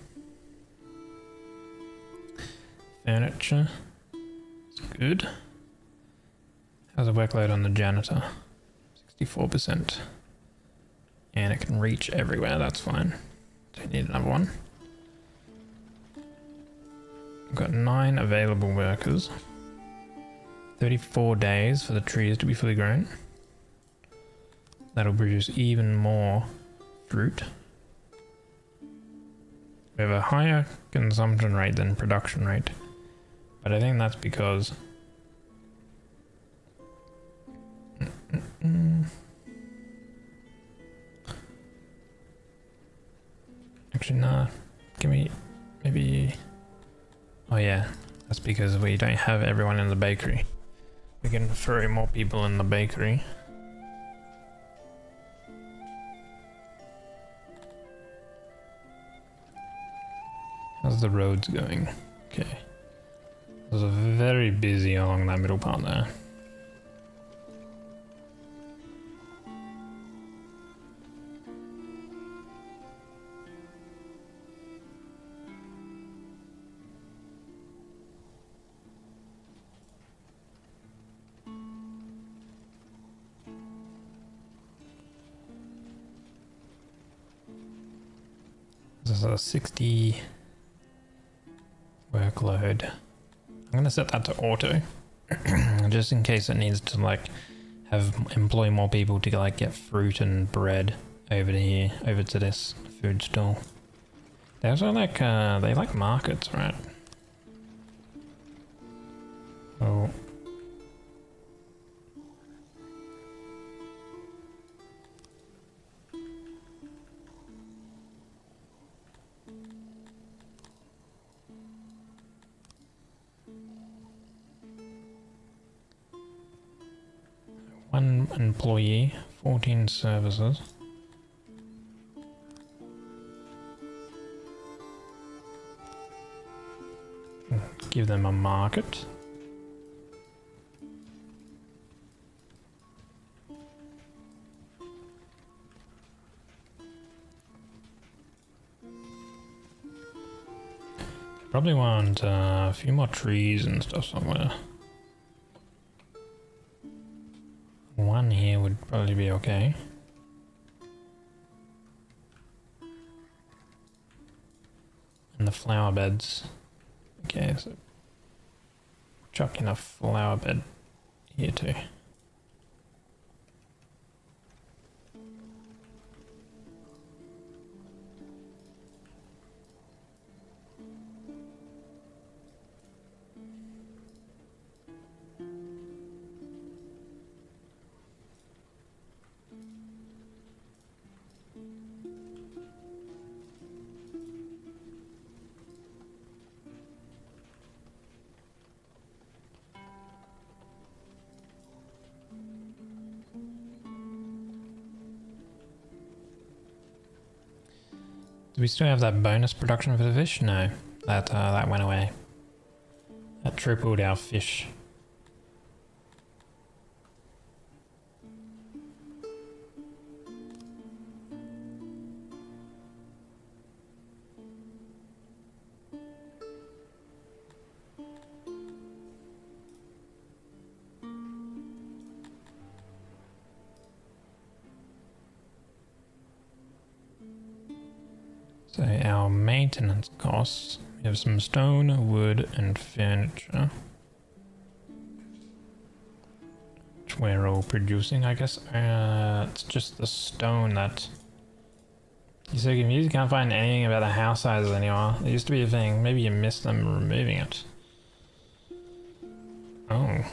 Furniture is good. How's the workload on the janitor? 64%. And it can reach everywhere, that's fine. Don't need another one. We've got 9 available workers. 34 days for the trees to be fully grown. That'll produce even more fruit. We have a higher consumption rate than production rate. But I think that's because actually, nah. Give me maybe. Oh yeah, that's because we don't have everyone in the bakery. We can throw more people in the bakery. How's the roads going? Okay. It was very busy along that middle part there. This is a 60 workload. I'm gonna set that to auto, just in case it needs to like employ more people to like get fruit and bread over to here, over to this food stall. They also like they like markets, right? Oh. One employee, 14 services. Give them a market. Probably want a few more trees and stuff somewhere. One here would probably be okay. And the flower beds. Okay, so chuck in a flower bed here too. Do we still have that bonus production for the fish? No, that went away. That tripled our fish. So our maintenance costs, we have some stone, wood and furniture, which we're all producing, I guess. It's just the stone that you're so confused, you can't find anything about the house sizes anymore. It used to be a thing, maybe you missed them removing it. Oh.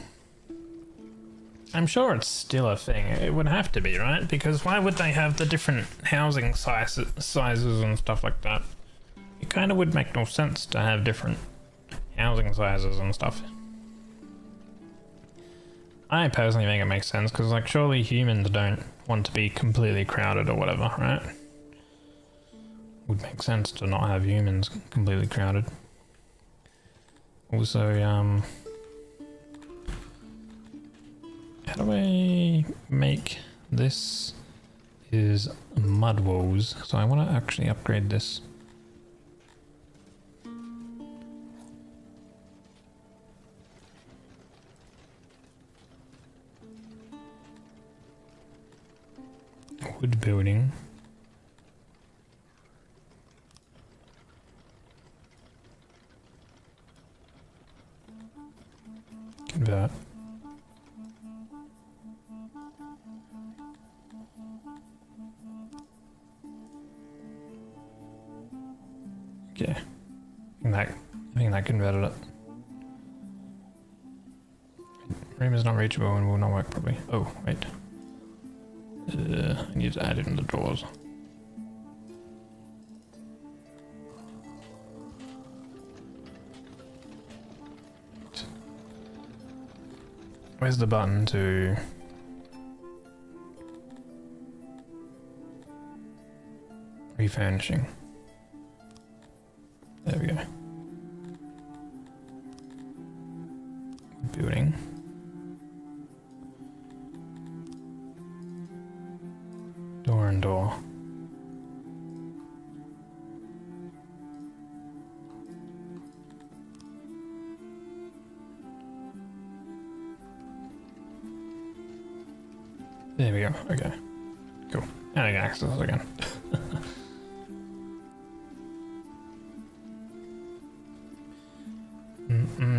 I'm sure it's still a thing. It would have to be, right? Because why would they have the different housing sizes and stuff like that? It kind of would make no sense to have different housing sizes and stuff. I personally think it makes sense because, like, surely humans don't want to be completely crowded or whatever, right? Would make sense to not have humans completely crowded. Also, how do I make this is mud walls? So I want to actually upgrade this. Wood building. Convert. Okay. I think that converted it. Room is not reachable and will not work properly. Oh, wait. I need to add it in the drawers. Where's the button to refurnishing? There we go. Building. Door and door. There we go. Okay. Cool. And I can access it again.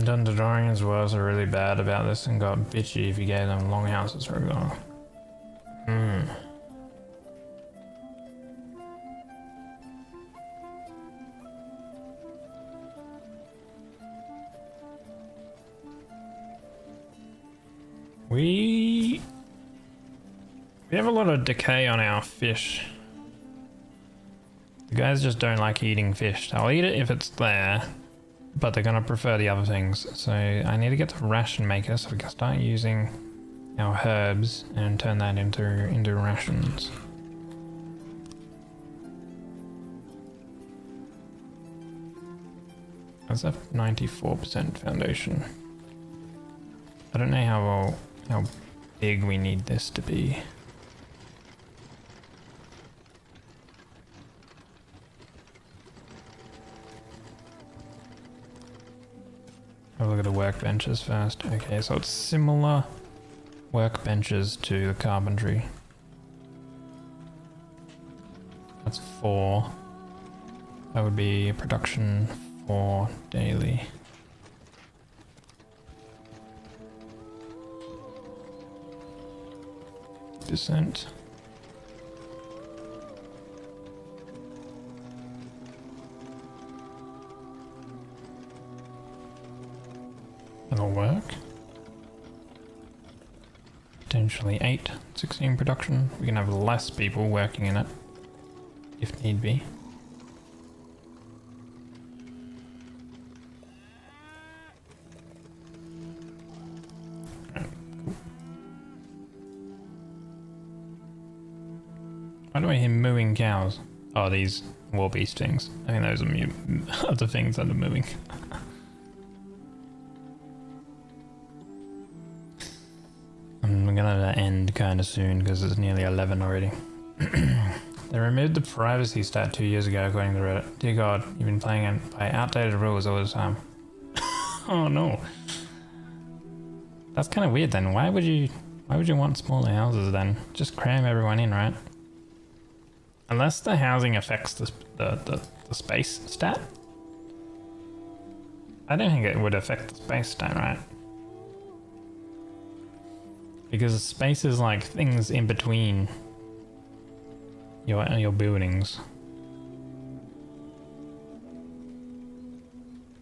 Dunder Drawings was really bad about this and got bitchy if you gave them long houses, for example. We have a lot of decay on our fish. The guys just don't like eating fish. They'll eat it if it's there, but they're gonna prefer the other things. So I need to get the ration maker so we can start using our herbs and turn that into rations. That's a 94% foundation. I don't know how big we need this to be. Have a look at the workbenches first. Okay, so it's similar workbenches to the carpentry. That's 4. That would be production 4 daily. %. That'll work. Potentially 8, 16 production. We can have less people working in it if need be. Why do I hear mooing cows? Oh, these war beast things. I think those are other things that are moving. I'm gonna end kind of soon because it's nearly 11 already. They removed the privacy stat 2 years ago, according to Reddit. Dear God, you've been playing it by outdated rules all this time. Oh no. That's kind of weird then. Why would you want smaller houses then? Just cram everyone in, right? Unless the housing affects the space stat. I don't think it would affect the space stat, right? Because space is like things in between your buildings.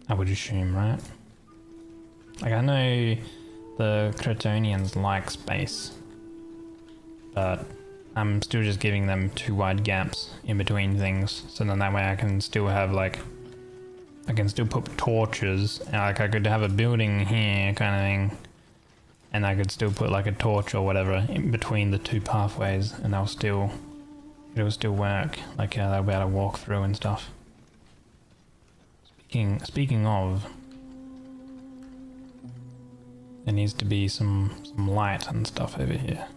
I would assume, right? Like, I know the Cretonians like space, but I'm still just giving them 2 wide gaps in between things, so then that way I can still have like, I can still put torches, and like I could have a building here kind of thing, and I could still put like a torch or whatever in between the two pathways, and it'll still work. Like they'll be able to walk through and stuff. Speaking of, there needs to be some light and stuff over here.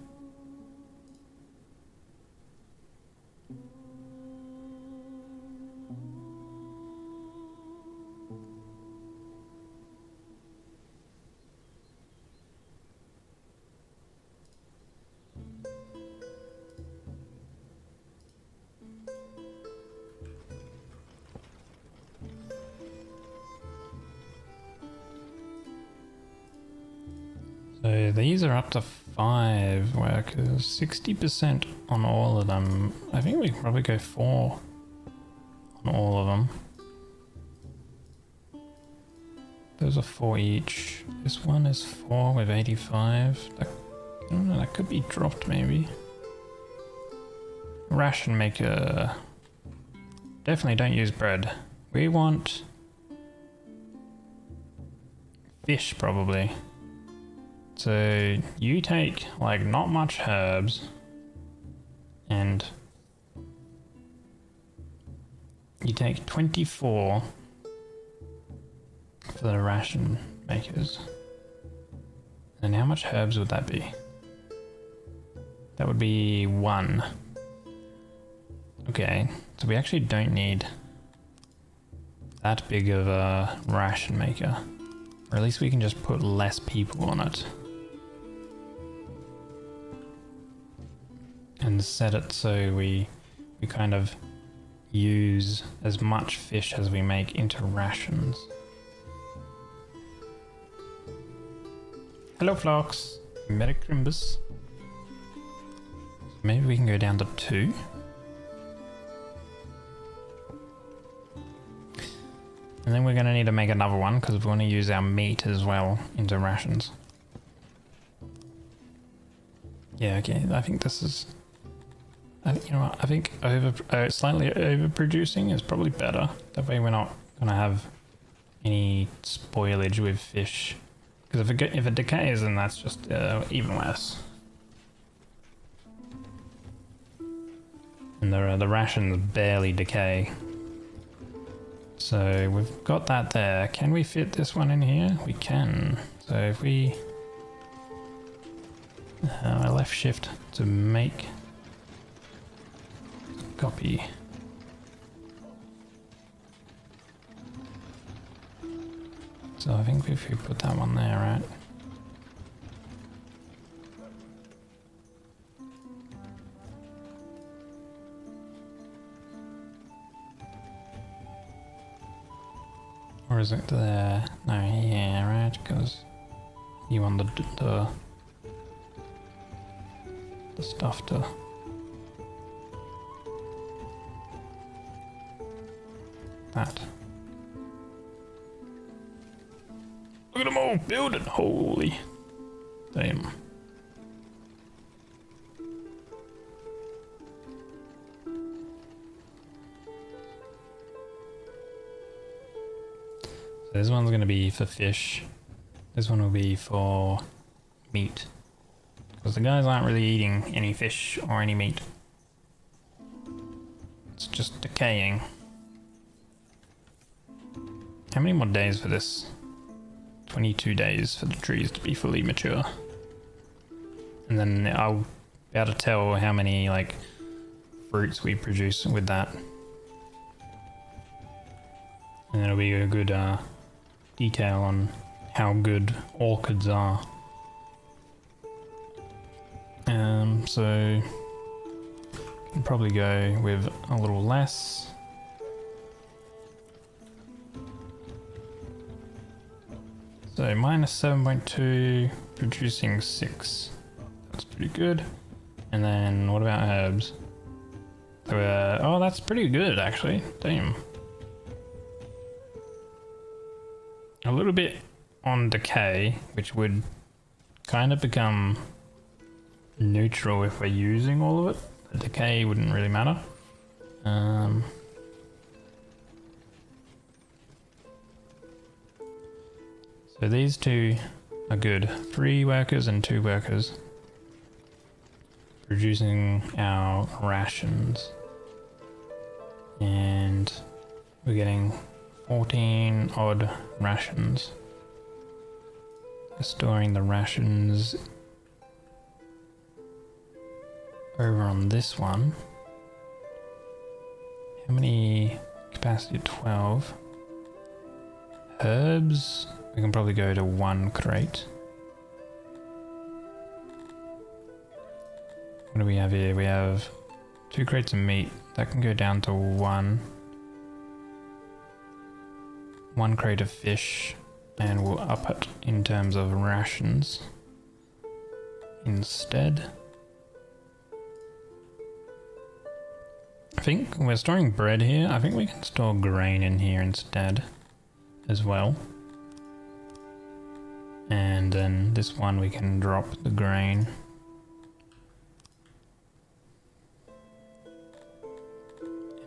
So these are up to 5 workers, 60% on all of them. I think we can probably go 4 on all of them. Those are 4 each. This one is 4 with 85. That, I don't know, that could be dropped maybe. Ration maker. Definitely don't use bread. We want fish probably. So you take like not much herbs and you take 24 for the ration makers. And how much herbs would that be? That would be 1. Okay, so we actually don't need that big of a ration maker. Or at least we can just put less people on it. And set it so we kind of use as much fish as we make into rations. Hello Phlox, Merry Crimbus. Maybe we can go down to 2. And then we're going to need to make another one because we want to use our meat as well into rations. Yeah, okay, I think this is... you know what, I think slightly overproducing is probably better. That way we're not going to have any spoilage with fish. Because if it decays, then that's just even less. And the rations barely decay. So we've got that there. Can we fit this one in here? We can. So if we... I left shift to make... Copy. So I think if we put that one there, right? Or is it there? No, yeah, right, because you want the stuff to... that. Look at them all building, holy damn. So this one's going to be for fish. This one will be for meat. Because the guys aren't really eating any fish or any meat. It's just decaying. How many more days for this? 22 days for the trees to be fully mature. And then I'll be able to tell how many like fruits we produce with that. And it'll be a good detail on how good orchids are. So can probably go with a little less. So minus 7.2, producing 6. That's pretty good. And then what about herbs? So, oh, that's pretty good actually. Damn. A little bit on decay, which would kind of become neutral if we're using all of it. The decay wouldn't really matter. So these two are good. 3 workers and 2 workers. Reducing our rations. And we're getting 14 odd rations. Storing the rations over on this one. How many capacity? 12. Herbs, we can probably go to 1 crate. What do we have here? We have 2 crates of meat. That can go down to 1. 1 crate of fish, and we'll up it in terms of rations instead. I think we're storing bread here. I think we can store grain in here instead as well. And then this one we can drop the grain.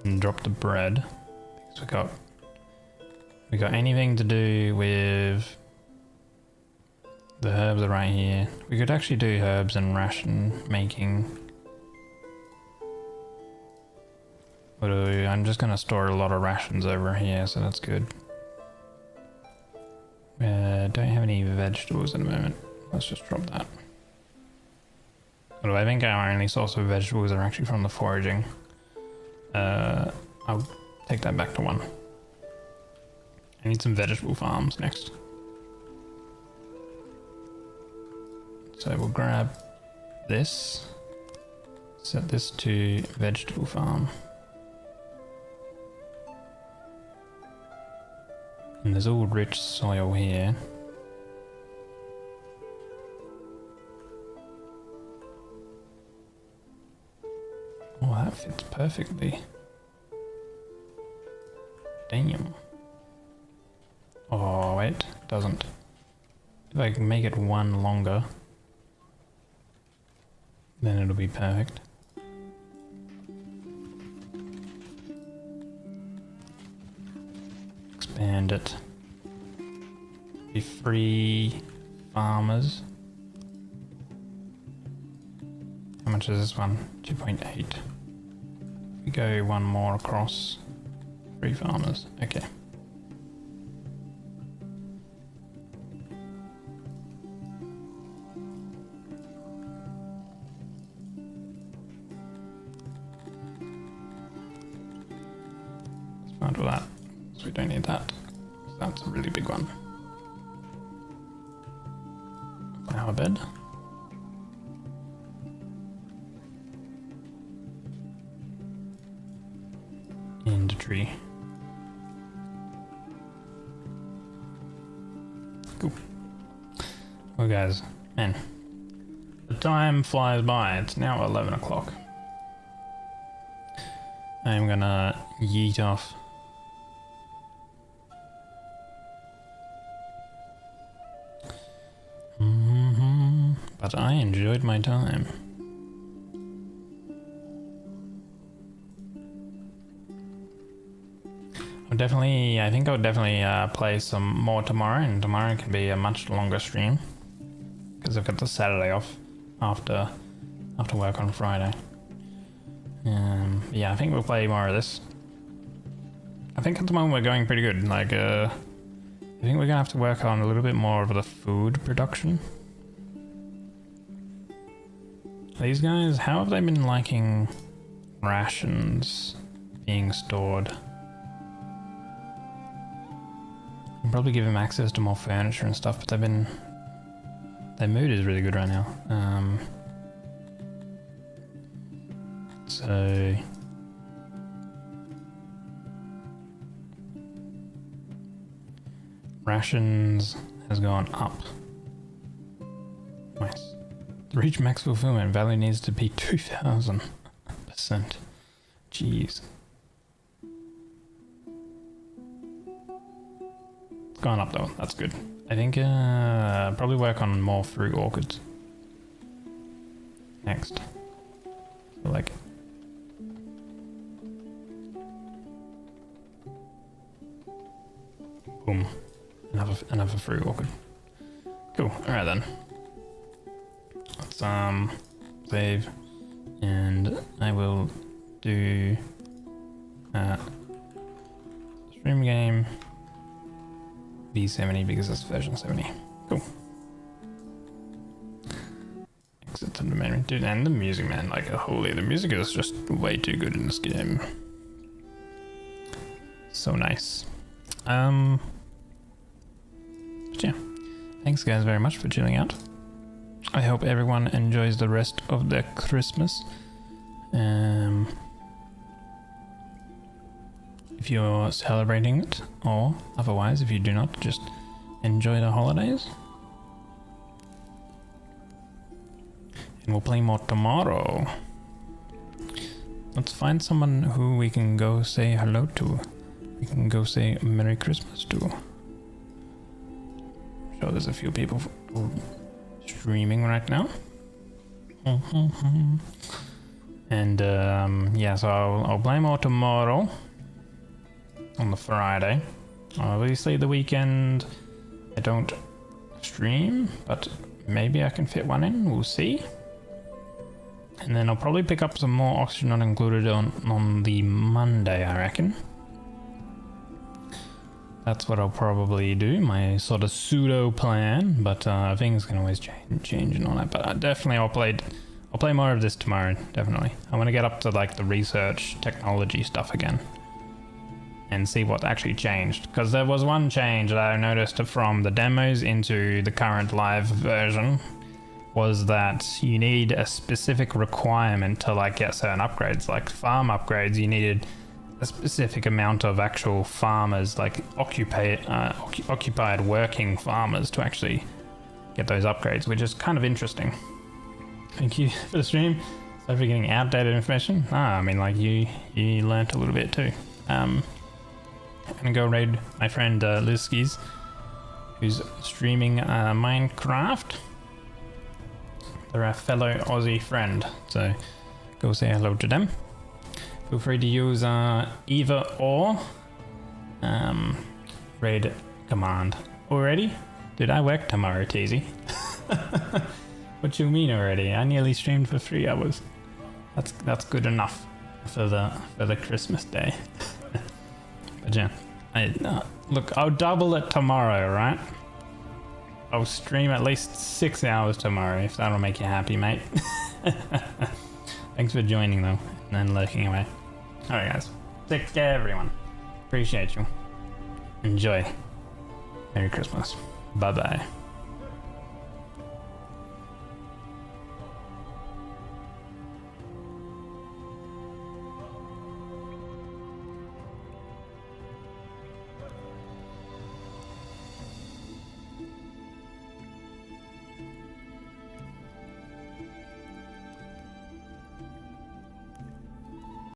And drop the bread. Because we got anything to do with the herbs are right here. We could actually do herbs and ration making. But I'm just gonna store a lot of rations over here, so that's good. Don't have any vegetables at the moment. Let's just drop that. Although I think our only source of vegetables are actually from the foraging. I'll take that back to 1. I need some vegetable farms next. So we'll grab this, set this to vegetable farm. And there's all rich soil here. Oh, that fits perfectly. Damn. Oh, wait, doesn't. If I can make it 1 longer, then it'll be perfect. Expand it. Be 3 farmers. How much is this one? 2.8. We go 1 more across. 3 farmers. Okay. Let's do that. So we don't need that. That's a really big one. Flower bed. And a tree. Cool. Well guys, man, the time flies by. It's now 11 o'clock. I'm gonna yeet off. But I enjoyed my time. I think I'll definitely play some more tomorrow, and tomorrow can be a much longer stream because I've got the Saturday off after work on Friday. Yeah, I think we'll play more of this. I think at the moment we're going pretty good. Like, I think we're gonna have to work on a little bit more of the food production. These guys, how have they been liking rations being stored? I'll probably give them access to more furniture and stuff, but their mood is really good right now. So rations has gone up. Nice. To reach max fulfillment, value needs to be 2000%. Jeez. It's gone up though, that's good. I think probably work on more fruit orchards next. So like boom. Another fruit orchard. Cool. Alright then. Let's save. And I will do stream game V70 because it's version 70. Cool. Exit to the main dude, and the music, man, like holy, the music is just way too good in this game. So nice. But yeah, thanks guys very much for chilling out. I hope everyone enjoys the rest of their Christmas. If you're celebrating it, or otherwise, if you do not, just enjoy the holidays. And we'll play more tomorrow. Let's find someone who we can go say hello to. We can go say Merry Christmas to. I'm sure there's a few people streaming right now. And yeah, so I'll play more tomorrow on the Friday. Obviously the weekend I don't stream, but maybe I can fit one in, we'll see. And then I'll probably pick up some more Oxygen Not Included on the Monday, I reckon. That's what I'll probably do, my sort of pseudo plan, but things can always change and all that. But I'll play more of this tomorrow, definitely. I want to get up to like the research technology stuff again and see what actually changed, because there was one change that I noticed from the demos into the current live version, was that you need a specific requirement to like get certain upgrades, like farm upgrades. You needed a specific amount of actual farmers, like occupied working farmers, to actually get those upgrades, which is kind of interesting. Thank you for the stream. Sorry for getting outdated information. I mean, like you learnt a little bit too. I'm gonna go raid my friend Lizskis, who's streaming Minecraft. They're a fellow Aussie friend, so go say hello to them. Feel free to use either or raid command. Already? Dude, I work tomorrow, Teasy. What you mean already? I nearly streamed for 3 hours. That's good enough for the Christmas day. But yeah, look, I'll double it tomorrow, right? I'll stream at least 6 hours tomorrow if that'll make you happy, mate. Thanks for joining though, and then lurking away. Alright guys, take care everyone. Appreciate you. Enjoy. Merry Christmas. Bye bye.